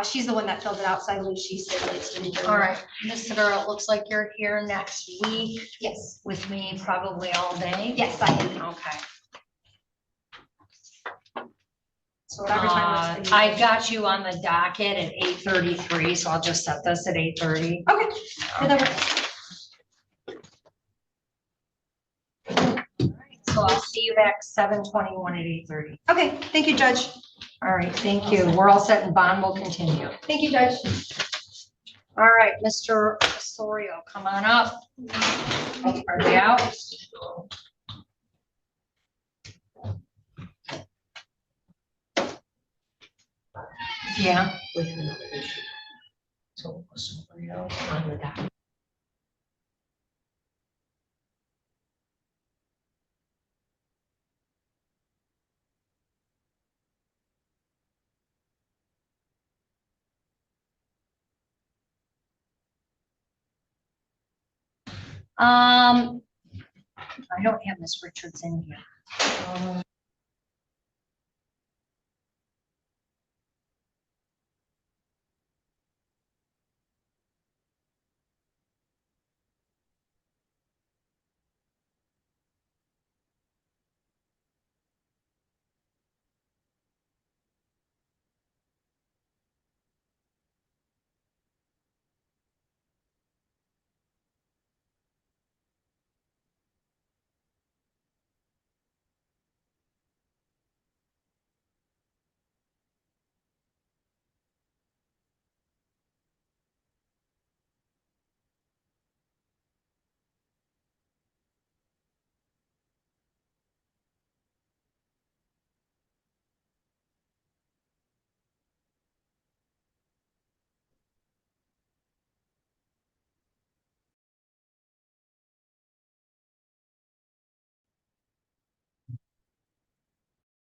she's the one that filled it out, so I believe she's saying it's. All right, Ms. Segura, it looks like you're here next week Yes, with me probably all day. yes, I am. Okay. So whatever time works for you. I've got you on the docket at 8:33, so I'll just set this at 8:30. Okay. Yeah, that works. So I'll see you back 7:21 at 8:30. Okay, thank you, Judge. All right, thank you. We're all set and bond will continue. Thank you, Judge. All right, Mr. Osorio, come on up. Are they out? Yeah. So Osorio on the docket. I don't have Miss Richards in here.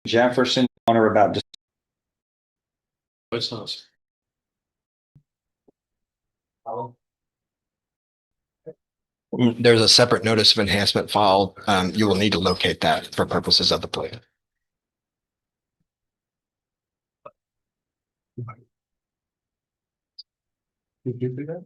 Jefferson, on or about. It's not. There's a separate notice of enhancement filed. You will need to locate that for purposes of the plea. Did you do that?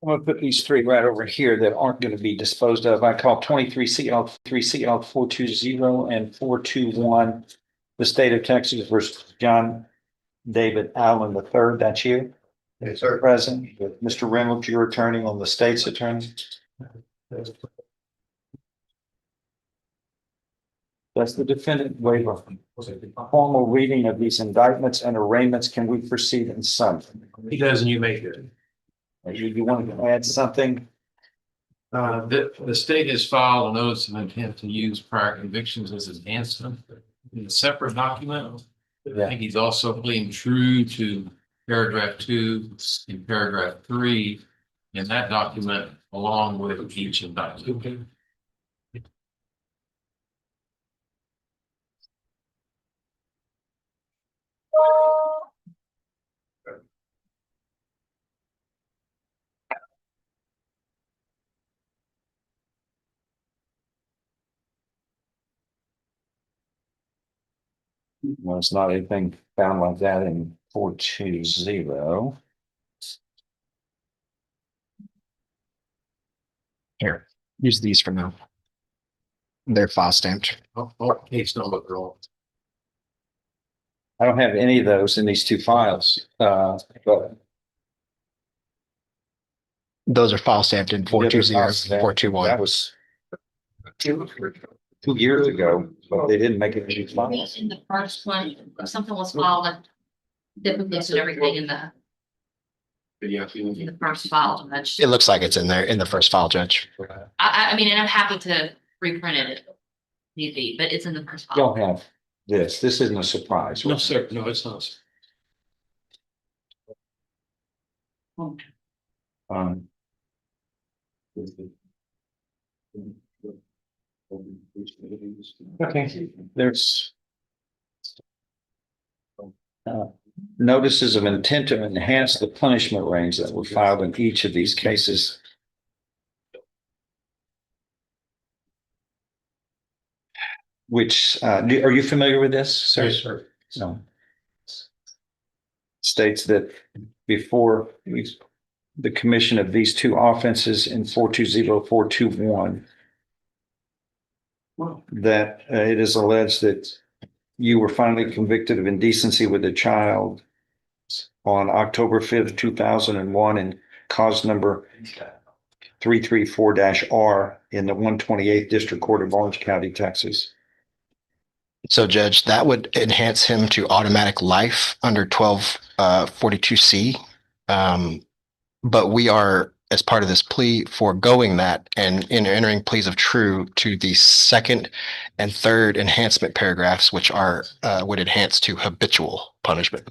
I'm gonna put these three right over here that aren't gonna be disposed of. I call 23 CL 420 and 421. The state of Texas versus John David Allen III. That's you. Yes, sir. Present with Mr. Reynolds, your attorney on the state's attorney. That's the defendant waiver. Formal reading of these indictments and arraignments. Can we proceed in sum? He does and you make it. You want to add something? The state has filed a notice of intent to use prior convictions as enhancement in a separate document. I think he's also pleading true to paragraph 2 and paragraph 3 in that document along with each indictment. Well, it's not anything found like that in 420. Here, use these for now. They're file stamped. Case number girl. I don't have any of those in these two files. But Those are file stamped in 420, That 421. was 2 years ago, but they didn't make it into files. In the first one, something was filed and different and everything in the first file. It looks like it's in there in the first file, Judge. I mean, and I'm happy to reprint it if need be, but it's in the first file. Don't have this. This isn't a surprise. No, sir. No, it's not. Okay, there's. notices of intent to enhance the punishment range that were filed in each of these cases. Which, are you familiar with this, sir? Yes, sir. No. States that before the commission of these two offenses in 420-421, that it is alleged that you were finally convicted of indecency with a child on October 5th, 2001, and cause number 334-R in the 128th District Court of Orange County, Texas. So Judge, that would enhance him to automatic life under 1242C. But we are, as part of this plea, foregoing that and entering pleas of true to the second and third enhancement paragraphs, which are would enhance to habitual punishment.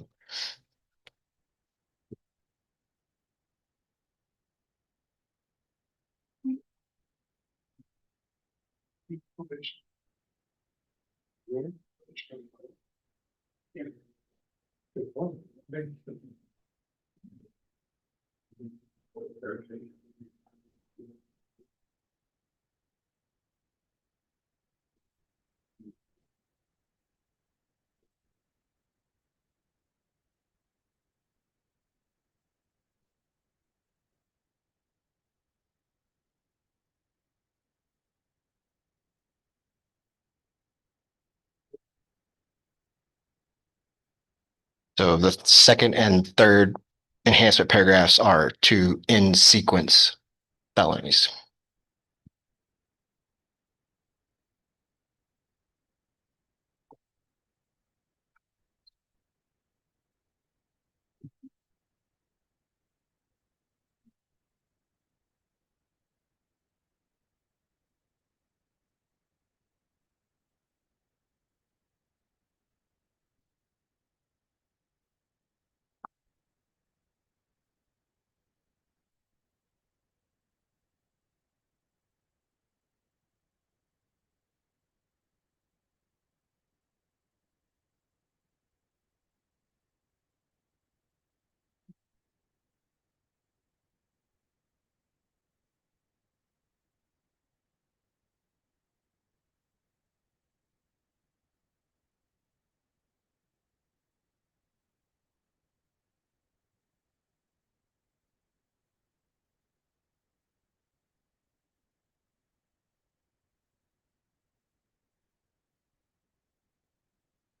So the second and third enhancement paragraphs are to in sequence felonies.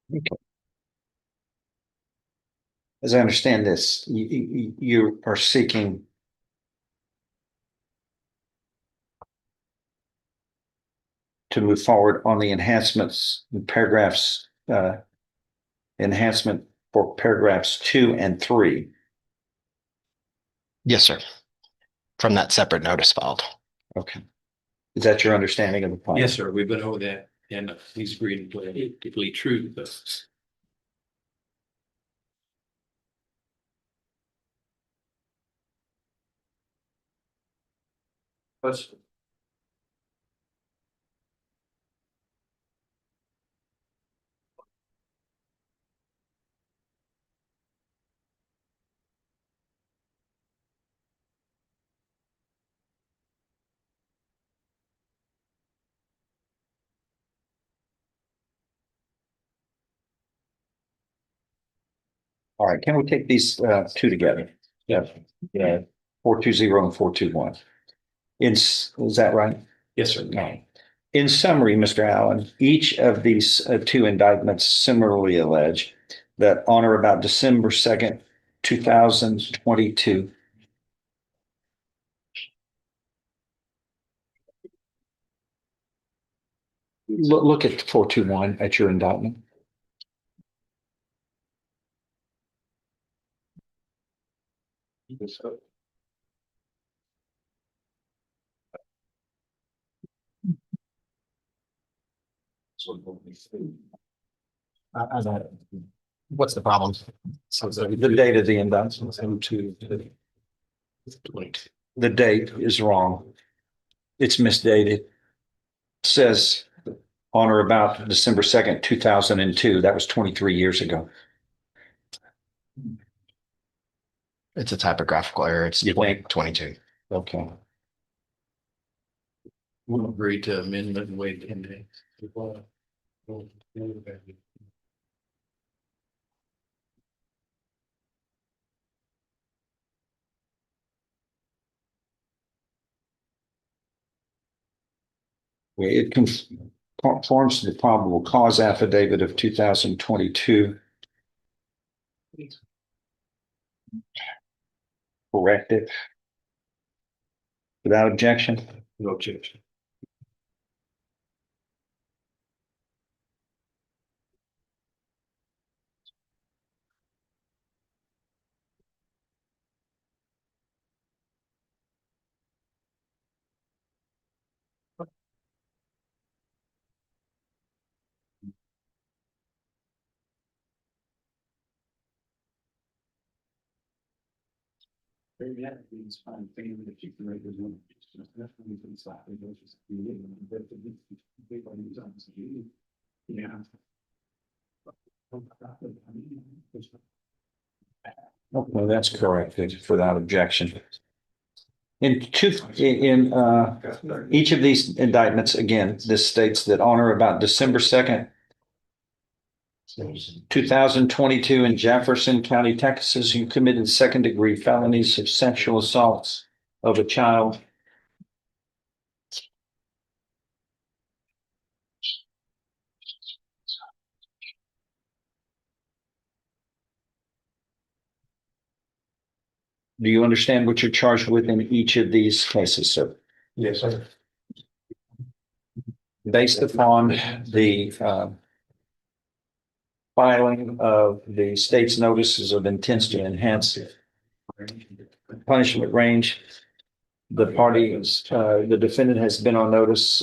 Okay. As I understand this, you are seeking to move forward on the enhancements, paragraphs, enhancement for paragraphs 2 and 3. Yes, sir. From that separate notice filed. Okay. Is that your understanding of the plan? Yes, sir. We've been over that and he's agreed to plead true to this. Question. All right, can we take these two together? Yeah. 420 and 421. Is that right? Yes, sir. No. In summary, Mr. Allen, each of these two indictments similarly allege that on or about December 2nd, 2022, look at 421 at your indictment. What's the problem? So the date of the indictment. The date is wrong. It's misdated. Says on or about December 2nd, 2002. That was 23 years ago. It's a typographical error. It's You think? 22. Okay. We'll agree to amendment and wait 10 days. It conforms to the probable cause affidavit of 2022. Corrected. Without objection? No objection. Yeah. No, that's corrected without objection. In each of these indictments, again, this states that on or about December 2nd, 2022 in Jefferson County, Texas, you committed second-degree felonies of sexual assaults of a child. Do you understand what you're charged with in each of these cases, sir? Yes, sir. Based upon the filing of the state's notices of intent to enhance punishment range, the defendant has been on notice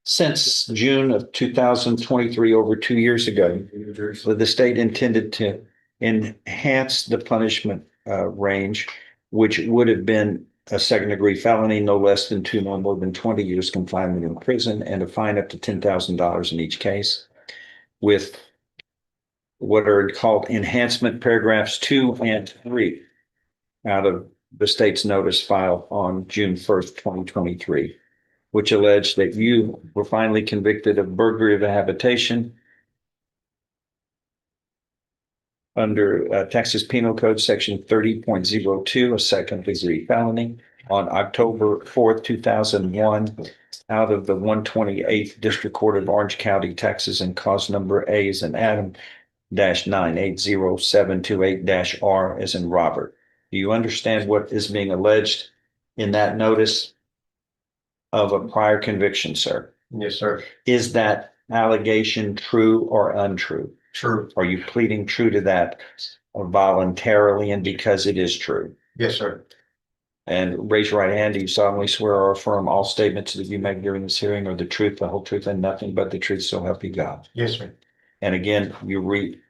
since June of 2023, over 2 years ago. So the state intended to enhance the punishment range, which would have been a second-degree felony, no less than 2, no more than 20 years confinement in prison, and a fine up to $10,000 in each case, with what are called enhancement paragraphs 2 and 3 out of the state's notice filed on June 1st, 2023, which alleged that you were finally convicted of burglary of a habitation under Texas Penal Code Section 30.02, a second-degree felony, on October 4th, 2001, out of the 128th District Court of Orange County, Texas, and cause number A as in Adam -980728-R as in Robert. Do you understand what is being alleged in that notice of a prior conviction, sir? Yes, sir. Is that allegation true or untrue? True. Are you pleading true to that voluntarily and because it is true? Yes, sir. And raise your right hand. Do you solemnly swear or affirm all statements that you make during this hearing are the truth, the whole truth, and nothing but the truth, so help you God? Yes, sir. And again, you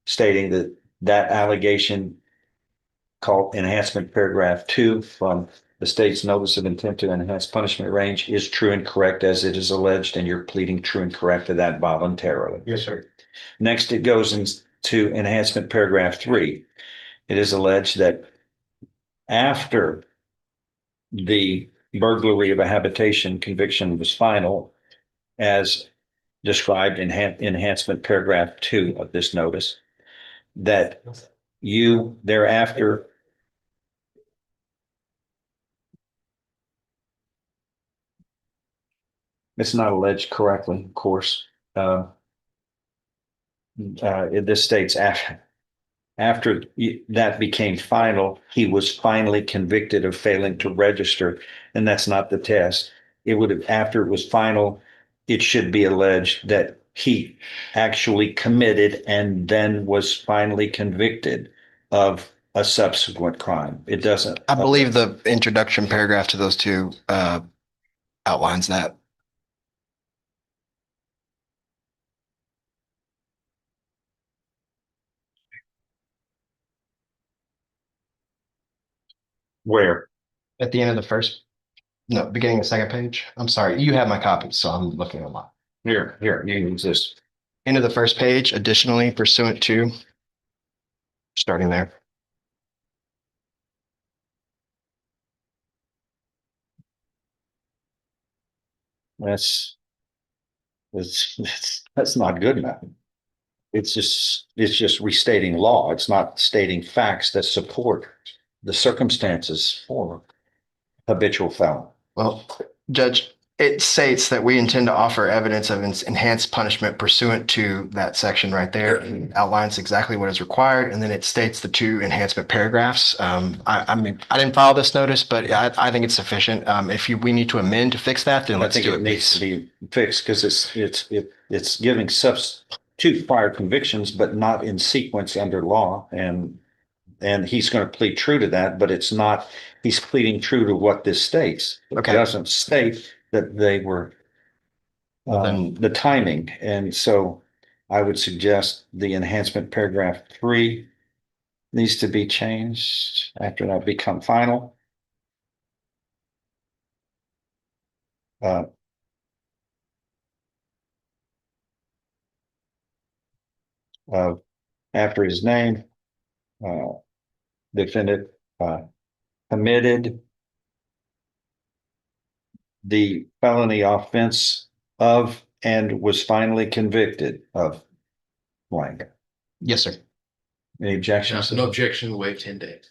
stating that that allegation called enhancement paragraph 2 from the state's notice of intent to enhance punishment range is true and correct as it is alleged, and you're pleading true and correct to that voluntarily. Yes, sir. Next, it goes into enhancement paragraph 3. It is alleged that after the burglary of a habitation conviction was final, as described in enhancement paragraph 2 of this notice, that you thereafter it's not alleged correctly, of course. This states after that became final, he was finally convicted of failing to register, and that's not the test. It would have, after it was final, it should be alleged that he actually committed and then was finally convicted of a subsequent crime. It doesn't. I believe the introduction paragraph to those two outlines that. Where? At the end of the first, no, beginning of the second page. I'm sorry, you have my copy, so I'm looking at mine. Here, you use this. End of the first page, additionally pursuant to. starting there. That's not good enough. It's just restating law. It's not stating facts that support the circumstances for habitual felon. Well, Judge, it states that we intend to offer evidence of enhanced punishment pursuant to that section right there. It outlines exactly what is required, and then it states the two enhancement paragraphs. I mean, I didn't file this notice, but I think it's sufficient. We need to amend to fix that, then I let's think do it it. needs to be fixed because it's giving substitute prior convictions, but not in sequence under law. And he's going to plead true to that, but it's not, he's pleading true to what this states. It doesn't state that they were the timing. And so I would suggest the enhancement paragraph 3 needs to be changed after that become final. After his name, defendant committed the felony offense of and was finally convicted of blank. Yes, sir. Any objections? No objection, waive 10 days.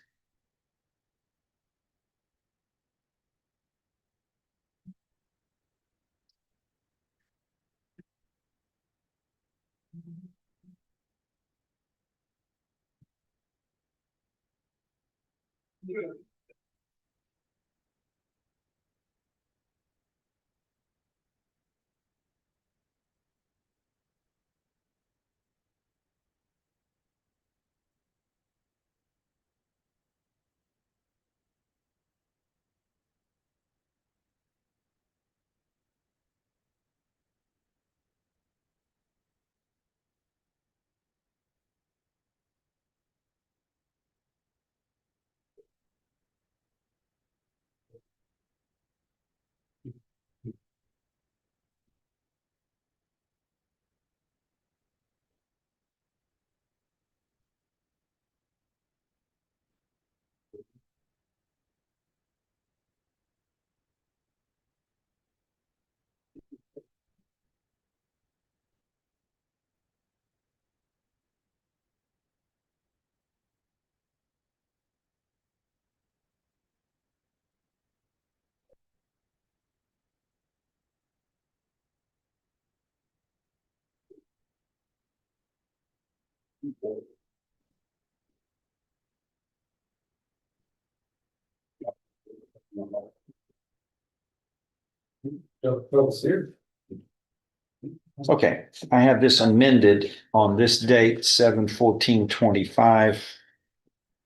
Okay, I have this amended on this date, 7/14/25.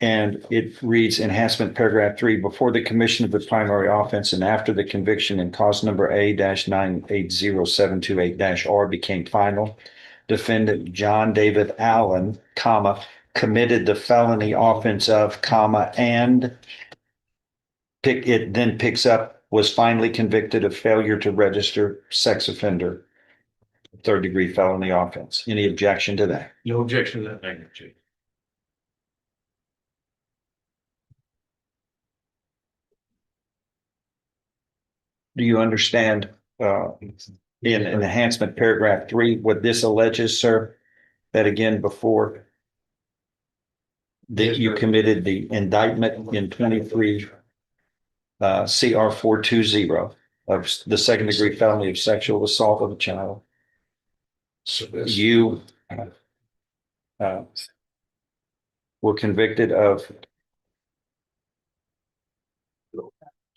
And it reads enhancement paragraph 3, before the commission of the primary offense and after the conviction in cause number A-980-728-R became final, defendant John David Allen, committed the felony offense of, and it then picks up, was finally convicted of failure to register sex offender, 3rd-degree felony offense. Any objection to that? No objection to that magnitude. Do you understand in enhancement paragraph 3 what this alleges, sir? That again, before that you committed the indictment in 23 CR 420 of the 2nd-degree felony of sexual assault of a child. You were convicted of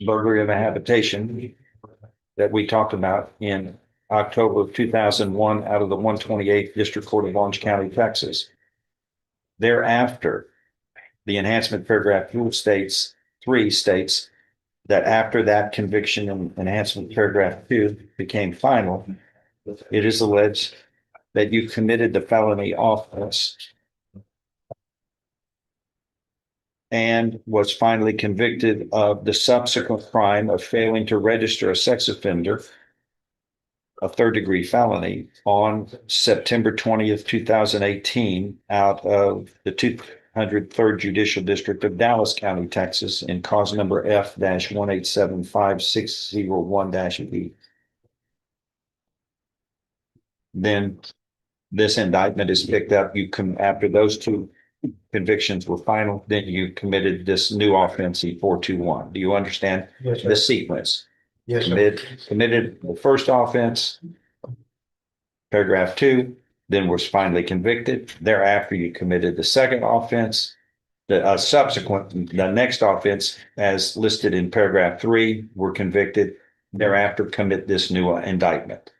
burglary of a habitation that we talked about in October of 2001 out of the 128th District Court of Orange County, Texas. Thereafter, the enhancement paragraph 3 states that after that conviction in enhancement paragraph 2 became final, it is alleged that you committed the felony offense and was finally convicted of the subsequent crime of failing to register a sex offender, a 3rd-degree felony, on September 20th, 2018, out of the 103rd Judicial District of Dallas County, Texas, in cause number F-1875601-B. Then this indictment is picked up. After those two convictions were final, then you committed this new offense, E-421. Do you understand Yes, the sequence? Yes, sir. Committed the first offense, paragraph 2, then was finally convicted. Thereafter, you committed the second offense. The next offense, as listed in paragraph 3, were convicted. Thereafter, commit this new indictment.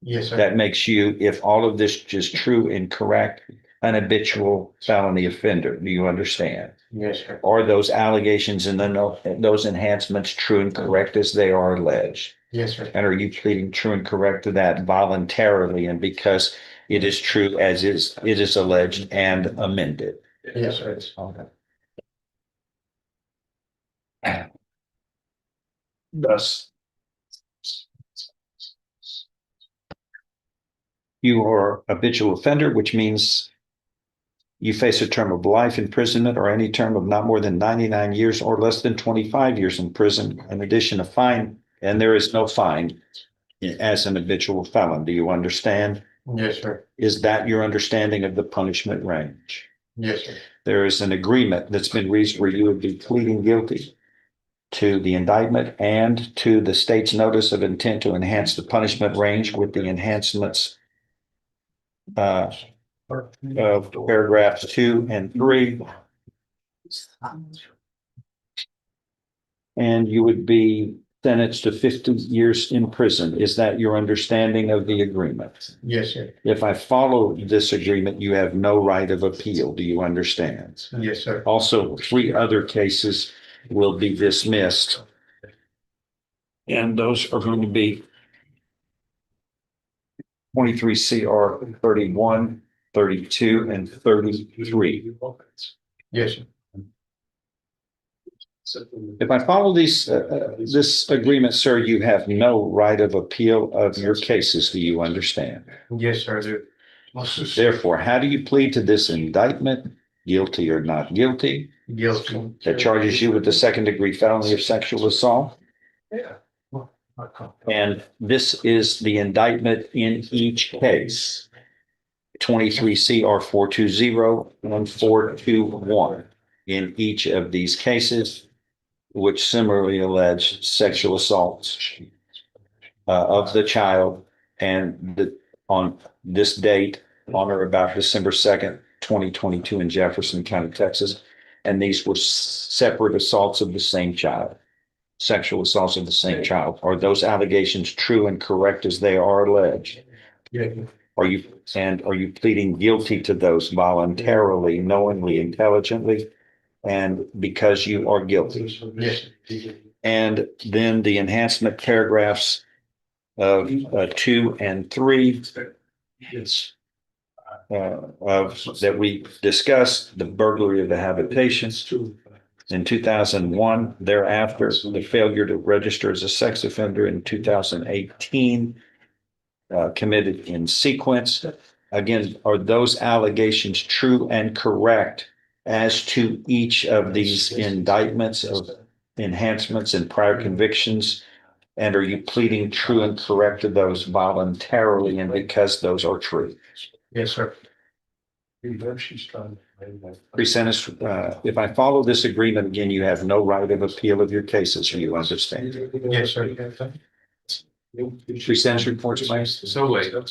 Yes, sir. That makes you, if all of this is true and correct, an habitual felony offender. Do you understand? Yes, sir. Are those allegations and then those enhancements true and correct as they are alleged? Yes, sir. And are you pleading true and correct to that voluntarily and because it is true as it is alleged and amended? Yes, sir. Okay. Thus, you are a habitual offender, which means you face a term of life imprisonment or any term of not more than 99 years or less than 25 years in prison, in addition to fine, and there is no fine as an habitual felon. Do you understand? Yes, sir. Is that your understanding of the punishment range? Yes, sir. There is an agreement that's been reached where you would be pleading guilty to the indictment and to the state's notice of intent to enhance the punishment range with the enhancements of paragraphs 2 and 3. And you would be sentenced to 50 years in prison. Is that your understanding of the agreement? Yes, sir. If I follow this agreement, you have no right of appeal. Do you understand? Yes, sir. Also, 3 other cases will be dismissed. And those are going to be 23 CR 31, 32, and 33. Yes, sir. If I follow this agreement, sir, you have no right of appeal of your cases. Do you understand? Yes, sir, I do. Therefore, how do you plead to this indictment? Guilty or not guilty? Guilty. That charges you with the second-degree felony of sexual assault? Yeah. And this is the indictment in each case. 23 CR 420 and 421 in each of these cases, which similarly allege sexual assaults of the child and on this date, on or about December 2nd, 2022 in Jefferson County, Texas. And these were separate assaults of the same child, sexual assaults of the same child. Are those allegations true and correct as they are alleged? Yeah. Are you pleading guilty to those voluntarily, knowingly, intelligently, and because you are guilty? Yes. And then the enhancement paragraphs of 2 and 3 that we discussed, the burglary of the habitation in 2001, thereafter, the failure to register as a sex offender in 2018, committed in sequence. Again, are those allegations true and correct as to each of these indictments of enhancements and prior convictions? And are you pleading true and correct to those voluntarily and because those are true? Yes, sir. Pre-sentence, if I follow this agreement, again, you have no right of appeal of your cases. You understand? Yes, sir. Pre-sentence reports, please. So wait. I'm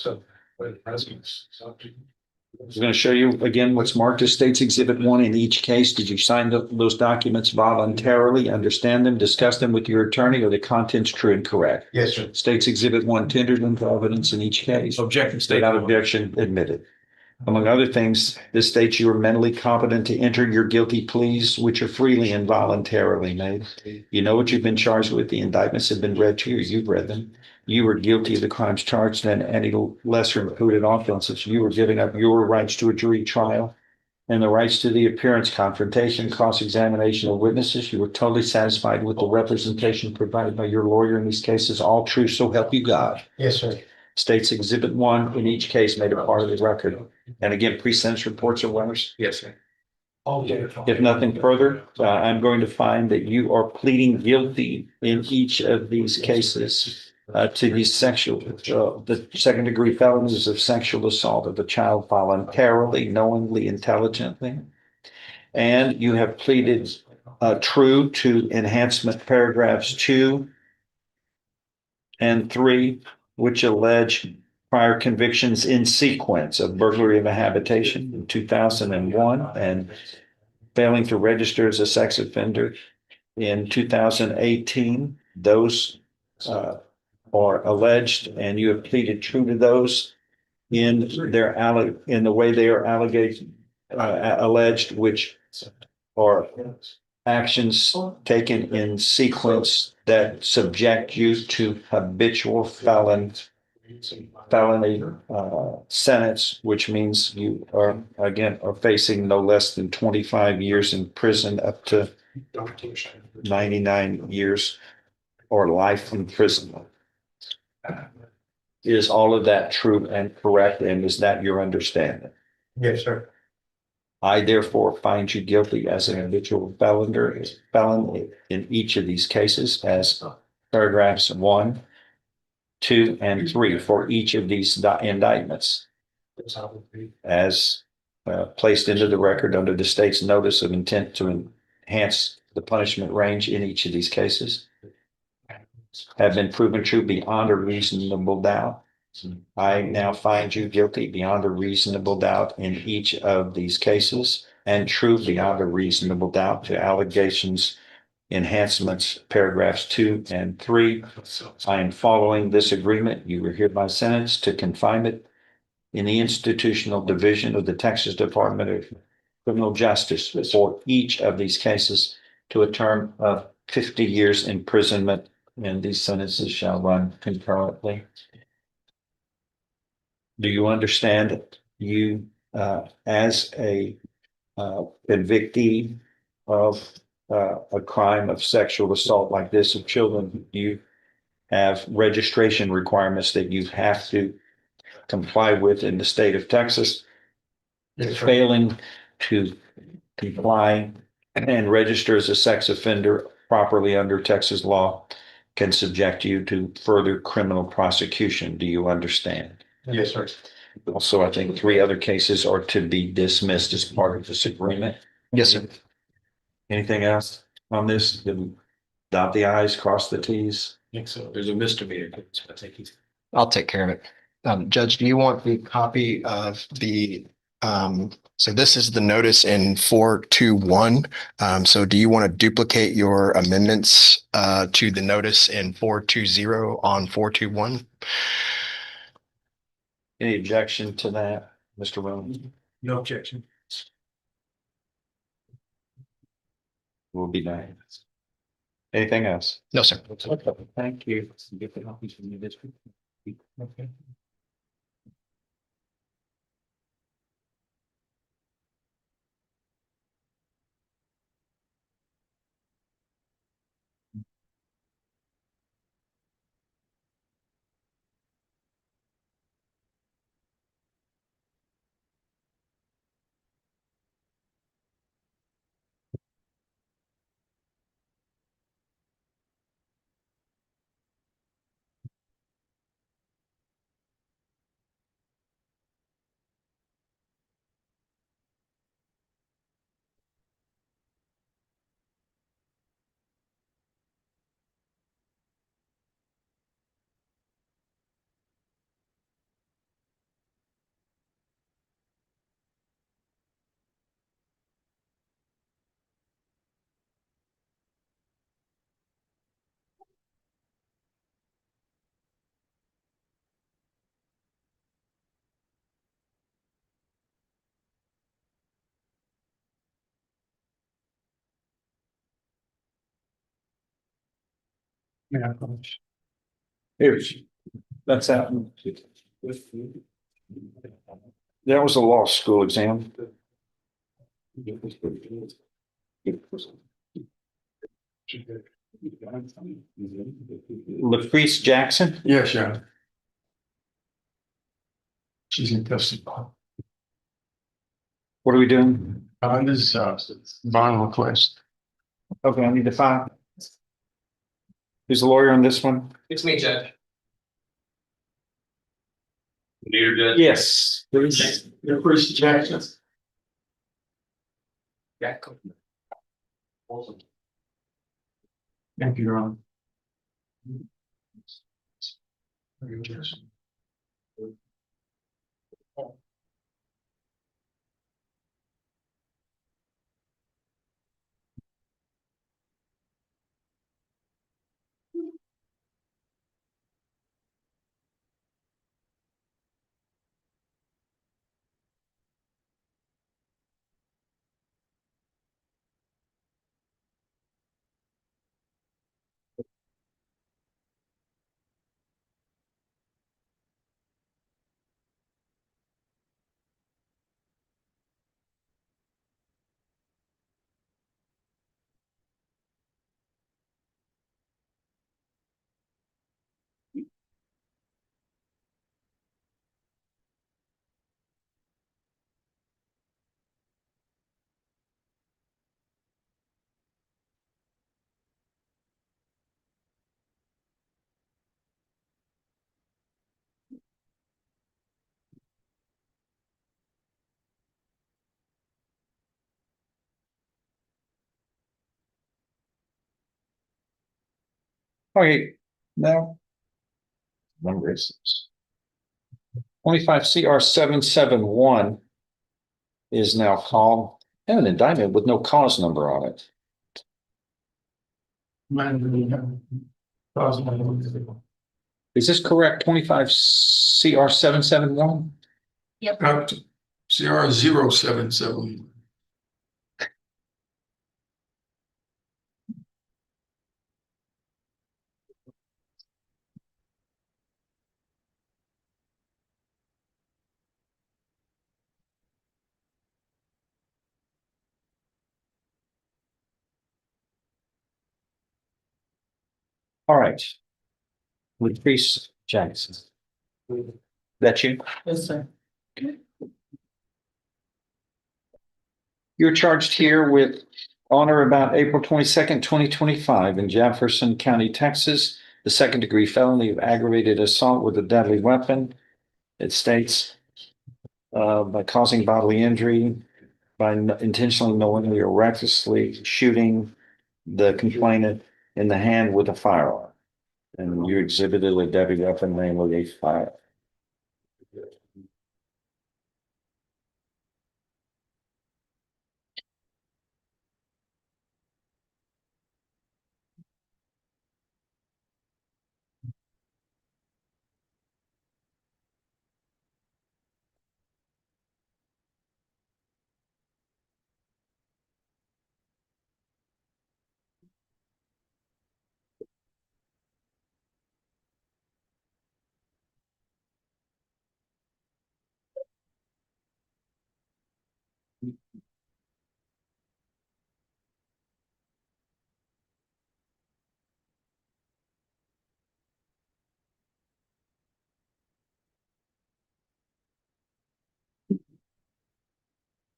going to show you again what's marked as State's Exhibit 1 in each case. Did you sign those documents voluntarily, understand them, discuss them with your attorney, or the contents true and correct? Yes, sir. State's Exhibit 1 tendered into evidence in each case. Objection. Without objection, admitted. Among other things, this states you are mentally competent to enter your guilty pleas, which are freely and voluntarily made. You know what you've been charged with. The indictments have been read to you. You've read them. You were guilty of the crimes charged and any lesser included offenses. You were giving up your rights to a jury trial and the rights to the appearance, confrontation, cross-examination of witnesses. You were totally satisfied with the representation provided by your lawyer in these cases. All true, so help you God. Yes, sir. States Exhibit 1 in each case made a part of the record. And again, pre-sentence reports are winners. Yes, sir. If nothing further, I'm going to find that you are pleading guilty in each of these cases to these the second degree felonies of sexual assault of a child voluntarily, knowingly, intelligently. And you have pleaded true to enhancement paragraphs 2 and 3, which allege prior convictions in sequence of burglary of a habitation in 2001 and failing to register as a sex offender in 2018. Those are alleged, and you have pleaded true to those in the way they are alleged, which are actions taken in sequence that subject you to habitual felony sentence, which means you are facing no less than 25 years in prison up to 99 years or life imprisonment. Is all of that true and correct, and is that your understanding? Yes, sir. I therefore find you guilty as an habitual felon in each of these cases as paragraphs 1, 2, and 3 for each of these indictments as placed into the record under the state's notice of intent to enhance the punishment range in each of these cases have been proven true beyond a reasonable doubt. I now find you guilty beyond a reasonable doubt in each of these cases and true beyond a reasonable doubt to allegations, enhancements, paragraphs 2 and 3. I am following this agreement. You are hereby sentenced to confinement in the institutional division of the Texas Department of Criminal Justice for each of these cases to a term of 50 years imprisonment, and these sentences shall run concurrently. Do you understand that you, as a convictee of a crime of sexual assault like this of children, you have registration requirements that you have to comply with in the state of Texas? Failing to comply and register as a sex offender properly under Texas law can subject you to further criminal prosecution. Do you understand? Yes, sir. Also, I think 3 other cases are to be dismissed as part of this agreement. Yes, sir. Anything else on this? Dot the i's, cross the t's? I think so. There's a misdemeanor. I think he's. I'll take care of it. Judge, do you want the copy of the, so this is the notice in 421. So do you want to duplicate your amendments to the notice in 420 on 421? Any objection to that, Mr. Rowan? No objection. Will be done. Anything else? No, sir. Thank you. Get the copies from your district. Okay. Here's, that's out. That was a law school exam. LaFreece Jackson? Yes, sir. She's in custody. What are we doing? This is bond request. Okay, I need to find. Who's the lawyer on this one? It's me, Judge. Neither did. Yes, please. Your first Jackson. Yeah, cool. Thank you, Your Honor. Okay, now. Number is 25 CR 771 is now called, and an indictment with no cause number on it. Is this correct? 25 CR 771? Yep. CR 077. All right. Latrice Jackson. That you? Yes, sir. You're charged here with on or about April 22nd, 2025 in Jefferson County, Texas, the second-degree felony of aggravated assault with a deadly weapon. It states by causing bodily injury, by intentionally, knowingly, or recklessly shooting the complainant in the hand with a firearm. And you exhibited a deadly weapon, namely a fire.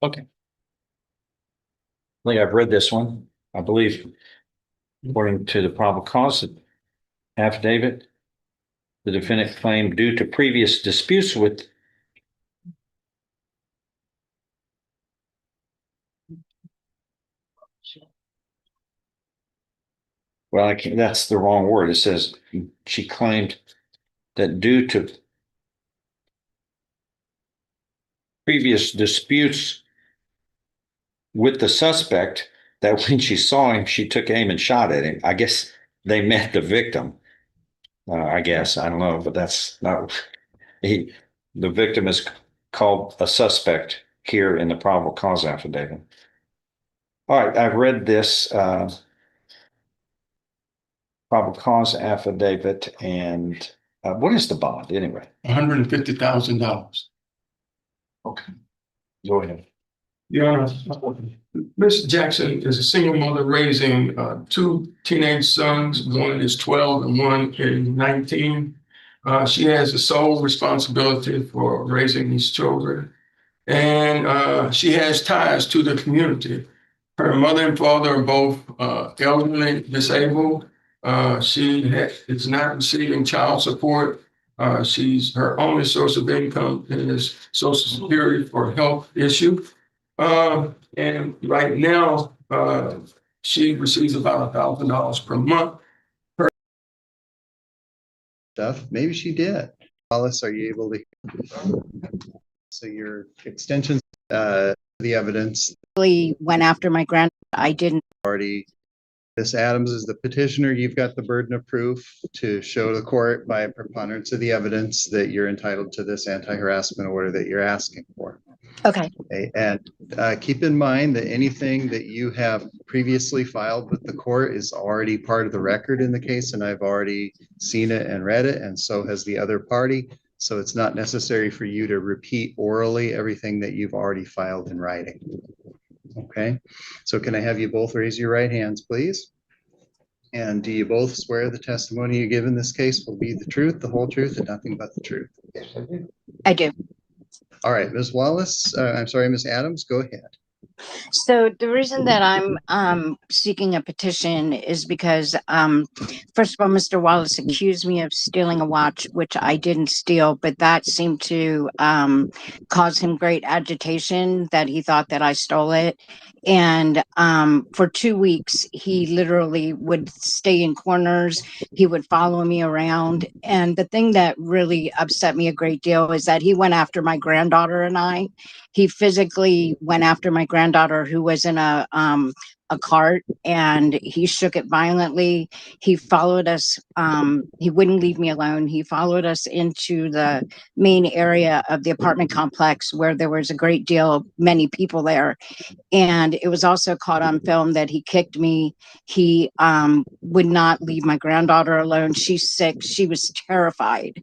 Okay. I think I've read this one. I believe, according to the probable cause affidavit, the defendant claimed due to previous disputes with well, I can't, that's the wrong word. It says she claimed that due to previous disputes with the suspect, that when she saw him, she took aim and shot at him. I guess they met the victim. I guess, I don't know, but that's not, the victim is called a suspect here in the probable cause affidavit. All right, I've read this probable cause affidavit, and what is the bond anyway? $150,000. Okay. Go ahead. Your Honor, Ms. Jackson is a single mother raising two teenage sons. One is 12 and one is 19. She has the sole responsibility for raising these children. and she has ties to the community. Her mother and father are both elderly disabled. Is not receiving child support. Her only source of income is Social Security for health issue. And right now, she receives about $1,000 per month. Stuff, maybe she did. Wallace, are you able to? So your extensions, the evidence. Really went after my I didn't. Already, Ms. Adams is the petitioner. You've got the burden of proof to show the court by a preponderance of the evidence that you're entitled to this anti-harassment order that you're asking for. Okay. And keep in mind that anything that you have previously filed with the court is already part of the record in the case, and I've already seen it and read it, and so has the other party. So it's not necessary for you to repeat orally everything that you've already filed in writing. Okay, so can I have you both raise your right hands, please? And do you both swear the testimony you give in this case will be the truth, the whole truth, and nothing but the truth? Yes, I do. I do. All right, Ms. Wallace, I'm sorry, Ms. Adams, go ahead. So the reason that I'm seeking a petition is because first of all, Mr. Wallace accused me of stealing a watch, which I didn't steal, but that seemed to cause him great agitation that he thought that I stole it. And for 2 weeks, he literally would stay in corners. He would follow me around. And the thing that really upset me a great deal is that he went after my granddaughter and I. He physically went after my granddaughter, who was in a cart, and he shook it violently. He followed us. He wouldn't leave me alone. He followed us into the main area of the apartment complex where there was a great deal, many people there. And it was also caught on film that he kicked me. He would not leave my granddaughter alone. She's sick. She was terrified.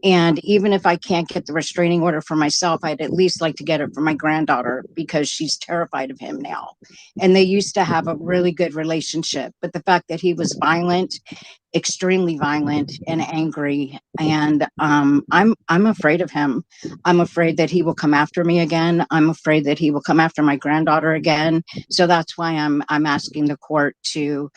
And even if I can't get the restraining order for myself, I'd at least like to get it for my granddaughter because she's terrified of him now. And they used to have a really good relationship. But the fact that he was violent, extremely violent and angry, and I'm afraid of him. I'm afraid that he will come after me again. I'm afraid that he will come after my granddaughter again. So that's why I'm asking the court to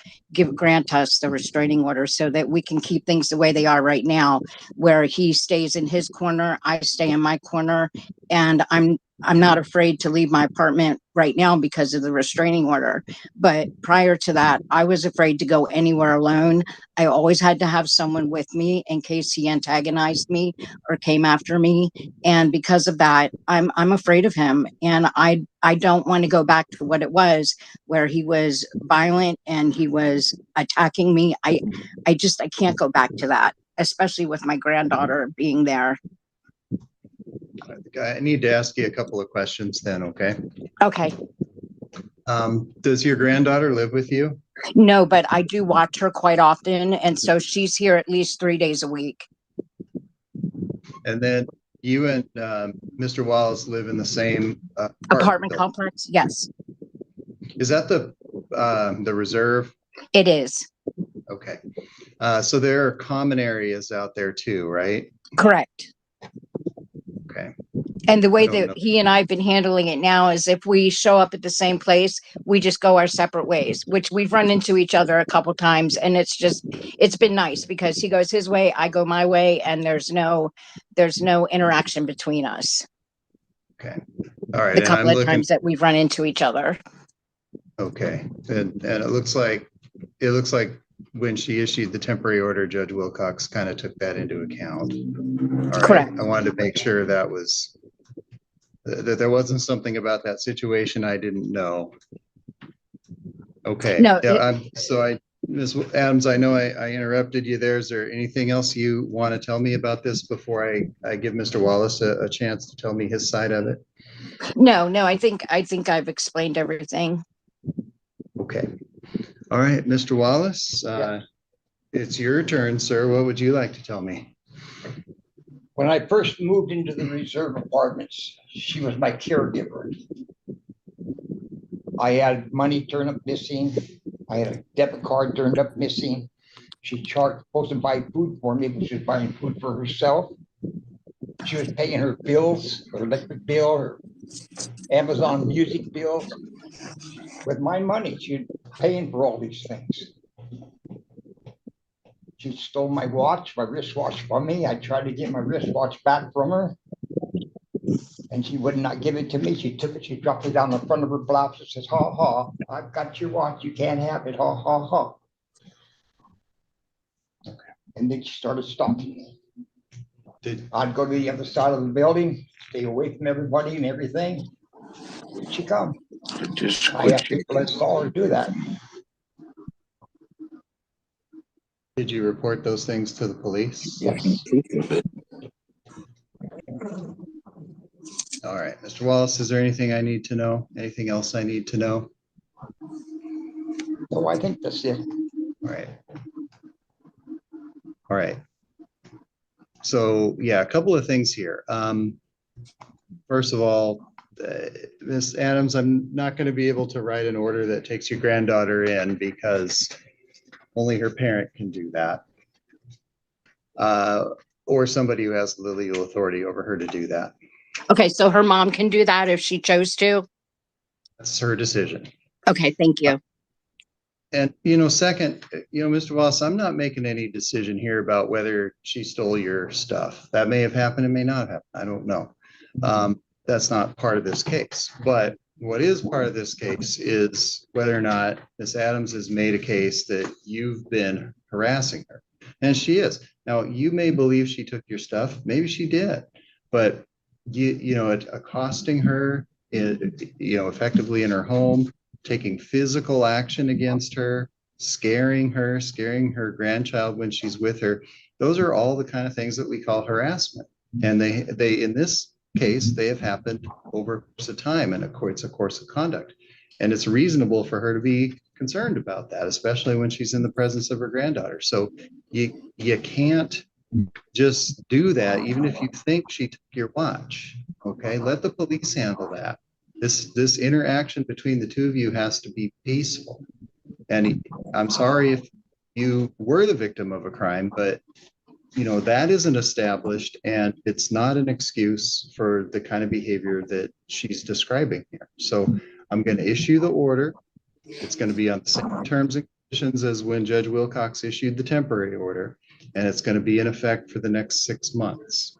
grant us the restraining order so that we can keep things the way they are right now, where he stays in his corner, I stay in my corner, and I'm not afraid to leave my apartment right now because of the restraining order. But prior to that, I was afraid to go anywhere alone. I always had to have someone with me in case he antagonized me or came after me. And because of that, I'm afraid of him. And I don't want to go back to what it was, where he was violent and he was attacking me. I can't go back to that, especially with my granddaughter being there. I need to ask you a couple of questions then, okay? Okay. Does your granddaughter live with you? No, but I do watch her quite often. And so she's here at least 3 days a week. And then you and Mr. Wallace live in the same apartment complex? Yes. Is that the reserve? It is. Okay. So there are common areas out there too, right? Correct. Okay. And the way that he and I have been handling it now is if we show up at the same place, we just go our separate ways, which we've run into each other a couple times. And it's been nice because he goes his way, I go my way, and there's no interaction between us. Okay. All right. The couple of times that we've run into each other. Okay. And it looks like when she issued the temporary order, Judge Wilcox kind of took that into account. All right. Correct. I wanted to make sure that there wasn't something about that situation I didn't know. Okay. No. Yeah, Ms. Adams, I know I interrupted you there. Is there anything else you want to tell me about this before I give Mr. Wallace a chance to tell me his side of it? No, I think I've explained everything. Okay. All right, Mr. Wallace, it's your turn, sir. What would you like to tell me? When I first moved into the reserve apartments, she was my caregiver. I had money turned up missing. I had a debit card turned up missing. She supposed to buy food for me, but she was buying food for herself. She was paying her bills, her electric bill, her Amazon music bills. With my money, she's paying for all these things. She stole my watch, my wristwatch from me. I tried to get my wristwatch back from her. And she would not give it to me. She took it, she dropped it down the front of her blouse. It says, ha ha, I've got your watch. You can't have it. Ha ha ha. And then she started stalking me. I'd go to the other side of the building, stay away from everybody and everything. She come. I have people that saw her do that. Did you report those things to the police? Yes. All right, Mr. Wallace, is there anything I need to know? Anything else I need to know? So I think that's it. All right. All right. So, yeah, a couple of things here. First of all, Ms. Adams, I'm not going to be able to write an order that takes your granddaughter in because only her parent can do that. Or somebody who has the legal authority over her to do that. Okay, so her mom can do that if she chose to? That's her decision. Okay, thank you. And, second, Mr. Wallace, I'm not making any decision here about whether she stole your stuff. That may have happened, it may not have. I don't know. That's not part of this case. But what is part of this case is whether or not Ms. Adams has made a case that you've been harassing her. And she is. Now, you may believe she took your stuff. Maybe she did. But, accosting her, effectively in her home, taking physical action against her, scaring her grandchild when she's with her. Those are all the kind of things that we call harassment. And they in this case, they have happened over a course of time, and it's a course of conduct. And it's reasonable for her to be concerned about that, especially when she's in the presence of her granddaughter. So you can't just do that, even if you think she took your watch. Okay, let the police handle that. This interaction between the two of you has to be peaceful. And I'm sorry if you were the victim of a crime, but that isn't established, and it's not an excuse for the kind of behavior that she's describing here. So I'm going to issue the order. It's going to be on the same terms and conditions as when Judge Wilcox issued the temporary order, and it's going to be in effect for the next 6 months.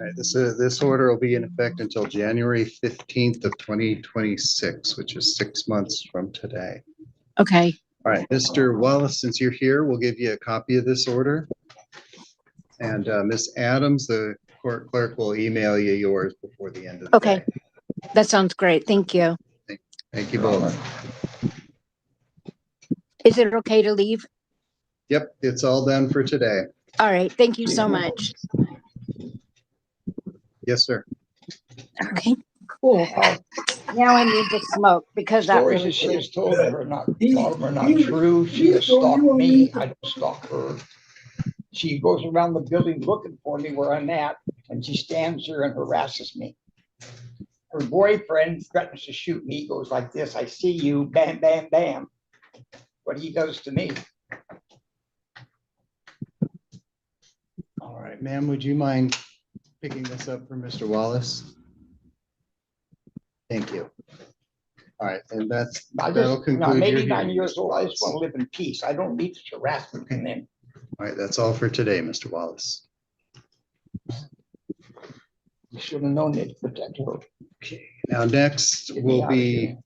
right, this order will be in effect until January 15th of 2026, which is 6 months from today. Okay, All right, Mr. Wallace, since you're here, we'll give you a copy of this order. And Ms. Adams, the court clerk, will email you yours before the end of the okay. day. That sounds great. Thank you. Thank you both. Is it okay to leave? Yep, it's all done for today. All right, thank you so much. Yes, sir. Okay, cool. Now I need to smoke because that Stories really. that she has told are not, a lot of them are not true. She has stalked me. I don't stalk her. She goes around the building looking for me where I'm at, and she stands there and harasses me. Her boyfriend threatens to shoot me. He goes like this: I see you, bam, bam, bam. What he does to me. All right, ma'am, would you mind picking this up for Mr. Wallace? Thank you. All right, and that'll conclude I'm your 89 hearing, years Mr. old. I just Wallace. want to live in peace. I don't need this harassment from them. All right, that's all for today, Mr. Wallace. You should have known it to protect her. Okay, now next Get me will out of be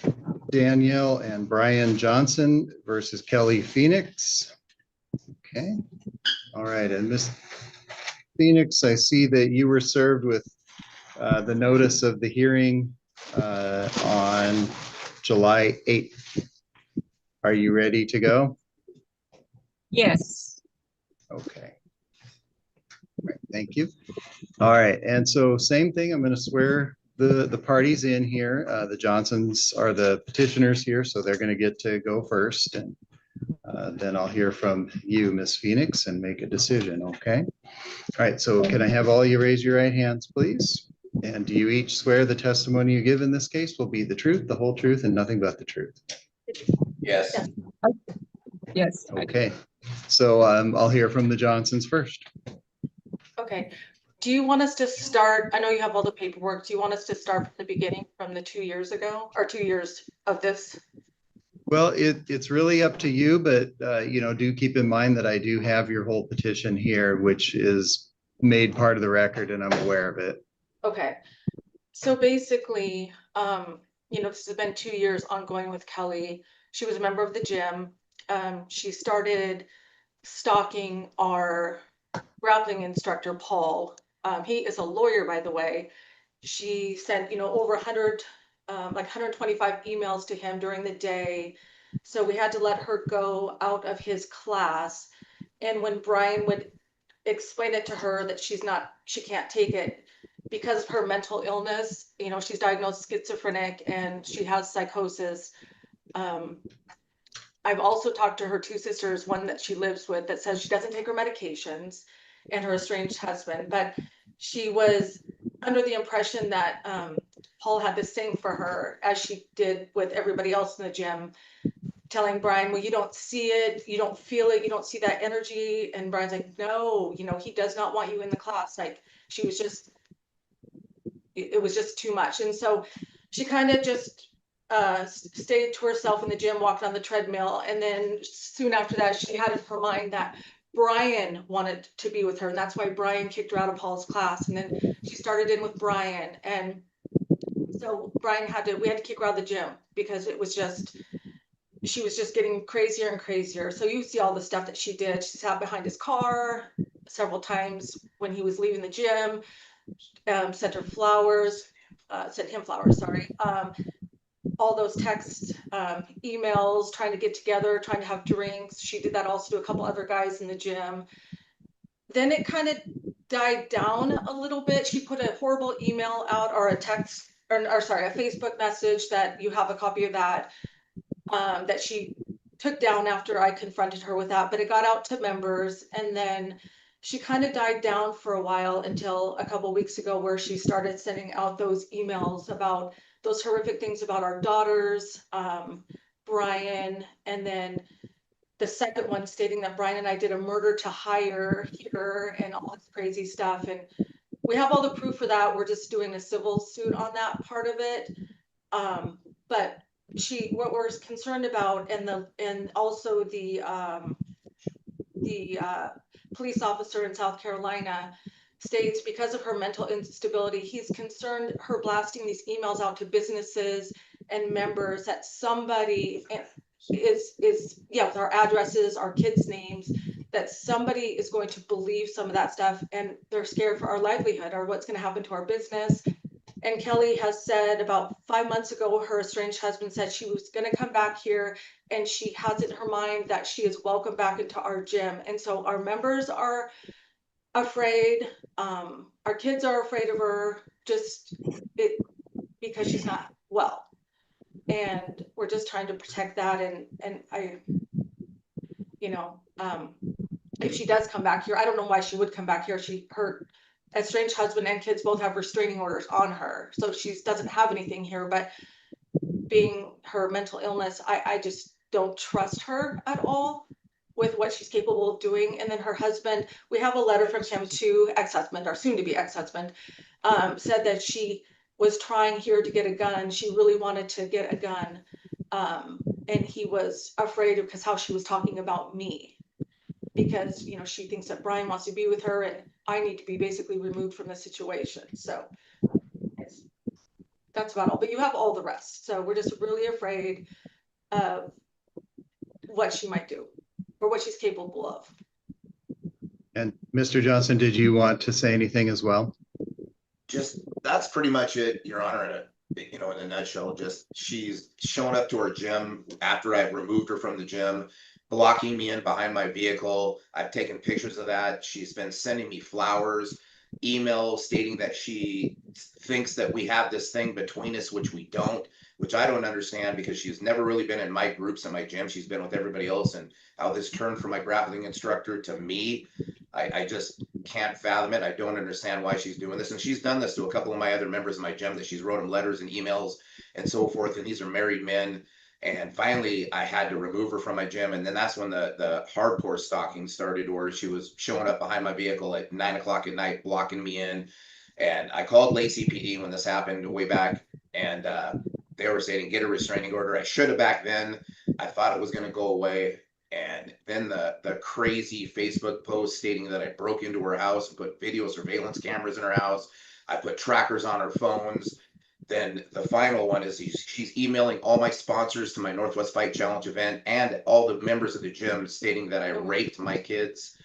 here. Danielle and Brian Johnson versus Kelly Phoenix. Okay, all right, and Miss Phoenix, I see that you were served with the notice of the hearing on July 8th. Are you ready to go? Yes. Okay. All right, thank you. All right, and so same thing, I'm going to swear the parties in here. The Johnsons are the petitioners here, so they're going to get to go first, and then I'll hear from you, Miss Phoenix, and make a decision, okay? All right, so can I have all you raise your right hands, please? And do you each swear the testimony you give in this case will be the truth, the whole truth, and nothing but the truth? Yes. Yes. Okay, so I'll hear from the Johnsons first. Okay, do you want us to start, I know you have all the paperwork, do you want us to start from the beginning, from the 2 years ago, or 2 years of this? Well, it's really up to you, but you know, do keep in mind that I do have your whole petition here, which is made part of the record, and I'm aware of it. Okay, so basically, you know, this has been 2 years ongoing with Kelly. She was a member of the gym. She started stalking our grappling instructor, Paul. He is a lawyer, by the way. She sent, you know, over 100, like 125 emails to him during the day. So we had to let her go out of his class. And when Brian would explain it to her that she can't take it because of her mental illness, you know, she's diagnosed schizophrenic and she has psychosis. I've also talked to her two sisters, one that she lives with that says she doesn't take her medications, and her estranged husband, but she was under the impression that Paul had the same for her as she did with everybody else in the gym, telling Brian, well, you don't see it, you don't feel it, you don't see that energy. And Brian's like, no, you know, he does not want you in the class. Like, she was just, it was just too much. And so she kind of just stayed to herself in the gym, walked on the treadmill. And then soon after that, she had in her mind that Brian wanted to be with her. And that's why Brian kicked her out of Paul's class. And then she started in with Brian. And so Brian we had to kick her out of the gym because it was just, she was just getting crazier and crazier. So you see all the stuff that she did. She sat behind his car several times when he was leaving the gym, sent him flowers, sorry. All those texts, emails, trying to get together, trying to have drinks. She did that also to a couple other guys in the gym. Then it kind of died down a little bit. She put a horrible email out or a text, or sorry, a Facebook message that you have a copy of that, that she took down after I confronted her with that, but it got out to members. And then she kind of died down for a while until a couple weeks ago, where she started sending out those emails about those horrific things about our daughters, Brian, and then the second one stating that Brian and I did a murder to hire here and all this crazy stuff. And we have all the proof for that. We're just doing a civil suit on that part of it. But what we're concerned about, and also the police officer in South Carolina, states because of her mental instability, he's concerned her blasting these emails out to businesses and members that somebody is yeah, with our addresses, our kids' names, that somebody is going to believe some of that stuff, and they're scared for our livelihood or what's going to happen to our business. And Kelly has said about 5 months ago, her estranged husband said she was going to come back here, and she has it in her mind that she is welcome back into our gym. And so our members are afraid. Our kids are afraid of her, just because she's not well. And we're just trying to protect that. And I, you know, if she does come back here, I don't know why she would come back here. Her estranged husband and kids both have restraining orders on her, so she doesn't have anything here. But being her mental illness, I just don't trust her at all with what she's capable of doing. And then her husband, we have a letter from him to ex-husband, or soon to be ex-husband, said that she was trying here to get a gun. She really wanted to get a gun. And he was afraid because how she was talking about me, because, you know, she thinks that Brian wants to be with her and I need to be basically removed from the situation. So that's about all, but you have all the rest. So we're just really afraid of what she might do or what she's capable of. And Mr. Johnson, did you want to say anything as well? Just, that's pretty much it, Your Honor, in a nutshell. Just, she's shown up to our gym after I've removed her from the gym, blocking me in behind my vehicle. I've taken pictures of that. She's been sending me flowers, emails stating that she thinks that we have this thing between us, which we don't, which I don't understand, because she's never really been in my groups in my gym. She's been with everybody else, and how this turned from my grappling instructor to me, I just can't fathom it. I don't understand why she's doing this. And she's done this to a couple of my other members of my gym, that she's wrote them letters and emails and so forth. And these are married men. And finally, I had to remove her from my gym. And then that's when the hardcore stalking started, where she was showing up behind my vehicle at 9 o'clock at night, blocking me in. And I called Lacey PD when this happened way back. And they were saying, get a restraining order. I should have back then. I thought it was going to go away. And then the crazy Facebook post stating that I broke into her house and put video surveillance cameras in her house. I put trackers on her phones. Then the final one is she's emailing all my sponsors to my Northwest Fight Challenge event and all the members of the gym, stating that I raped my kids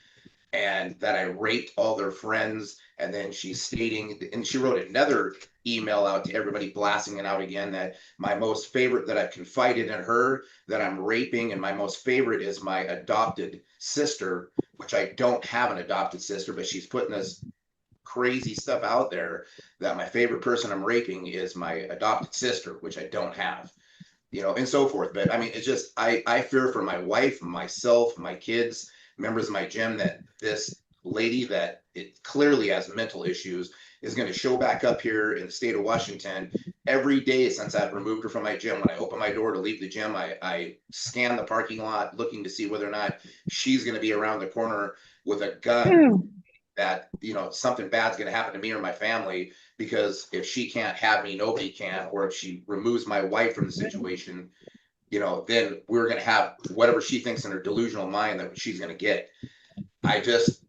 and that I raped all their friends. And then she's stating, and she wrote another email out to everybody, blasting it out again, that my most favorite, that I've confided in her, that I'm raping, and my most favorite is my adopted sister, which I don't have an adopted sister, but she's putting this crazy stuff out there that my favorite person I'm raping is my adopted sister, which I don't have, you know, and so forth. But I mean, it's just, I fear for my wife, myself, my kids, members of my gym, that this lady that it clearly has mental issues is going to show back up here in the state of Washington every day since I've removed her from my gym. When I open my door to leave the gym, I scan the parking lot looking to see whether or not she's going to be around the corner with a gun, that, you know, something bad's going to happen to me or my family, because if she can't have me, nobody can. Or if she removes my wife from the situation, you know, then we're going to have whatever she thinks in her delusional mind that she's going to get. I just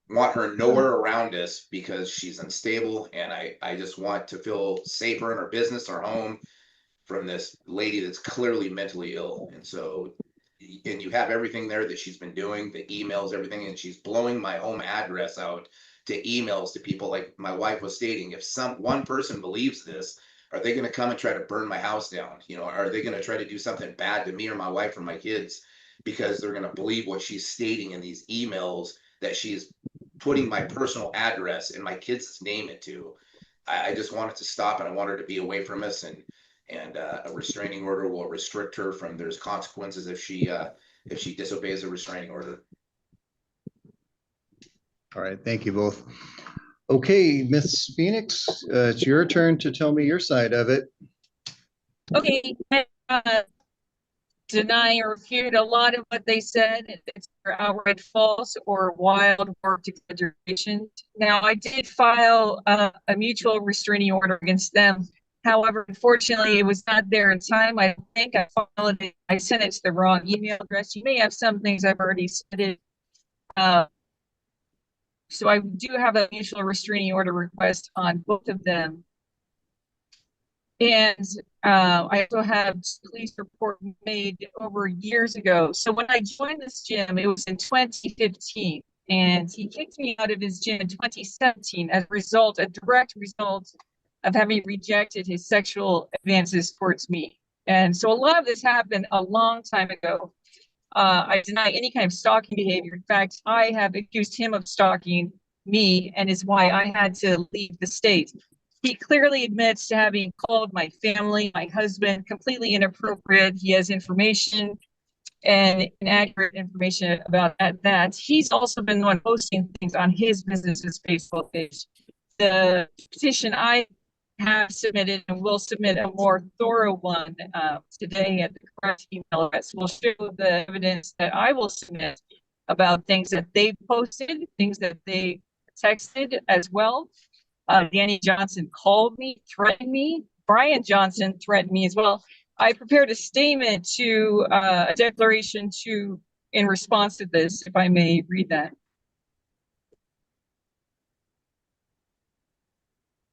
want her nowhere around us because she's unstable, and I just want to feel safer in our business, our home, from this lady that's clearly mentally ill. And so, and you have everything there that she's been doing, the emails, everything, and she's blowing my home address out to emails to people. Like my wife was stating, if one person believes this, are they going to come and try to burn my house down? You know, are they going to try to do something bad to me or my wife or my kids because they're going to believe what she's stating in these emails, that she's putting my personal address and my kids' name into? I just want it to stop, and I want her to be away from us, and a restraining order will restrict her from, there's consequences if she disobeys a restraining order. All right, thank you both. Okay, Miss Phoenix, it's your turn to tell me your side of it. Okay, deny or refute a lot of what they said. It's outright false or wild warped exaggeration. Now, I did file a mutual restraining order against them. However, unfortunately, it was not there in time. I think I filed it. I sent it to the wrong email address. You may have some things I've already submitted. So I do have a mutual restraining order request on both of them. And I also have a police report made over years ago. So when I joined this gym, it was in 2015, and he kicked me out of his gym in 2017 as a direct result of having rejected his sexual advances towards me. And so a lot of this happened a long time ago. I deny any kind of stalking behavior. In fact, I have accused him of stalking me, and is why I had to leave the state. He clearly admits to having called my family, my husband, completely inappropriate. He has information and inaccurate information about that. He's also been the one posting things on his business's Facebook page. The petition I have submitted and will submit a more thorough one today at the correct email address. Will show the evidence that I will submit about things that they posted, things that they texted as well. Danny Johnson called me, threatened me. Brian Johnson threatened me as well. I prepared a statement to a declaration in response to this, if I may read that.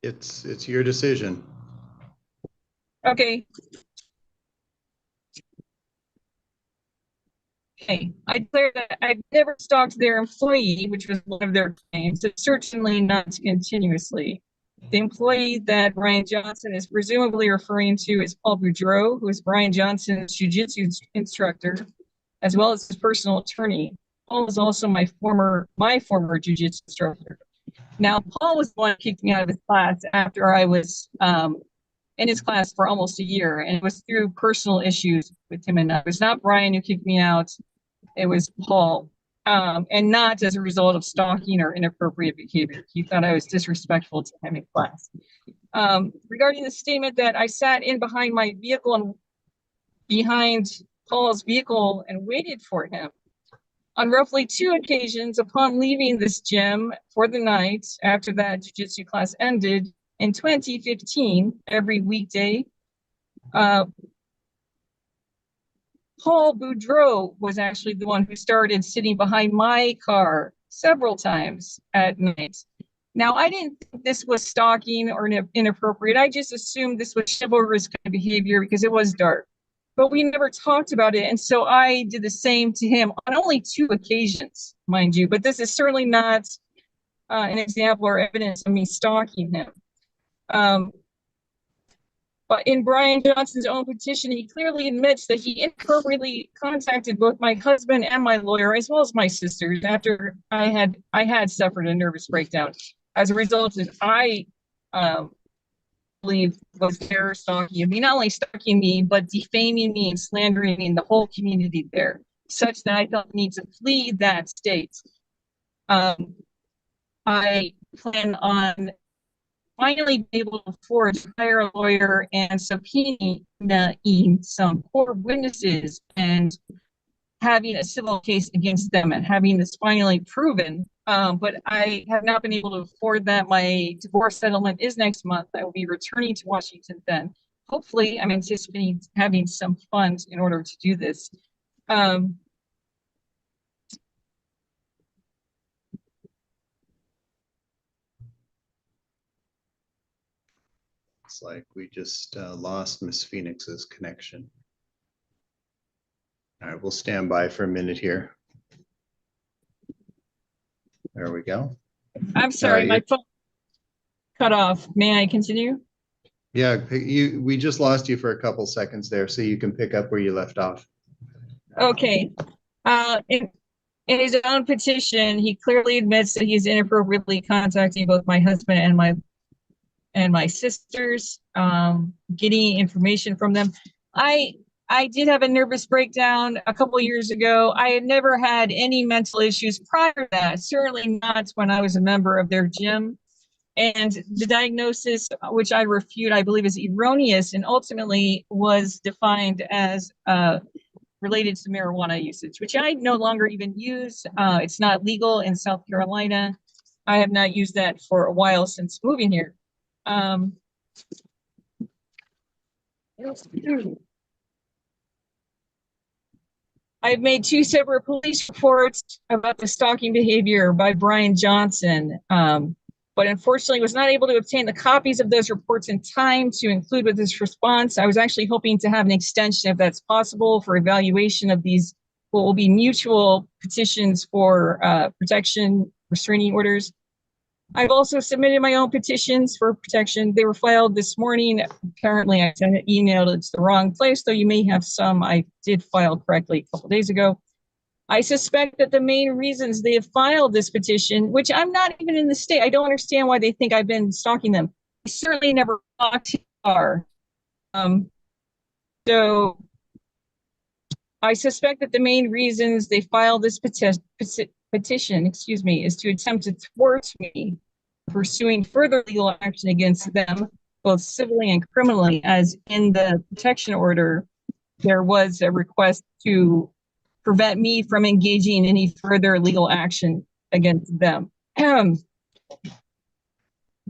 It's your decision. Okay. Okay, I declare that I've never stalked their employee, which was one of their claims, and certainly not continuously. The employee that Brian Johnson is presumably referring to is Paul Boudreau, who is Brian Johnson's jiu-jitsu instructor, as well as his personal attorney. Paul is also my former jiu-jitsu instructor. Now, Paul was the one who kicked me out of his class after I was in his class for almost a year, and it was through personal issues with him and I. It was not Brian who kicked me out, it was Paul, and not as a result of stalking or inappropriate behavior. He thought I was disrespectful to him in class. Regarding the statement that I sat in behind my vehicle and behind Paul's vehicle and waited for him. On roughly 2 occasions upon leaving this gym for the night after that jiu-jitsu class ended in 2015, every weekday, Paul Boudreau was actually the one who started sitting behind my car several times at night. Now, I didn't think this was stalking or inappropriate. I just assumed this was chivalrous kind of behavior because it was dark. But we never talked about it. And so I did the same to him on only 2 occasions, mind you. But this is certainly not an example or evidence of me stalking him. But in Brian Johnson's own petition, he clearly admits that he inappropriately contacted both my husband and my lawyer, as well as my sisters, after I had suffered a nervous breakdown. As a result, I believe was terror stalking me, not only stalking me, but defaming me and slandering me in the whole community there, such that I felt the need to flee that state. I plan on finally be able to afford to hire a lawyer and subpoenaing some poor witnesses and having a civil case against them and having this finally proven. But I have not been able to afford that. My divorce settlement is next month. I will be returning to Washington then. Hopefully, I'm anticipating having some funds in order to do this. It's like we just lost Miss Phoenix's connection. All right, we'll stand by for a minute here. There we go. I'm sorry, my you're- phone cut off. May I continue? Yeah, we just lost you for a couple seconds there, so you can pick up where you left off. Okay. In his own petition, he clearly admits that he's inappropriately contacting both my husband and my sisters, getting information from them. I did have a nervous breakdown a couple of years ago. I had never had any mental issues prior to that, certainly not when I was a member of their gym. And the diagnosis, which I refute, I believe is erroneous and ultimately was defined as related to marijuana usage, which I no longer even use. It's not legal in South Carolina. I have not used that for a while since moving here. I've made 2 separate police reports about the stalking behavior by Brian Johnson, but unfortunately was not able to obtain the copies of those reports in time to include with this response. I was actually hoping to have an extension, if that's possible, for evaluation of these what will be mutual petitions for protection restraining orders. I've also submitted my own petitions for protection. They were filed this morning. Apparently, I sent an email to the wrong place, though you may have some I did file correctly a couple days ago. I suspect that the main reasons they have filed this petition, which I'm not even in the state, I don't understand why they think I've been stalking them. I certainly never talked to her. So I suspect that the main reasons they filed this petition, is to attempt to thwart me pursuing further legal action against them, both civilly and criminally, as in the protection order, there was a request to prevent me from engaging in any further legal action against them.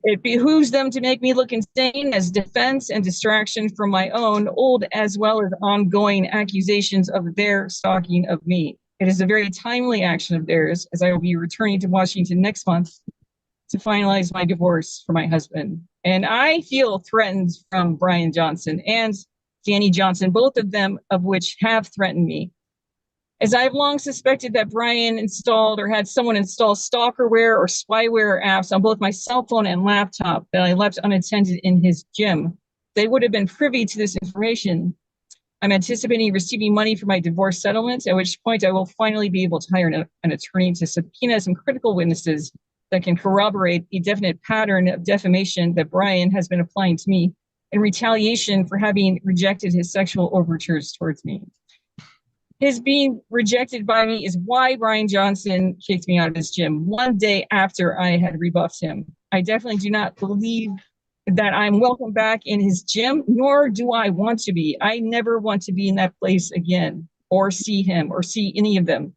It behooves them to make me look insane as defense and distraction from my own old as well as ongoing accusations of their stalking of me. It is a very timely action of theirs, as I will be returning to Washington next month to finalize my divorce for my husband. And I feel threatened from Brian Johnson and Danny Johnson, both of them of which have threatened me. As I've long suspected that Brian installed or had someone install stalkerware or spyware apps on both my cell phone and laptop that I left unattended in his gym, they would have been privy to this information. I'm anticipating receiving money for my divorce settlement, at which point I will finally be able to hire an attorney to subpoena some critical witnesses that can corroborate a definite pattern of defamation that Brian has been applying to me in retaliation for having rejected his sexual overtures towards me. His being rejected by me is why Brian Johnson kicked me out of his gym 1 day after I had rebuffed him. I definitely do not believe that I'm welcome back in his gym, nor do I want to be. I never want to be in that place again, or see him, or see any of them.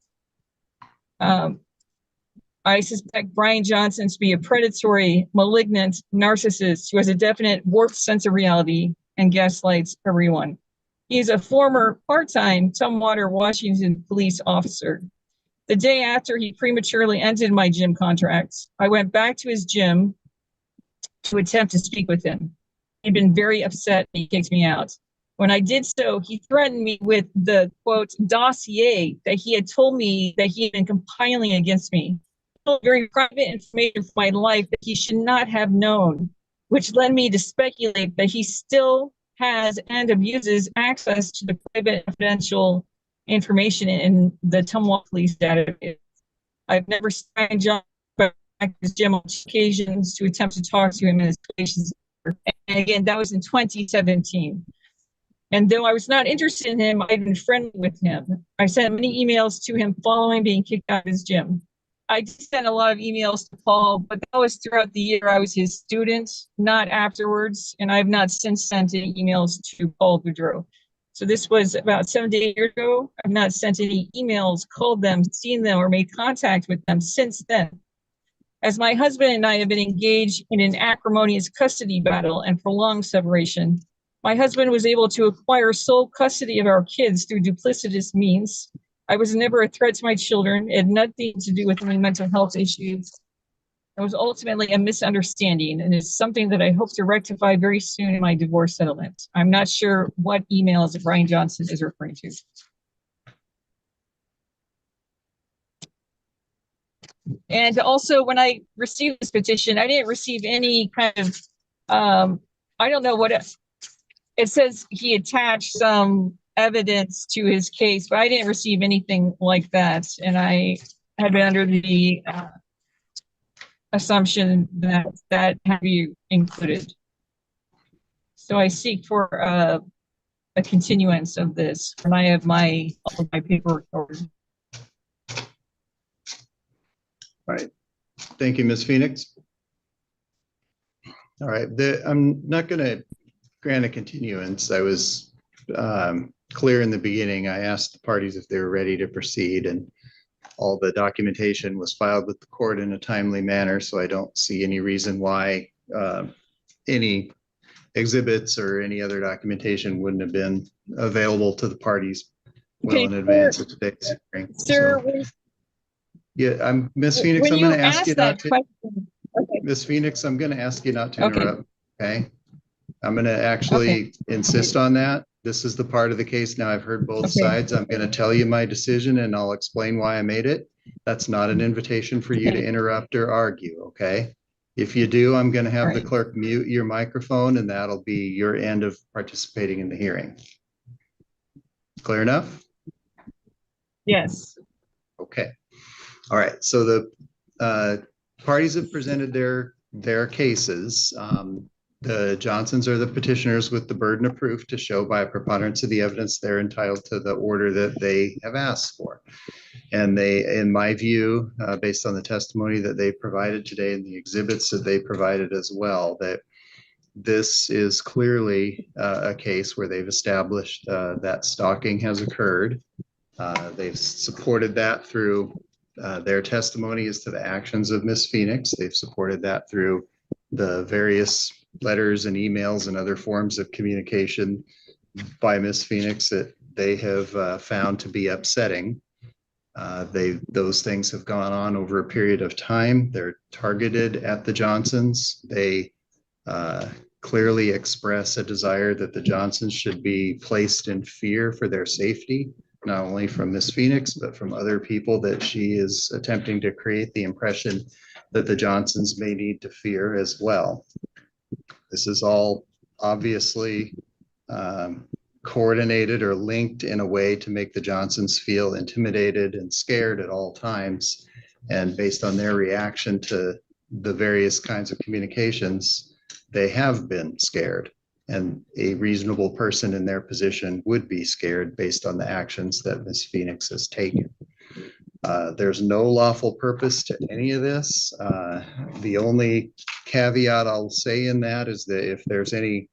I suspect Brian Johnson to be a predatory, malignant narcissist who has a definite warped sense of reality and gaslights everyone. He is a former part-time Tumwater, Washington police officer. The day after he prematurely ended my gym contracts, I went back to his gym to attempt to speak with him. He'd been very upset and he kicked me out. When I did so, he threatened me with the, quote, dossier that he had told me that he had been compiling against me. Very private information from my life that he should not have known, which led me to speculate that he still has and abuses access to the private confidential information in the Tumwater Police database. I've never signed John back to his gym on occasions to attempt to talk to him in his relations. And again, that was in 2017. And though I was not interested in him, I'd been friendly with him. I sent many emails to him following being kicked out of his gym. I sent a lot of emails to Paul, but that was throughout the year I was his student, not afterwards. And I've not since sent any emails to Paul Boudreau. So this was about 7 to 8 years ago. I've not sent any emails, called them, seen them, or made contact with them since then. As my husband and I have been engaged in an acrimonious custody battle and prolonged separation, my husband was able to acquire sole custody of our kids through duplicitous means. I was never a threat to my children. It had nothing to do with any mental health issues. It was ultimately a misunderstanding, and it's something that I hope to rectify very soon in my divorce settlement. I'm not sure what emails Brian Johnson is referring to. And also, when I received this petition, I didn't receive any kind of, I don't know what it says he attached some evidence to his case, but I didn't receive anything like that. And I had been under the assumption that that had to be included. So I seek for a continuance of this when I have all of my paperwork over. All right. Thank you, Ms. Phoenix. All right. I'm not going to grant a continuance. I was clear in the beginning. I asked the parties if they were ready to proceed, and all the documentation was filed with the court in a timely manner. So I don't see any reason why any exhibits or any other documentation wouldn't have been available to the parties well Okay, in advance of today's hearing. Sir, So, yeah, Miss Phoenix, when I'm you gonna ask you asked not that to, question, okay, Miss Phoenix, I'm gonna ask you not to Okay. interrupt, okay? I'm gonna actually insist on that. This is the part of the case. Now I've heard both Okay. sides. I'm gonna tell you my decision and I'll explain why I made it. That's not an invitation for you to interrupt or argue, okay? If you do, I'm gonna have the Right. clerk mute your microphone and that'll be your end of participating in the hearing. Clear enough? yes. Okay. All right, so the parties have presented their cases. The Johnsons are the petitioners with the burden of proof to show by a preponderance of the evidence they're entitled to the order that they have asked for. And they, in my view, based on the testimony that they provided today and the exhibits that they provided as well, that this is clearly a case where they've established that stalking has occurred. They've supported that through their testimony as to the actions of Miss Phoenix. They've supported that through the various letters and emails and other forms of communication by Miss Phoenix that they have found to be upsetting. Those things have gone on over a period of time. They're targeted at the Johnsons. They clearly express a desire that the Johnsons should be placed in fear for their safety, not only from Miss Phoenix, but from other people that she is attempting to create the impression that the Johnsons may need to fear as well. This is all obviously coordinated or linked in a way to make the Johnsons feel intimidated and scared at all times. And based on their reaction to the various kinds of communications, they have been scared. And a reasonable person in their position would be scared based on the actions that Miss Phoenix has taken. There's no lawful purpose to any of this. The only caveat I'll say in that is that if there's any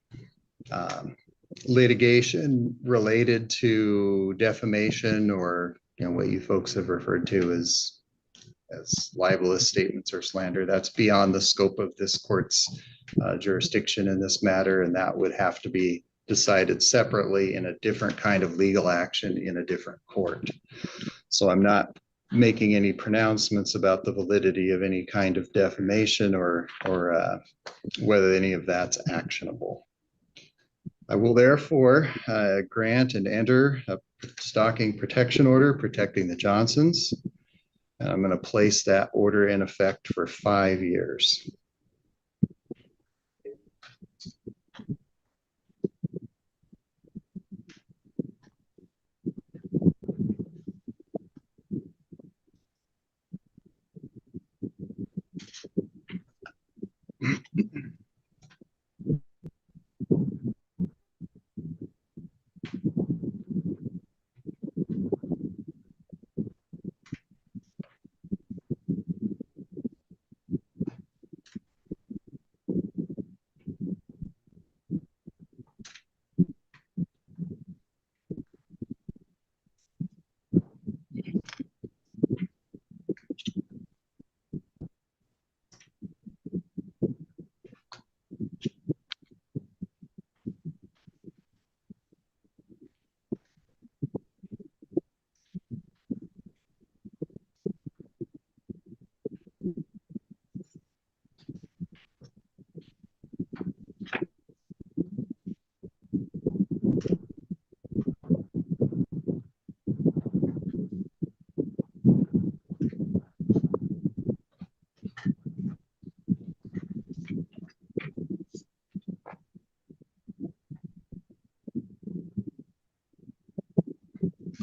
litigation related to defamation or, you know, what you folks have referred to as libelous statements or slander, that's beyond the scope of this court's jurisdiction in this matter, and that would have to be decided separately in a different kind of legal action in a different court. So I'm not making any pronouncements about the validity of any kind of defamation or whether any of that's actionable. I will therefore grant and enter a stalking protection order protecting the Johnsons. And I'm going to place that order in effect for 5 years.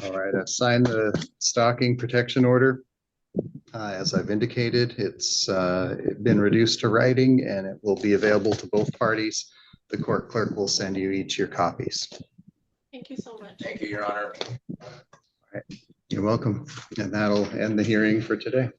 All right, I've signed the stalking protection order. As I've indicated, it's been reduced to writing and it will be available to both parties. The court clerk will send you each your copies. Thank you so much. Thank you, Your Honor. All right, you're welcome. And that'll end the hearing for today.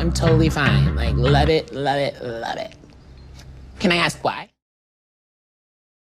I'm totally fine. Like, love it, love it, love it. Can I ask why?